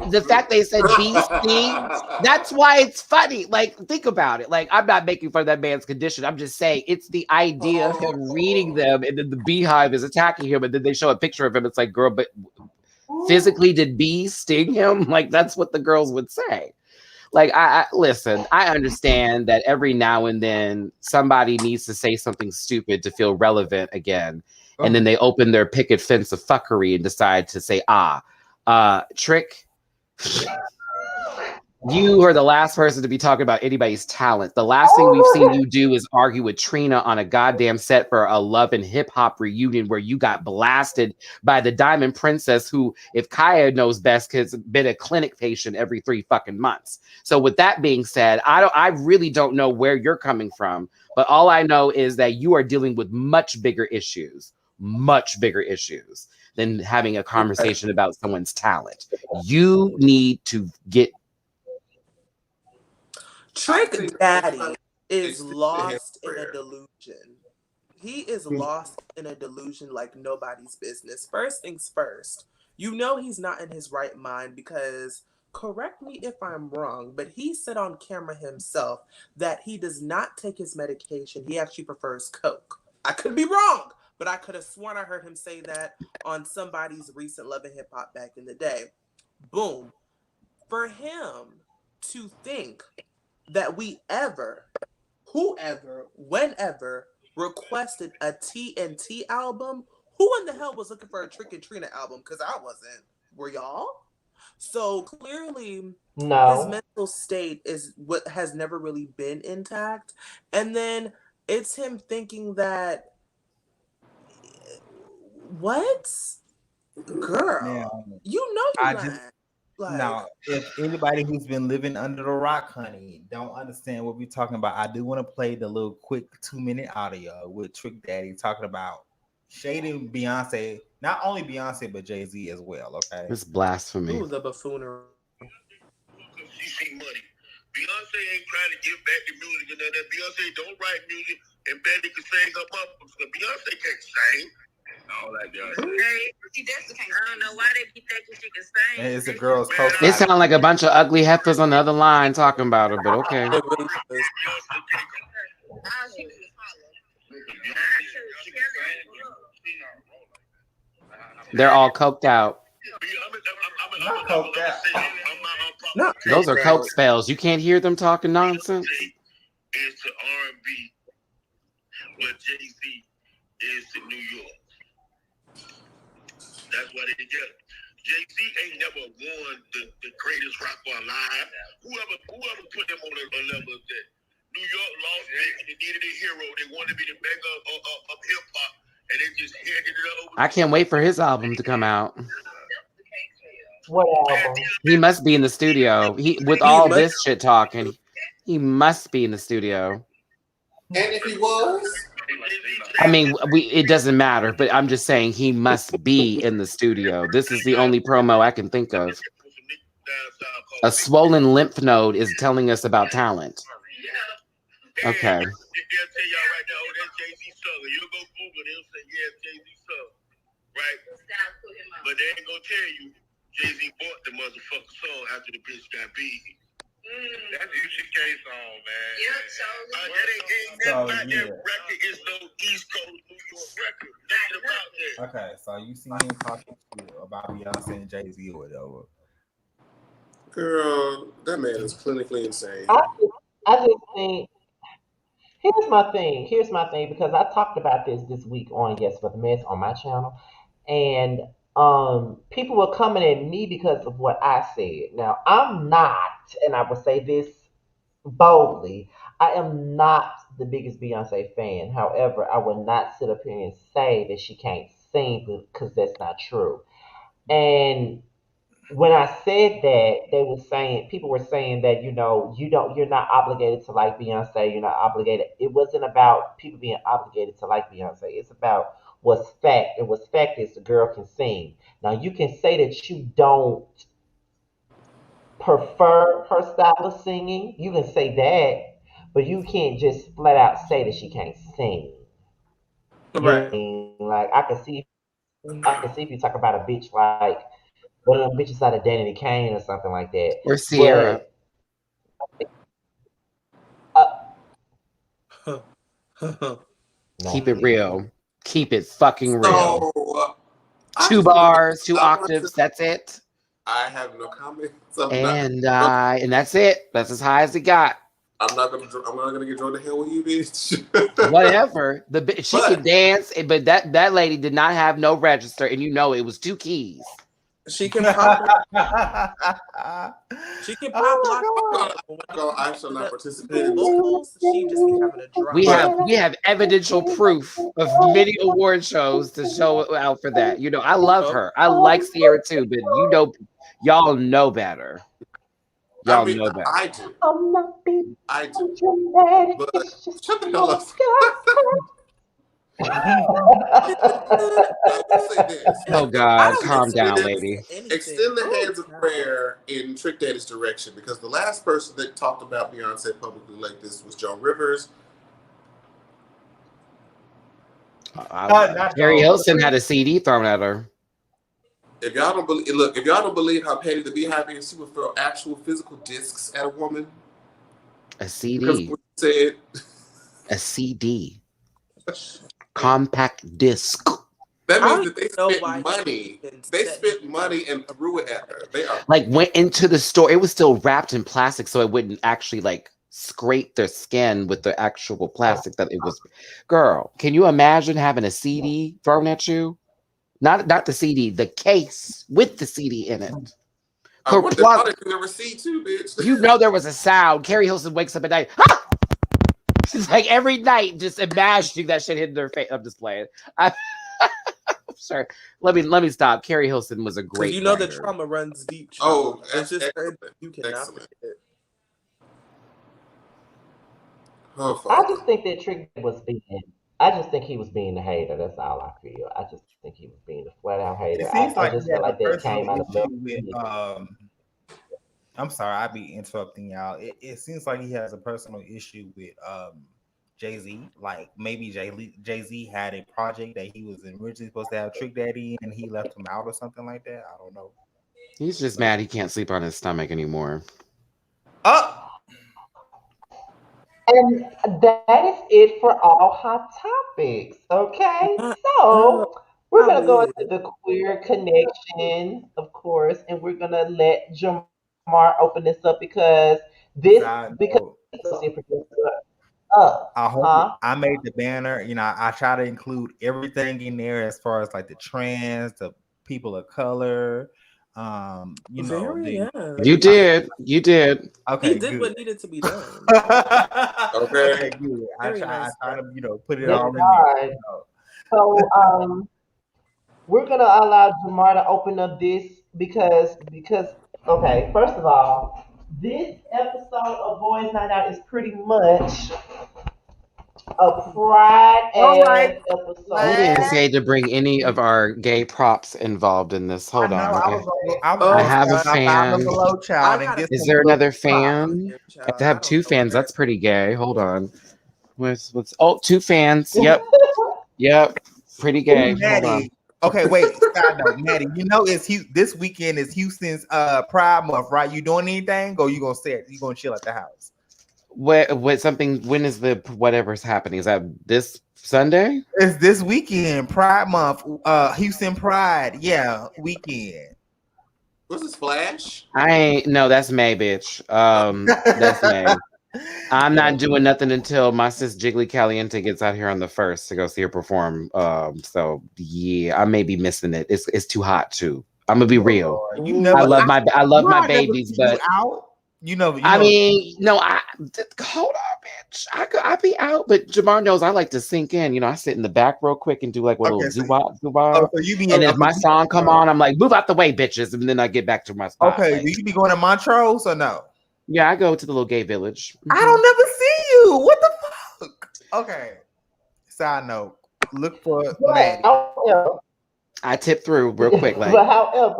the fact they said bee stings, that's why it's funny. Like, think about it. Like, I'm not making fun of that man's condition. I'm just saying it's the idea of him reading them and then the beehive is attacking him and then they show a picture of him. It's like, girl, but physically did bees sting him? Like, that's what the girls would say. Like, I listen, I understand that every now and then somebody needs to say something stupid to feel relevant again. And then they open their picket fence of fuckery and decide to say, Trick, you are the last person to be talking about anybody's talent. The last thing we've seen you do is argue with Trina on a goddamn set for a love and hip hop reunion where you got blasted by the Diamond Princess, who, if Kaya knows best, has been a clinic patient every 3 fucking months. So with that being said, I really don't know where you're coming from, but all I know is that you are dealing with much bigger issues than having a conversation about someone's talent. You need to get Trick Daddy is extended him lost in a prayer. delusion. He is lost in a delusion like nobody's business. First things first, you know he's not in his right mind because, correct me if I'm wrong, but he said on camera himself that he does not take his medication. He actually prefers Coke. I could be wrong, but I could have sworn I heard him say that on somebody's recent Love and Hip Hop back in the day. Boom. For him to think that we ever, whoever, whenever requested a TNT album, who in the hell was looking for a Trick and Trina album? Because I wasn't. Were y'all? So clearly, his no. mental state is what has never really been intact. And then it's him thinking that, what? Girl, Now, you know I you just lying. Like, now, if anybody who's been living under the rock, honey, don't understand what we're talking about, I do want to play the little quick 2-minute audio with Trick Daddy talking about shading Beyonce, not only Beyonce but Jay-Z as well. Okay. this blasphemy. ooh, the buffoonery. Because she see money. Beyonce ain't trying to give back the music and that. Beyonce don't write music and Betty can sing her motherfuckers. Beyonce can't sing. don't like Beyonce. See, that's the case. I don't know why they be thinking she can sing. And it's a girl's Man, co-star. It sounds like a bunch of ugly heifers on the other line talking about her, but okay. It really does. She can They're all coked out. Not coked out. Not Those are coked coke out. spells. You can't hear them talking nonsense. Is to R&B what Jay-Z is to New York. That's why they together. Jay-Z ain't never won the greatest rapper alive. Whoever put him on a level of that. New York lost it and they needed a hero. They wanted to be the mega of hip-hop, and they just handed it over. I can't wait for his album to come out. What album? He must be in the studio. With all this shit talking, he must be in the studio. And if he was, I mean, it doesn't matter, but I'm just saying he must be in the studio. This is the only promo I can think of. A swollen lymph node is telling us about talent. Okay. They'll tell y'all right now, oh, that's Jay-Z song. You'll go Google, they'll say, yeah, Jay-Z song. Right? But they ain't gonna tell you Jay-Z bought the motherfucking song after the bitch got big. That's the UCK song, man. That record is no East Coast New York record. Nothing about that. Okay, so you see him talking about Beyonce and Jay-Z or whatever. girl, that man is clinically insane. I just think. Here's my thing. Because I talked about this week on Yes for the Mess on my channel, and people were coming at me because of what I said. Now I'm not, and I will say this boldly, I am not the biggest Beyonce fan. However, I will not sit up here and say that she can't sing because that's not true. And when I said that, people were saying that, you're not obligated to like Beyonce, you're not obligated. It wasn't about people being obligated to like Beyonce. It's about what's fact. And what's fact is the girl can sing. Now you can say that you don't prefer her style of singing. You can say that, but you can't just flat out say that she can't sing. You know what I Right. mean? Like I can see if you talk about a bitch like one of them bitches out of Danny Kane or something like that. Or Sierra. Keep it real. Keep it fucking real. So, 2 bars, 2 octaves. That's it. I have no comments. And that's it. That's as high as it got. I'm not gonna get drawn to hell with you, bitch. Whatever. She could dance, but that lady did not have no register, and it was 2 keys. She can pop. She can pop. I shall not participate. Vocals, she just be having a drop. We have evidential proof of many award shows to show out for that. I love her. I like Sierra too, but y'all know better. Y'all know better. I do. I'm not being I do. dramatic. But It's just shut the hell up. I will say this. Oh God, calm down, lady. Extend the hands of prayer in Trick Daddy's direction, because the last person that talked about Beyonce publicly like this was Joan Rivers. Carrie Hilson had a CD thrown at her. If y'all don't believe how Petty the Beehive is, she would throw actual physical discs at a woman. A CD. Because what you said. A CD. Compact disc. That means that they spent money. They spent money and threw it at her. They are went into the store. It was still wrapped in plastic, so it wouldn't actually scrape their skin with the actual plastic that it was. Girl, can you imagine having a CD thrown at you? Not the CD, the case with the CD in it. I want the receipt too, bitch. There was a sound. Carrie Hilson wakes up at night. Ah! She's like every night, just imagining that shit hitting her face. I'm just playing. I'm sorry. Let me stop. Carrie Hilson was a great. The trauma runs deep. Oh, it's just excellent. You cannot forget it. Oh, I just think that Trick was being. I just think he was being a hater. That's all I feel. I just think he was being a flat out hater. I just feel like that came out of love. I'm sorry, I be interrupting y'all. It seems like he has a personal issue with Jay-Z. Like maybe Jay-Z had a project that he was originally supposed to have Trick Daddy and he left him out or something like that. I don't know. He's just mad he can't sleep on his stomach anymore. Oh, And that is it for all hot topics. Okay, Not, so we're gonna probably go is. into the queer connection, of course, and we're gonna let Jamar open this up because side he's note. associate producer. Uh, I hope huh? I made the banner. You know, I try to include everything in there as far as like the trans, the people of color. You know, Very, the yes. You did. You did. He okay, did good. what needed to be done. Okay. Okay, good. Very I nice. try to, put it Yes, all in there. God. So we're gonna allow Jamar to open up this because okay, first of all, this episode of Boys Night Out is pretty much a pride All right. ass He episode. didn't Last, say to bring any of our gay props involved in this. I Hold know on. I was I Oh, gonna have a start. I found a fan. below I child and gotta get Is some there below another pop. fan? here, I have child. to I have don't two know what fans. that. That's pretty gay. Hold on. What's two fans? Yep. Yep. Pretty Ooh, gay. Hold on. Maddie. Okay, wait. Side note, Maddie. You know, this weekend is Houston's Pride Month, right? You doing anything, or you gonna stay? You gonna chill at the house? What something when is the whatever's happening? Is that this Sunday? It's this weekend, Pride Month. Houston Pride, yeah, weekend. What's this Flash? I ain't no, that's May, bitch. That's May. I'm Yeah. not doing nothing until my sis Jiggly Caliente gets out here on the first to go see her perform. So yeah, I may be missing it. It's too hot too. I'm gonna be Oh real. Lord, Ooh, I love you my I never babies, see you but out. You I know. mean, no, hold on, bitch. I be out, but Jamar knows I like to sink in. I sit in the back real quick and do like a little Okay, zoobah, oh, zoobah. so you be And in, if my song come on, I'm like, move out the way, bitches, and then I get back to my spot. okay. Like, Do you be going to Montrose or no? yeah, I go to the little gay village. I don't never see you. What the fuck? Okay. Side note: look for But Maddie. however, I tip through real quick, like. but however,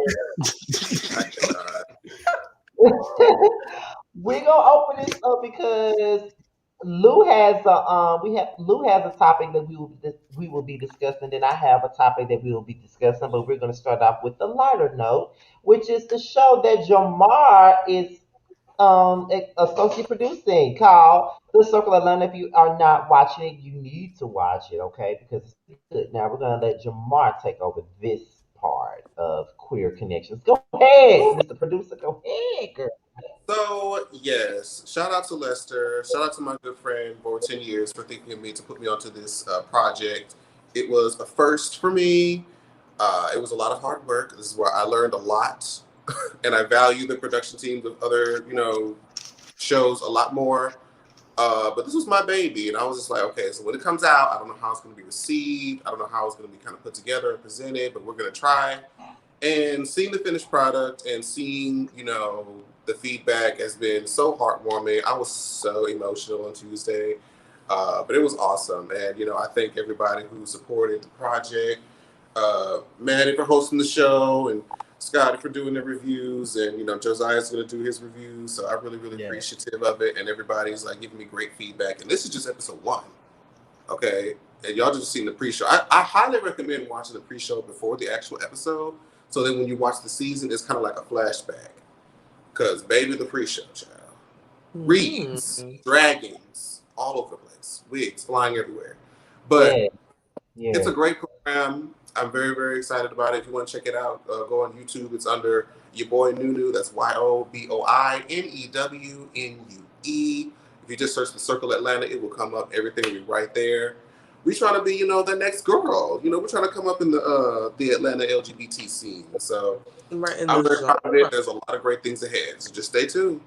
I cannot. we're gonna open this up because Lou has Lou has a topic that we will be discussing. Then I have a topic that we will be discussing, but we're gonna start off with the lighter note, which is the show that Jamar is associate producing called The Circle of Atlanta. If you are not watching it, you need to watch it, okay? Because it's good. Now we're gonna let Jamar take over this part of Queer Connections. Go ahead, Mr. Producer. Go ahead, girl. So yes, shout out to Lester. Shout out to my good friend for 10 years for thinking of me to put me onto this project. It was a first for me. It was a lot of hard work. This is where I learned a lot, and I value the production teams of other shows a lot more. But this was my baby, and I was just like, okay, so when it comes out, I don't know how it's going to be received. I don't know how it's going to be kind of put together and presented, but we're going to try. And seeing the finished product and seeing, the feedback has been so heartwarming. I was so emotional on Tuesday, but it was awesome. And, I thank everybody who supported the project. Maddie for hosting the show and Scotty for doing the reviews. And, Josiah's going to do his reviews. So I'm really, really appreciative of it. And everybody's like giving me great feedback. And this is just episode 1. Okay. And y'all just seen the pre-show. I highly recommend watching the pre-show before the actual episode. So then when you watch the season, it's kind of like a flashback. Because baby, the pre-show, child. Reeds, dragons, all over the place. Wigs flying everywhere. But Yeah, it's a yeah. great program. I'm very, very excited about it. If you want to check it out, go on YouTube. It's under your boy Nunu. That's YOBOINEWNUE. If you just search the Circle Atlanta, it will come up. Everything will be right there. We trying to be, the next girl. We're trying to come up in the Atlanta LGBT scene. So right in I'm the very genre. proud of it. There's a lot of great things ahead. So just stay tuned.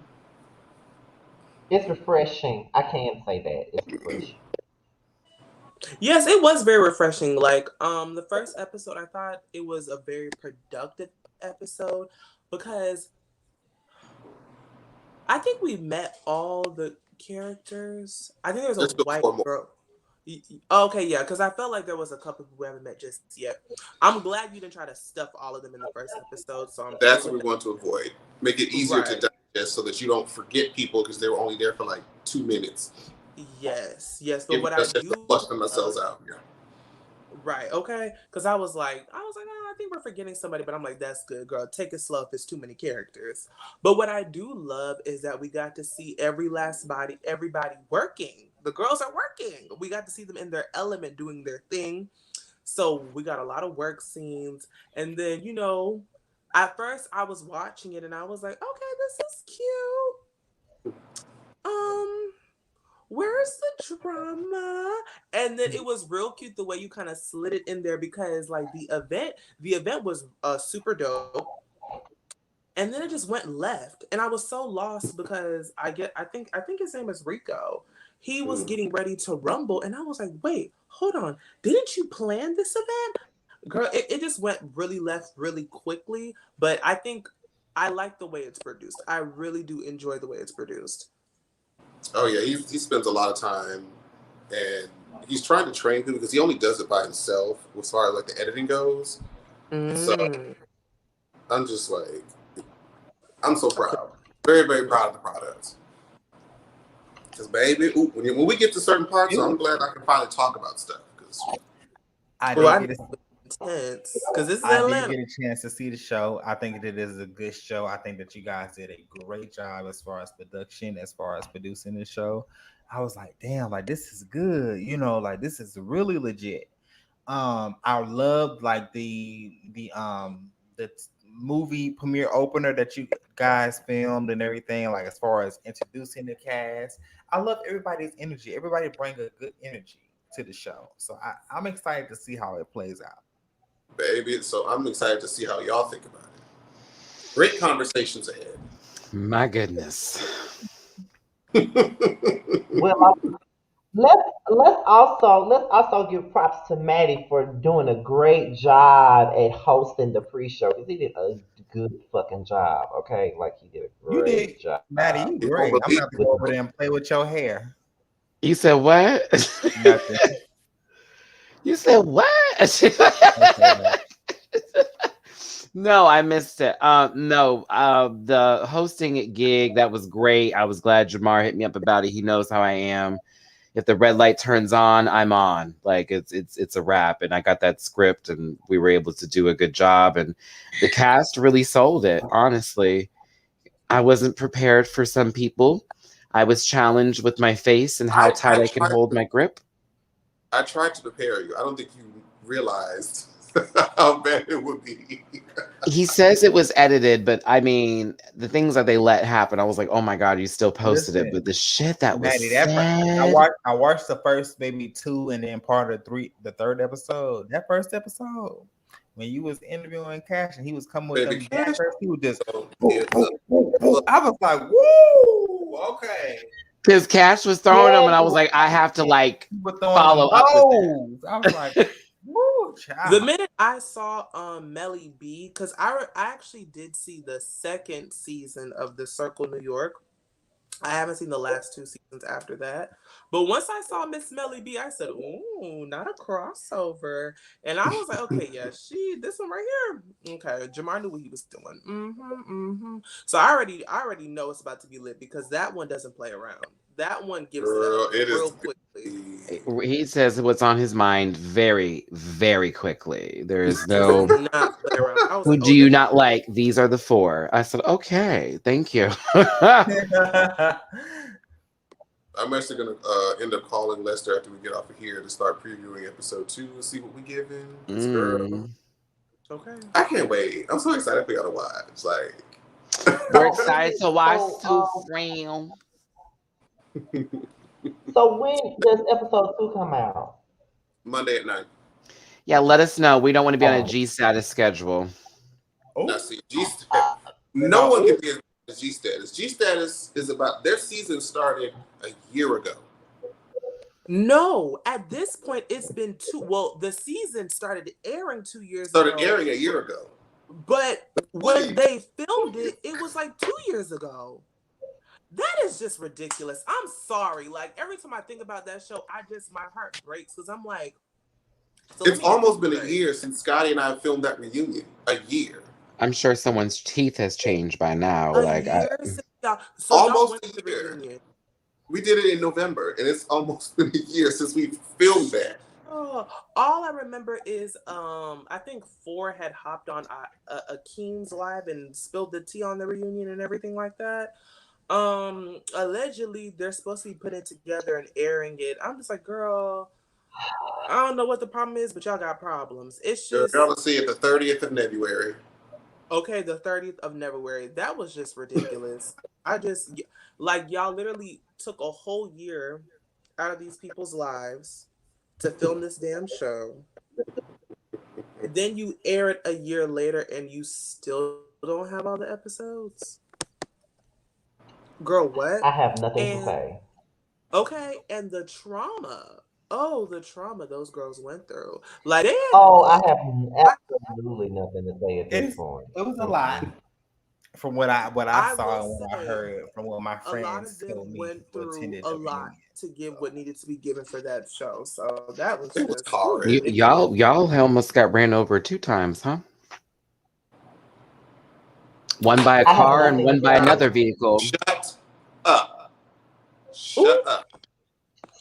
It's refreshing. I can say that. It's refreshing. Yes, it was very refreshing. Like, the first episode, I thought it was a very productive episode because I think we met all the characters. I think there's There's a still white 4 more. girl. Okay, yeah, because I felt like there was a couple who we haven't met just yet. I'm glad you didn't try to stuff all of them in the first episode. So I'm That's cool what we with want to avoid. Make it easier to Right. digest so that you don't forget people because they were only there for like 2 minutes. Yes, yes. But Give me what I a chance to do flush them love, cells out. Yeah. right, okay. Because I was like, oh, I think we're forgetting somebody, but I'm like, that's good, girl. Take it slow if it's too many characters. But what I do love is that we got to see everybody working. The girls are working. We got to see them in their element doing their thing. So we got a lot of work scenes. And then, at first I was watching it and I was like, okay, this is cute. Um, where's the drama? And then it was real cute the way you kind of slid it in there because like the event was super dope. And then it just went left. And I was so lost because I think his name is Rico. He was Mm. getting ready to rumble and I was like, wait, hold on. Didn't you plan this event? Girl, it just went really left really quickly. But I think I like the way it's produced. I really do enjoy the way it's produced. Oh yeah, he spends a lot of time, and he's trying to train people because he only does it by himself as far as like the editing goes. So Mm. I'm just like, I'm so Okay. proud, very very proud of the product. Because baby, ooh, when we get to certain parts, I'm glad I can finally talk about stuff. Because I Well, did I get know a it's intense because this is I did Atlanta. get a chance to see the show. I think that it is a good show. I think that you guys did a great job as far as production, as far as producing the show. I was like, damn, like this is good. Like this is really legit. I loved like the movie premiere opener that you guys filmed and everything. Like as far as introducing the cast, I love everybody's energy. Everybody bring a good energy to the show. So I'm excited to see how it plays out. baby, so I'm excited to see how y'all think about it. Great conversations ahead. My goodness. Well, let's also give props to Maddie for doing a great job at hosting the pre-show because he did a good fucking job. Okay, like he did a You did, great job Maddie. You You won't great. I'm believe about to with go over there and play with your hair. You said what? Nothing. You said what? Okay, man. No, I missed it. No, the hosting gig that was great. I was glad Jamar hit me up about it. He knows how I am. If the red light turns on, I'm on. Like it's a wrap. And I got that script, and we were able to do a good job. And the cast really sold it. Honestly, I wasn't prepared for some people. I was challenged with my face and how I, tight I I can tried hold to my grip. I tried to prepare you. I don't think you realized how bad it would be. He says it was edited, but I mean, the things that they let happen, I was like, oh my God, you still posted it. Listen, But the shit that was Maddie. I said, watched the first maybe two, and then part of the third episode. That first episode, when you was interviewing Cash and he was coming with Baby them Cash daggers, he was just. is a I was like, woo, okay. because Cash was throwing them, and I was like, I have to like He was throwing follow them up with bows. I was like, that. woo, The child. minute I saw Melly B, because I actually did see the second season of The Circle New York. I haven't seen the last two seasons after that. But once I saw Miss Melly B, I said, ooh, not a crossover. And I was like, okay, yeah, this one right here. Okay, Jamar knew what he was doing. So I already know it's about to be lit because that one doesn't play around. That one gives it up girl. It is. real quickly. He says what's on his mind very, very quickly. There is Does no, not play around. I was who like, do oh, you not like? These are the four. I said, okay, thank you. I'm actually gonna end up calling Lester after we get off of here to start previewing episode 2 and see what we give in. Girl, okay. I can't wait. I'm so excited for y'all to watch. Like, We're excited to watch so, too, friend. so when does episode 2 come out? Monday at 9. Yeah, let us know. We don't want to be on a Oh, G status schedule. Now, Oh, see, G status. No one can be as G status. G status is about their season started a year ago. No, at this point, it's been two. Well, the season started airing 2 years Started ago, airing a year ago. but when Wait, they filmed it, it was like 2 years ago. That is just ridiculous. I'm sorry. Like every time I think about that show, my heart breaks because I'm like, so let it's me get this almost been a straight. year since Scotty and I filmed that reunion. A year. I'm sure someone's teeth has changed by now. A Like, year since y'all, so y'all Almost went a to the year. reunion. We did it in November, and it's almost been a year since we filmed that. Oh, all I remember is I think Four had hopped on Akeem's live and spilled the tea on the reunion and everything like that. Allegedly they're supposed to be putting it together and airing it. I'm just like, girl, I don't know what the problem is, but y'all got problems. It's You're just gonna see it the 30th of February. okay. The 30th of February. That was just ridiculous. I just like y'all literally took a whole year out of these people's lives to film this damn show. Then you air it a year later and you still don't have all the episodes. Girl, what? I have nothing to And say. okay, and the trauma. Oh, the trauma those girls went through. Like they had Oh, I have I, absolutely nothing to say at this It's point. it was a lot Mm-mm. from what I I will saw and what I say heard from what my a lot friends of them told me went who through attended a the lot reunion. to give So what needed to be given for that show. So that was It was just it was hard. ridiculous. Y'all almost got ran over 2 times, huh? One by a I have car and nothing one to by say. another vehicle. Shut up. Who Shut up.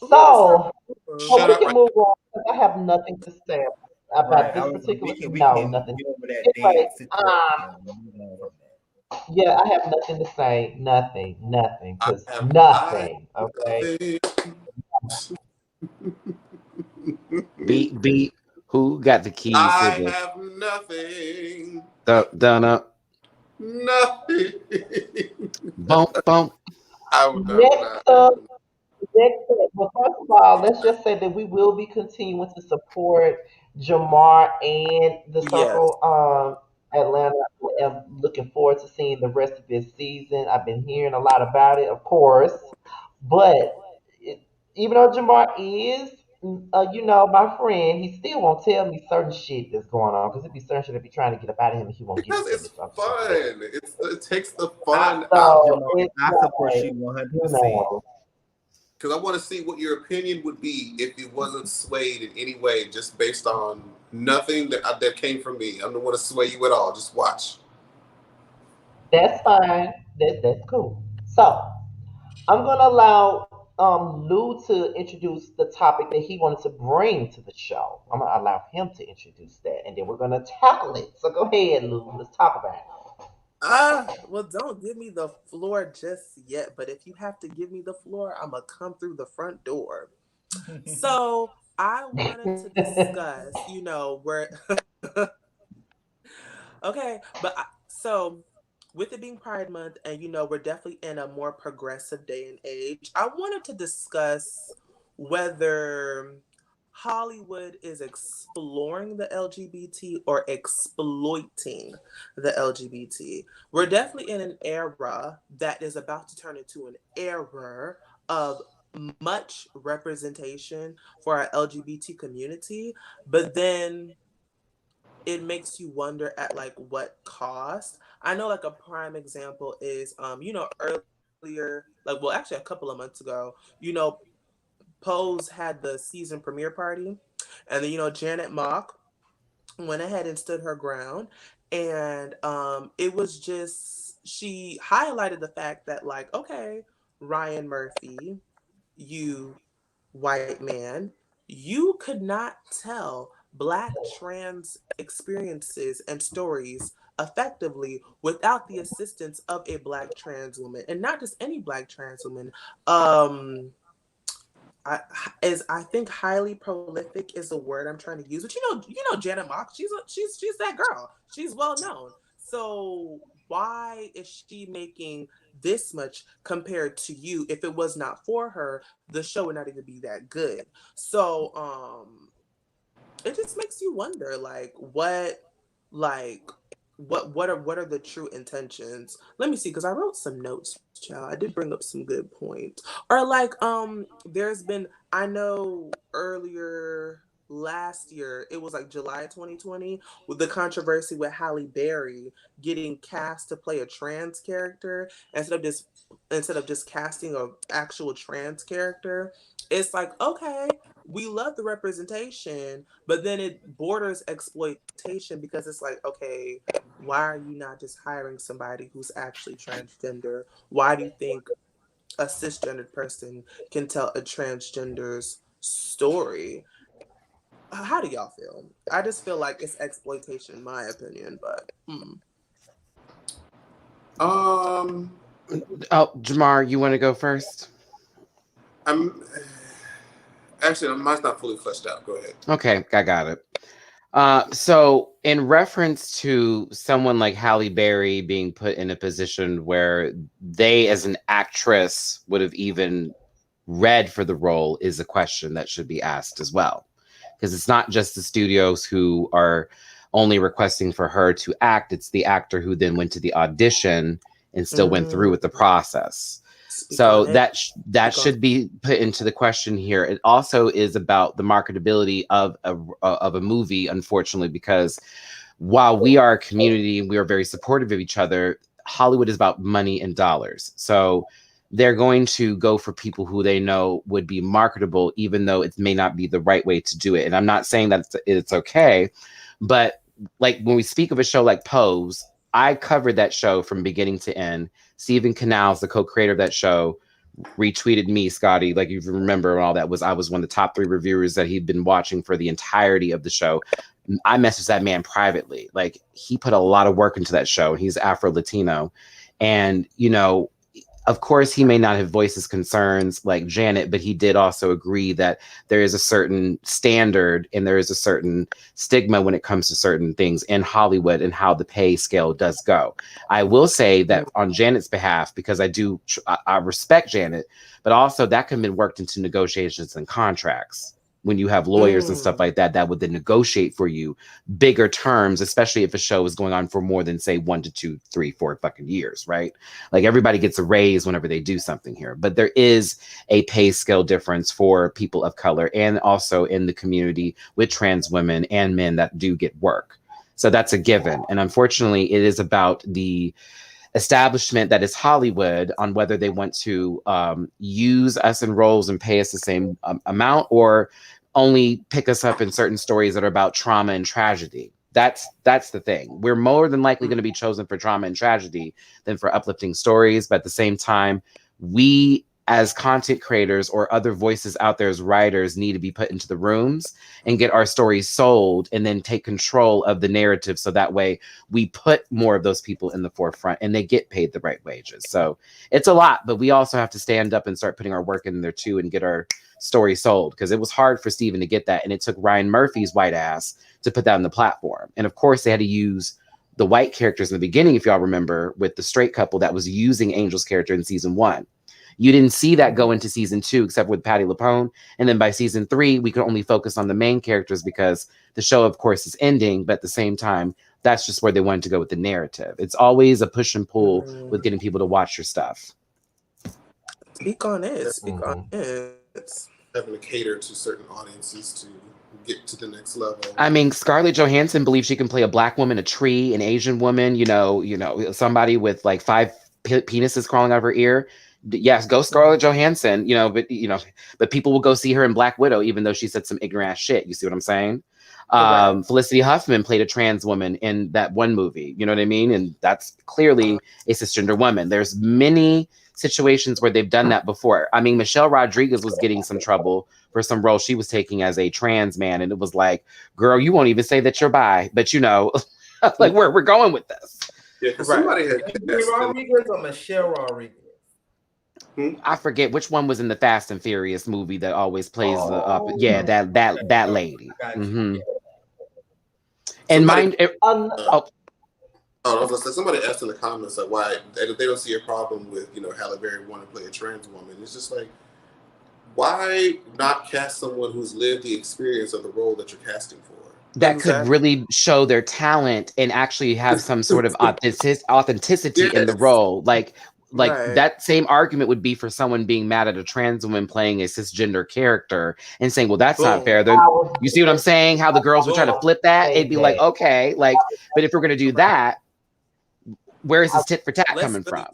who was So, that? oh, Shut we up can right move on because I have nothing to say right, about I this was like, particular. we No, can nothing. get over that Anyway, dead situation and move on from that. yeah, I have nothing to say. Nothing, nothing, I because have nothing. Okay. nothing. Beat, beat. Who got the keys to I the have nothing. done up? Nothing. Bump, bump. I'm Next not. up, well, first of all, let's just say that we will be continuing to support Jamar and the Yes. Circle Atlanta. I'm looking forward to seeing the rest of this season. I've been hearing a lot about it, of course, but it, even though Jamar is, my friend, he still won't tell me certain shit that's going on because it be certain shit that be trying to get up out of him and he won't give Because it to me. it's So I'm just like, whatever. fun. It takes the fun out. So Jamal, it's I support like, you 100%. know. Because I want to see what your opinion would be if it wasn't swayed in any way, just based on nothing that came from me. I don't want to sway you at all. Just watch. That's fine. That's cool. So I'm gonna allow Lou to introduce the topic that he wanted to bring to the show. I'm gonna allow him to introduce that, and then we're gonna tackle it. So go ahead, Lou. Let's talk about it. Well, don't give me the floor just yet, but if you have to give me the floor, I'm gonna come through the front door. So, I wanted to discuss, where okay, but so with it being Pride Month, and we're definitely in a more progressive day and age, I wanted to discuss whether Hollywood is exploring the LGBT or exploiting the LGBT. We're definitely in an era that is about to turn into an era of much representation for our LGBT community, but then it makes you wonder at like what cost. I know like a prime example is earlier, like, well, actually a couple of months ago, Pose had the season premiere party, and then Janet Mock went ahead and stood her ground, and it was just she highlighted the fact that, like, okay, Ryan Murphy, you white man, you could not tell Black trans experiences and stories effectively without the assistance of a Black trans woman, and not just any Black trans woman. Um, I, I think highly prolific is the word I'm trying to use. But Janet Mock, she's that girl. She's well known. So why is she making this much compared to you? If it was not for her, the show would not even be that good. So it just makes you wonder, like what are the true intentions? Let me see, because I wrote some notes, child. I did bring up some good points. Or like there's been, I know earlier last year, it was like July 2020, with the controversy with Halle Berry getting cast to play a trans character instead of just casting a actual trans character. It's like, okay, we love the representation, but then it borders exploitation because it's like, okay, why are you not just hiring somebody who's actually transgender? Why do you think a cisgendered person can tell a transgender's story. How do y'all feel? I just feel like it's exploitation, in my opinion. But Um, Oh, Jamar, you want to go first? I'm actually mine's not fully fleshed out. Go ahead. Okay, I got it. So in reference to someone like Halle Berry being put in a position where they, as an actress, would have even read for the role is a question that should be asked as well. Because it's not just the studios who are only requesting for her to act, it's the actor who then went to the audition and still went through with the process. speak So on it. that Speak on. should be put into the question here. It also is about the marketability of a movie, unfortunately, because while we are a community, we are very supportive of each other. Hollywood is about money and dollars. So they're going to go for people who they know would be marketable, even though it may not be the right way to do it. And I'm not saying that it's okay, but like when we speak of a show like Pose, I covered that show from beginning to end. Stephen Canals, the co-creator of that show, retweeted me, Scotty, like you remember, and all that was I was one of the top 3 reviewers that he'd been watching for the entirety of the show. I messaged that man privately. Like he put a lot of work into that show. He's Afro Latino, and of course, he may not have voiced his concerns like Janet, but he did also agree that there is a certain standard and there is a certain stigma when it comes to certain things in Hollywood and how the pay scale does go. I will say that on Janet's behalf, because I respect Janet, but also that can be worked into negotiations and contracts when you have lawyers and stuff like that would then negotiate for you bigger terms, especially if a show is going on for more than say 1 to 2, 3, 4 fucking years, right? Like everybody gets a raise whenever they do something here, but there is a pay scale difference for people of color and also in the community with trans women and men that do get work. So that's a given. And unfortunately, it is about the establishment that is Hollywood on whether they want to use us in roles and pay us the same amount or only pick us up in certain stories that are about trauma and tragedy. That's the thing. We're more than likely going to be chosen for trauma and tragedy than for uplifting stories. But at the same time, we as content creators or other voices out there as writers need to be put into the rooms and get our stories sold and then take control of the narrative so that way we put more of those people in the forefront and they get paid the right wages. So it's a lot, but we also have to stand up and start putting our work in there too and get our story sold, because it was hard for Steven to get that, and it took Ryan Murphy's white ass to put that on the platform. And of course they had to use the white characters in the beginning, if y'all remember, with the straight couple that was using Angel's character in season 1. You didn't see that go into season 2, except with Patty LuPone. And then by season 3, we could only focus on the main characters because the show, of course, is ending. But at the same time, that's just where they wanted to go with the narrative. It's always a push and pull with getting people to watch your stuff. Speak on it. Speak on it. Having to cater to certain audiences to get to the next level. I mean, Scarlett Johansson believes she can play a black woman, a tree, an Asian woman, somebody with like 5 penises crawling out of her ear. Yes, go Scarlett Johansson, but people will go see her in Black Widow, even though she said some ignorant ass shit. You see what I'm saying? Felicity Huffman played a trans woman in that one movie. You know what I mean? And that's clearly a cisgender woman. There's many situations where they've done that before. I mean, Michelle Rodriguez was getting some trouble for some role she was taking as a trans man, and it was like, girl, you won't even say that you're bi, but like we're going with this. Yeah, because somebody had Rodriguez or Michelle Rodriguez. I forget which one was in the Fast and Furious movie that always plays that lady. Mm-hmm. And mind, I was gonna say, somebody asked in the comments like why they don't see a problem with Halle Berry wanting to play a trans woman. It's just like, why not cast someone who's lived the experience of the role that you're casting for? That could really show their talent and actually have some sort of authenticity in the role. Like that same argument would be for someone being mad at a trans woman playing a cisgender character and saying, well, that's not fair. You see what I'm saying? How the girls would try to flip that? It'd be like, okay, like, but if we're going to do that, where is this tit for tat coming from?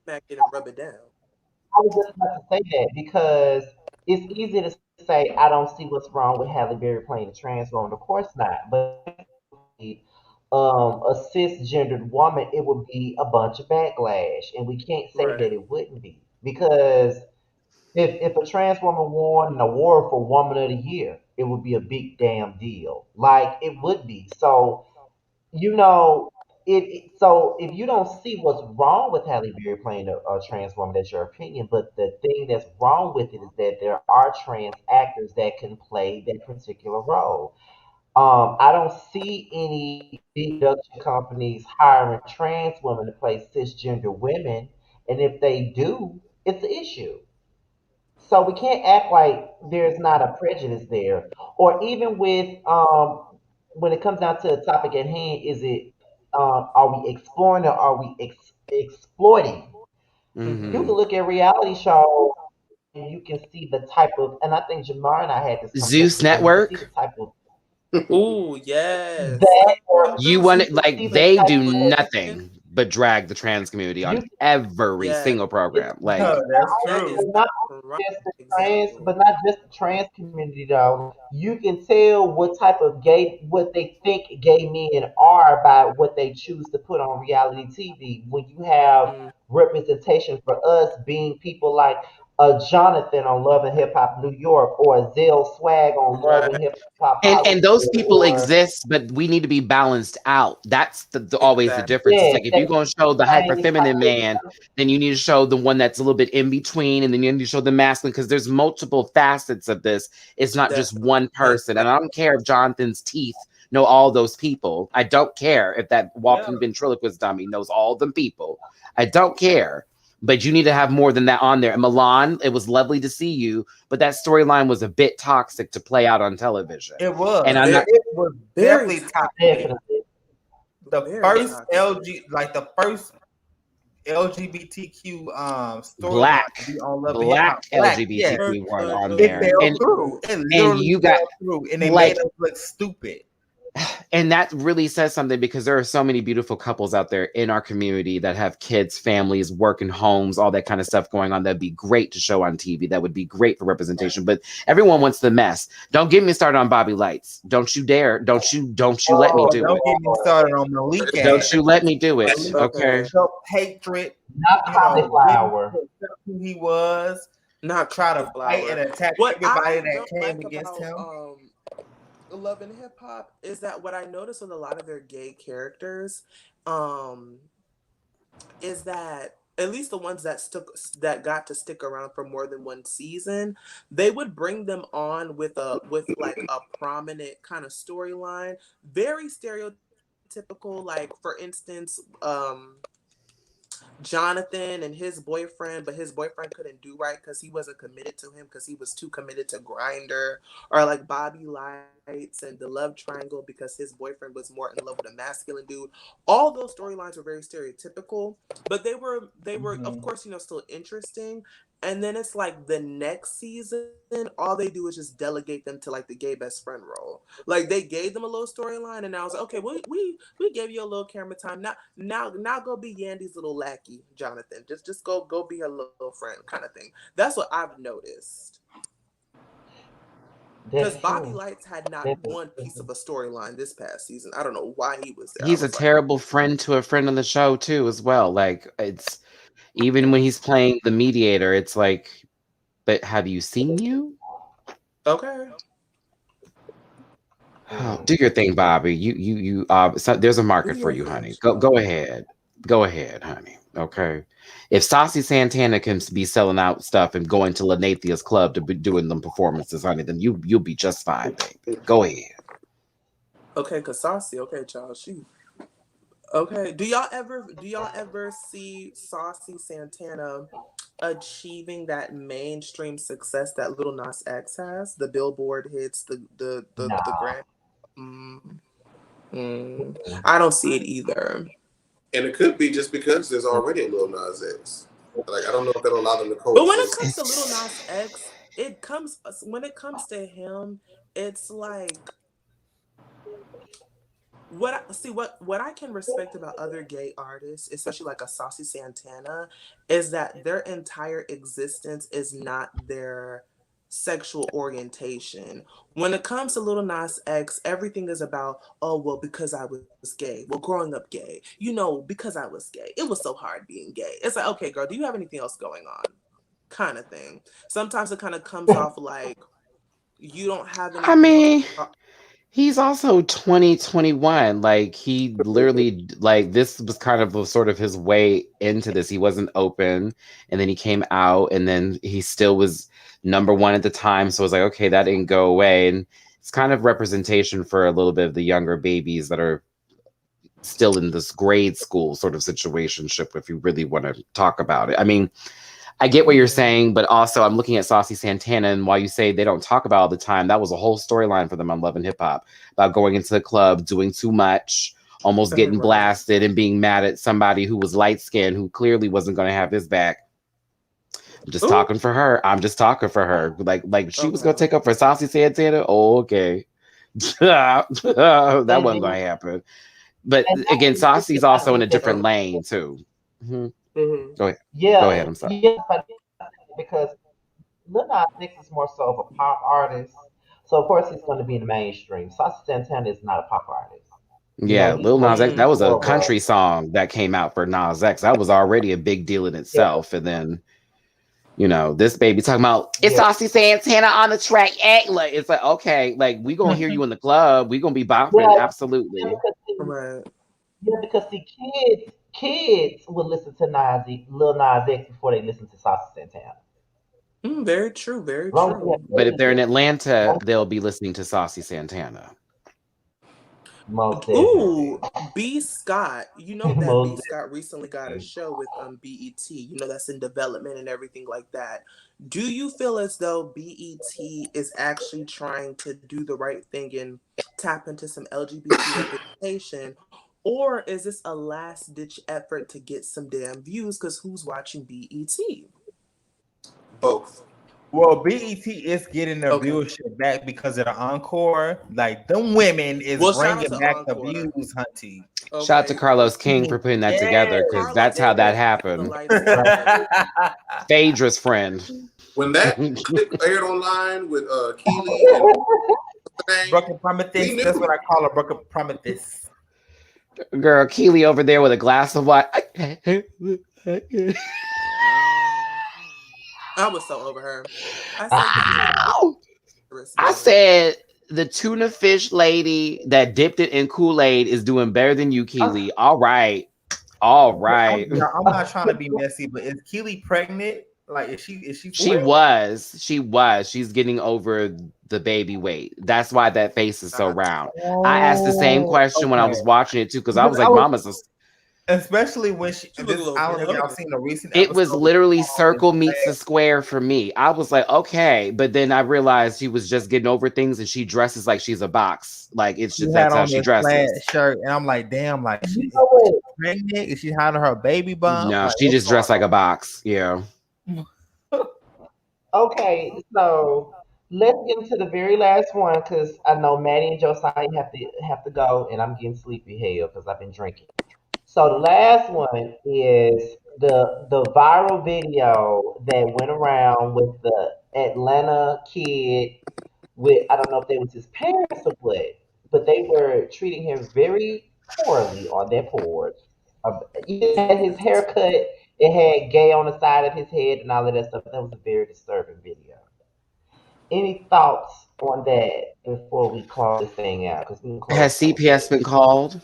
Back it and rub it down. I was just about to say that because it's easy to say I don't see what's wrong with Halle Berry playing a trans woman. Of course not, but a cisgendered woman, it would be a bunch of backlash, and we can't say that it wouldn't be. because if a trans woman won an award for Woman of the Year, it would be a big damn deal. Like it would be. So you know, so if you don't see what's wrong with Halle Berry playing a trans woman, that's your opinion. But the thing that's wrong with it is that there are trans actors that can play that particular role. I don't see any big production companies hiring trans women to play cisgender women, and if they do, it's an issue. So we can't act like there's not a prejudice there. Or even with when it comes down to the topic at hand, is it are we exploring or are we exploiting? You Hmm. can look at reality shows and you can see the type of, and I think Jamar and I had this Zeus conversation before. You can see Network. the type of Ooh, yes. that, or You Bruce, want you it can like see the they type do of nothing but drag the trans community on you. every yes, single It's program. not Like, That's that true. is but a not prime just the trans, example. but not just the trans community though. You can tell what type of gay, what they think gay men are by what they choose to put on reality TV. When you have Mm, representation for us being people like a Jonathan on Love and Hip Hop New York, or a Zell Swag on Love and right, Hip Hop and those Hollywood, people or exist, but we need to be balanced out. That's always the exactly. difference. It's yeah, like if that you're going to show the hyper same feminine type man, then you need to show the one that's a little bit in between, and then you need to show the masculine because there's multiple facets of this. It's not just Definitely. one person. And I Exactly. don't care if Jonathan's teeth know all those people. I don't care if that Yeah. walking ventriloquist dummy knows all them people. I don't care. But you need to have more than that on there. And Milan, it was lovely to see you, but that storyline was a bit toxic to play out on television. It was. And I'm Very, of It was very definitely toxic. toxic. definitely. The Very first toxic. the first LGBTQ storyline to black, be on Love and Hip black Hop. Black, yes. LGBTQ one on It there, fell through. It and literally you got fell through. And they made like us look stupid. and that really says something because there are so many beautiful couples out there in our community that have kids, families, working homes, all that kind of stuff going on. That'd be great to show on TV. That would be great for representation. But everyone wants the mess. Don't get me started on Bobby Lights. Don't you dare. Don't you let me Oh do Don't it. get me Lord, started on Malik Don't ass. you let me do it. Malik Okay. Okay. built hatred, not didn't cauliflower. accept who he was, Not try to fight and cauliflower. attack What everybody I that don't came like against about him. Love and Hip Hop is that what I noticed with a lot of their gay characters, um, is that at least the ones that got to stick around for more than one season, they would bring them on with like a prominent kind of storyline, very stereotypical. Like for instance, Jonathan and his boyfriend, but his boyfriend couldn't do right because he wasn't committed to him because he was too committed to Grinder, or like Bobby Lights and the love triangle because his boyfriend was more in love with a masculine dude. All those storylines were very stereotypical, but they were of Mhm. course still interesting. And then it's like the next season, all they do is just delegate them to like the gay best friend role. Like they gave them a little storyline, and I was like, okay, we gave you a little camera time. Now go be Yandy's little lackey, Jonathan. Just go be her little friend, kind of thing. That's what I've noticed. Because That's Bobby true. Lights had not That one piece of a storyline this past season. I don't know why he was there. I He's a was like, terrible friend to a friend on the show too, as well. Like it's even when he's playing the mediator, it's like, but have you seen you? okay, Oh, mm. do your thing, Bobby. You. So there's a do market for your you, thing, honey. Go child. ahead. Go ahead, honey. Okay. If Saucy Santana can be selling out stuff and going to Lanathia's club to be doing them performances, honey, then you'll be just fine, baby. Go ahead. Okay, cause Saucy. Okay, child. She okay. Do y'all ever see Saucy Santana achieving that mainstream success that Little Nas X has? The Billboard hits, the Nah. Grand. Mm, mm. I don't see it either. And it could be just because there's already a Lil Nas X. Like, I don't know if that'll allow them to But when it coexist. comes to Little It's Nas X, it comes when it comes to him, it's like what I can respect about other gay artists, especially like a Saucy Santana, is that their entire existence is not their sexual orientation. When it comes to Little Nas X, everything is about, oh well, because I was gay. Well, growing up gay, because I was gay, it was so hard being gay. It's like, okay, girl, do you have anything else going on? kind of thing. Sometimes it kind of comes off like you don't have I anything else. mean, he's also 2021. Like he literally like this was kind of a, sort of his way into this. He wasn't open and then he came out and then he still was number one at the time. So it was like, okay, that didn't go away. And it's kind of representation for a little bit of the younger babies that are still in this grade school sort of situationship, if you really want to talk about it. I mean, I get what you're saying, but also I'm looking at Saucy Santana, and while you say they don't talk about it all the time, that was a whole storyline for them on Love and Hip Hop about going into the club, doing too much, almost getting blasted, and being mad at somebody who was light skinned who clearly wasn't going to have his back. I'm just talking for her. I'm just talking for her. Like she was going to take up for Saucy Santana. Oh, okay, that wasn't going to happen. But again, Saucy's also in a different lane too. Mm-hmm. Go ahead. Yeah, Go ahead. I'm sorry. yeah, because Lil Nas X is more so of a pop artist, so of course he's going to be in the mainstream. Saucy Santana is not a pop artist. Yeah, Lil Nas X, that was a more of country song that came out for Nas X. That was already a big deal in itself. And then, you know, this baby talking about it's Saucy Santana on the track. Like, it's like, okay, like we gonna hear you in the club. We gonna be bopping. Absolutely. Yeah, because see, kids will listen to Lil Nas X before they listen to Saucy Santana. Very true, very true. But if they're in Atlanta, they'll be listening to Saucy Santana. Most Ooh, B. Scott. You know that B. Scott recently got a show with BET. You know that's in development and everything like that. Do you feel as though BET is actually trying to do the right thing and tap into some LGBT representation? Or is this a last ditch effort to get some damn views? Because who's watching BET? Both. Well, BET is getting their viewership back because of the encore. Like them women is bringing back the views, Hunty. Shout out to Carlos King for putting that together, because that's how that happened. Phaedra's friend. When that clip aired online with Keely and Broken Prometheus, that's what I call her, Broken Prometheus. Girl, Keely over there with a glass of wine. I was so over her. I said the tuna fish lady that dipped it in Kool-Aid is doing better than you, Keely. All right. All right. I'm not trying to be messy, but is Keely pregnant? Like, is she? She was. She's getting over the baby weight. That's why that face is so round. I asked the same question when I was watching it too, because I was like, "Mama's." Especially when I don't know if y'all seen the recent. It was literally circle meets the square for me. I was like, okay, but then I realized she was just getting over things, and she dresses like she's a box. Like it's just that's how she dresses. Shirt, and I'm like, damn, like she's pregnant. Is she hiding her baby bump? No, like, she just dressed like a box. Yeah. Okay, so let's get into the very last one because I know Maddie and Josiah have to go, and I'm getting sleepy hell because I've been drinking. So the last one is the viral video that went around with the Atlanta kid with I don't know if they was his parents or what, but they were treating him very poorly on their porch. He had his haircut, it had gay on the side of his head and all of that stuff. That was a very disturbing video. Any thoughts on that before we close this thing out? Has CPS been called?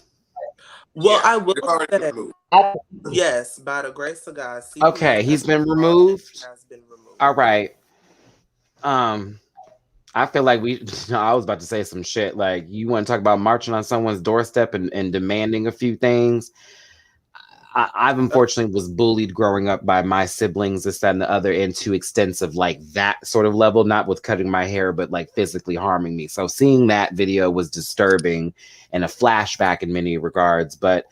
Well, I will say, yes, by the grace of God. CPS okay, he's been removed. Has been removed. All right. I feel like I was about to say some shit. Like, you want to talk about marching on someone's doorstep and demanding a few things? I've unfortunately was bullied growing up by my siblings, this, that, and the other, into extensive like that sort of level, not with cutting my hair, but like physically harming me. So seeing that video was disturbing and a flashback in many regards, but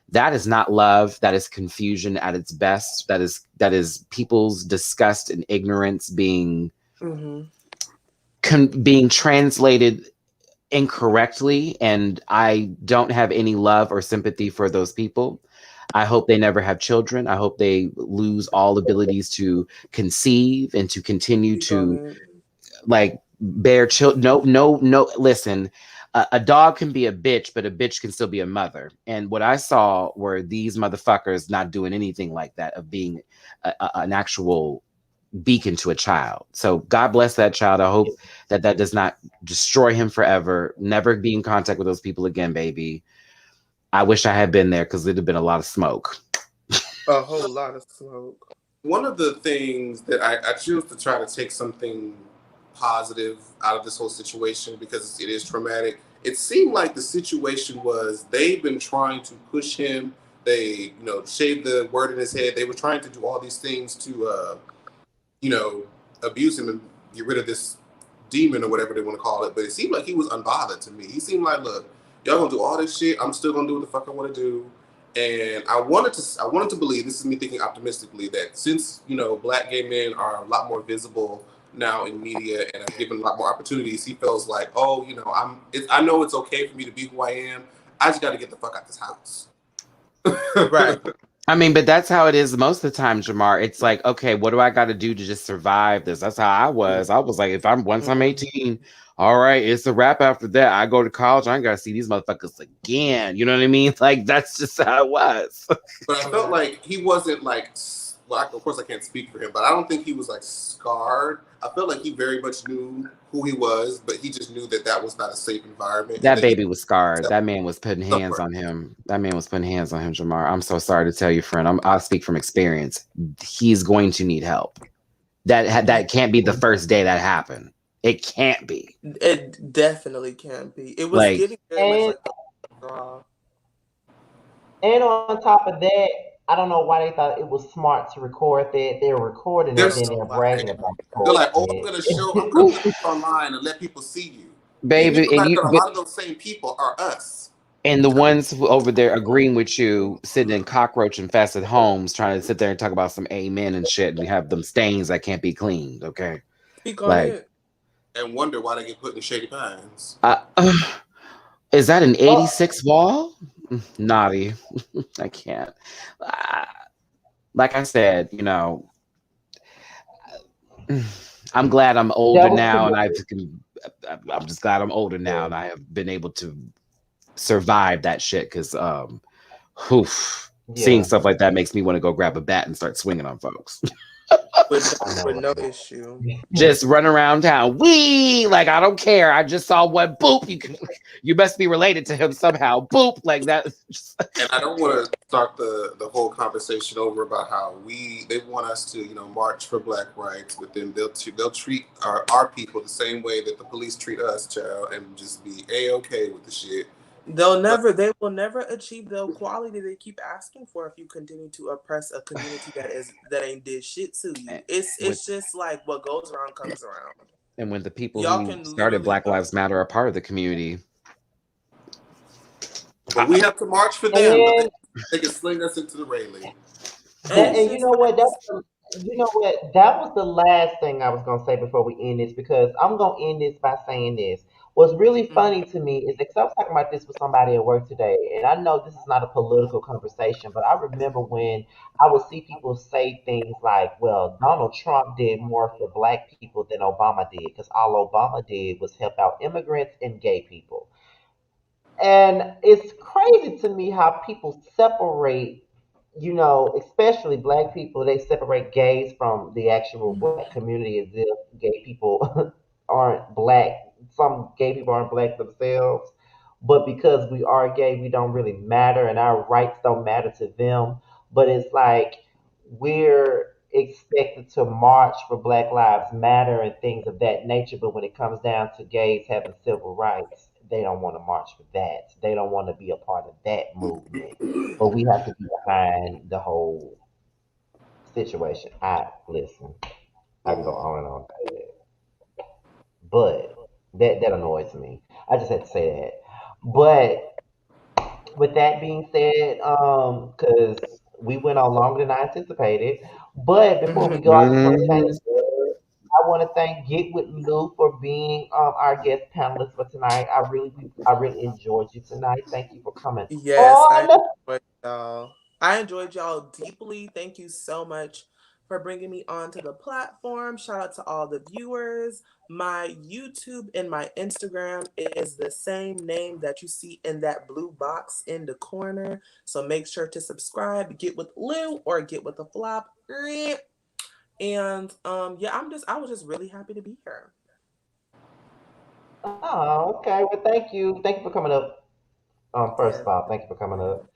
that is not love. That is confusion at its best. That is people's disgust and ignorance being being translated incorrectly. And I don't have any love or sympathy for those people. I hope they never have children. I hope they lose all abilities to conceive and to continue to like bear children. No. Listen, a dog can be a bitch, but a bitch can still be a mother. And what I saw were these motherfuckers not doing anything like that, of being an actual beacon to a child. So God bless that child. I hope that does not destroy him forever. Never be in contact with those people again, baby. I wish I had been there because it'd have been a lot of smoke. A whole lot of smoke. One of the things that I choose to try to take something positive out of this whole situation, because it is traumatic. It seemed like the situation was they've been trying to push him. They, shaved the word in his head. They were trying to do all these things to, abuse him and get rid of this demon or whatever they want to call it. But it seemed like he was unbothered to me. He seemed like, look, y'all gonna do all this shit. I'm still gonna do what the fuck I want to do. And I wanted to believe, this is me thinking optimistically, that since black gay men are a lot more visible now in media and are given a lot more opportunities, he feels like, I know it's okay for me to be who I am. I just got to get the fuck out this house. Right. I mean, but that's how it is most of the time, Jamar. It's like, okay, what do I got to do to just survive this? That's how I was. I was like, once I'm 18, all right, it's a wrap after that. I go to college, I ain't got to see these motherfuckers again. You know what I mean? Like, that's just how it was. But I felt like he wasn't like, well, of course I can't speak for him, but I don't think he was like scarred. I felt like he very much knew who he was, but he just knew that was not a safe environment. That baby was scarred. That man was putting hands on him. Jamar. I'm so sorry to tell you, friend. I'll speak from experience. He's going to need help. That can't be the first day that happened. It can't be. It definitely can't be. It was Like, getting very much like and on top of that, I don't know why they thought it was smart to record that. They're recording it, then they're bragging about it. They're like, oh, I'm gonna put it online and let people see you. Baby, and a lot of those same people are us. And the ones who over there agreeing with you, sitting in cockroach infested homes, trying to sit there and talk about some amen and shit, and have them stains that can't be cleaned. Okay, speak on it. And wonder why they get put in Shady Pines. Is that an 86 wall? Naughty. I can't. Like I said, I'm glad I'm older now, and I'm just glad I'm older now, and I have been able to survive that shit. Because, seeing stuff like that makes me want to go grab a bat and start swinging on folks. With no issue. Just run around town. Like, I don't care. I just saw one. Boop. You best be related to him somehow. Boop. Like that. And I don't want to start the whole conversation over about how they want us to, march for black rights, but then they'll treat our people the same way that the police treat us, child, and just be A-okay with the shit. They will never achieve the equality they keep asking for if you continue to oppress a community that ain't did shit to you. It's just like what goes around comes around. And when the people who started Black Lives Matter are part of the community, but we have to march for them. But they can sling us into the railing. And you know what? That was the last thing I was gonna say before we end this, because I'm gonna end this by saying this. What's really funny to me is because I was talking about this with somebody at work today, and I know this is not a political conversation, but I remember when I would see people say things like, well, Donald Trump did more for black people than Obama did, because all Obama did was help out immigrants and gay people. And it's crazy to me how people separate, especially black people, they separate gays from the actual black community as if gay people aren't black. Some gay people aren't black themselves. But because we are gay, we don't really matter and our rights don't matter to them. But it's like we're expected to march for Black Lives Matter and things of that nature. But when it comes down to gays having civil rights, they don't want to march for that. They don't want to be a part of that movement. But we have to be behind the whole situation. Listen, I can go on and on about that. But that annoys me. I just had to say that. But with that being said, because we went on longer than I anticipated. But before we go, I just want to thank I want to thank Get with Lou for being our guest panelist for tonight. I really enjoyed you tonight. Thank you for coming. Yes, I enjoyed y'all deeply. Thank you so much for bringing me onto the platform. Shout out to all the viewers. My YouTube and my Instagram is the same name that you see in that blue box in the corner. So make sure to subscribe. Get with Lou or Get with the Flop. And yeah, I was just really happy to be here. Oh, okay. Well, thank you. Thank you for coming up. First Yes. of all, thank you for coming up.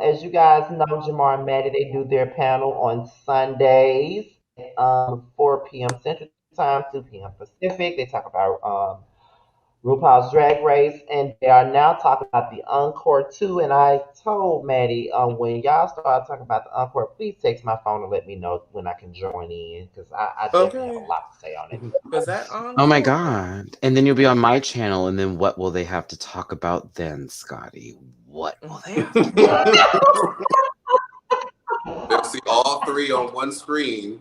As you guys know, Jamar and Maddie, they do their panel on Sundays at 4 p.m. Central Time, 2 p.m. Pacific. They talk about RuPaul's Drag Race, and they are now talking about the Encore too. And I told Maddie, when y'all start talking about the Encore, please text my phone and let me know when I can join in because I definitely have a Okay. lot to say on it. Because that Oh my encore. God. And then you'll be on my channel. And then what will they have to talk about then, Scotty? What will they have to They'll see all three on one screen.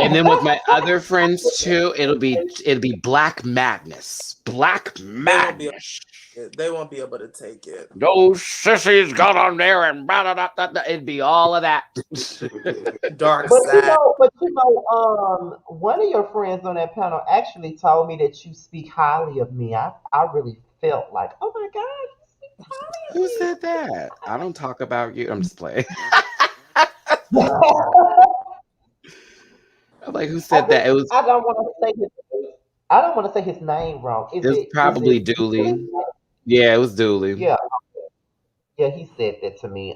And then with my other friends too, it'll be Black Madness. Black They won't be Madness. they won't be able to take it. Those sissies got on there and blah, blah, blah, blah, blah. It'd be all of that. Dark But side. one of your friends on that panel actually told me that you speak highly of me. I really felt like, oh my God, you speak Who highly said that? I don't talk about you. I'm just playing. of me. I'm like, who I said think that? It was I don't want to say I don't want to say his name wrong. it was Is probably it Dooley. Dooley? Yeah, it was Dooley. Yeah, yeah, he said that to me.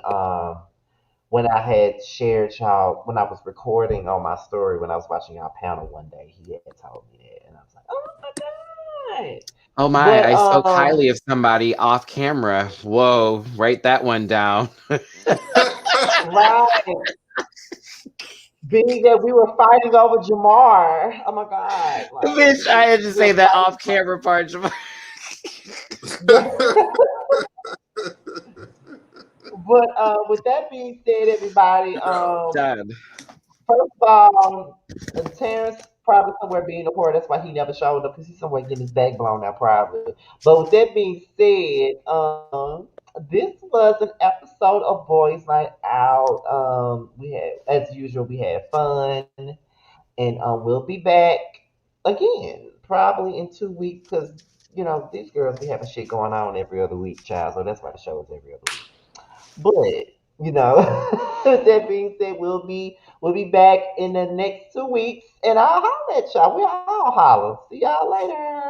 When I had shared y'all when I was recording on my story when I was watching y'all panel one day, he had told me that, and I was like, oh my God. Oh my, But I spoke highly of somebody off camera. Whoa, write that one down. right, being that we were fighting over Jamar. Oh my God, like Bitch, I had to we were say that fighting. off camera part. But with that being said, everybody, Yeah. Done. first of all, Terrence probably somewhere being deported. That's why he never showed up because he's somewhere getting his back blown out, probably. But with that being said, this was an episode of Boys Night Out. We had, as usual, we had fun, and we'll be back again probably in 2 weeks because these girls be having shit going on every other week, child. So that's why the show is every other week. But with that being said, we'll be back in the next 2 weeks, and I'll holler at y'all. We'll all holler. See y'all later.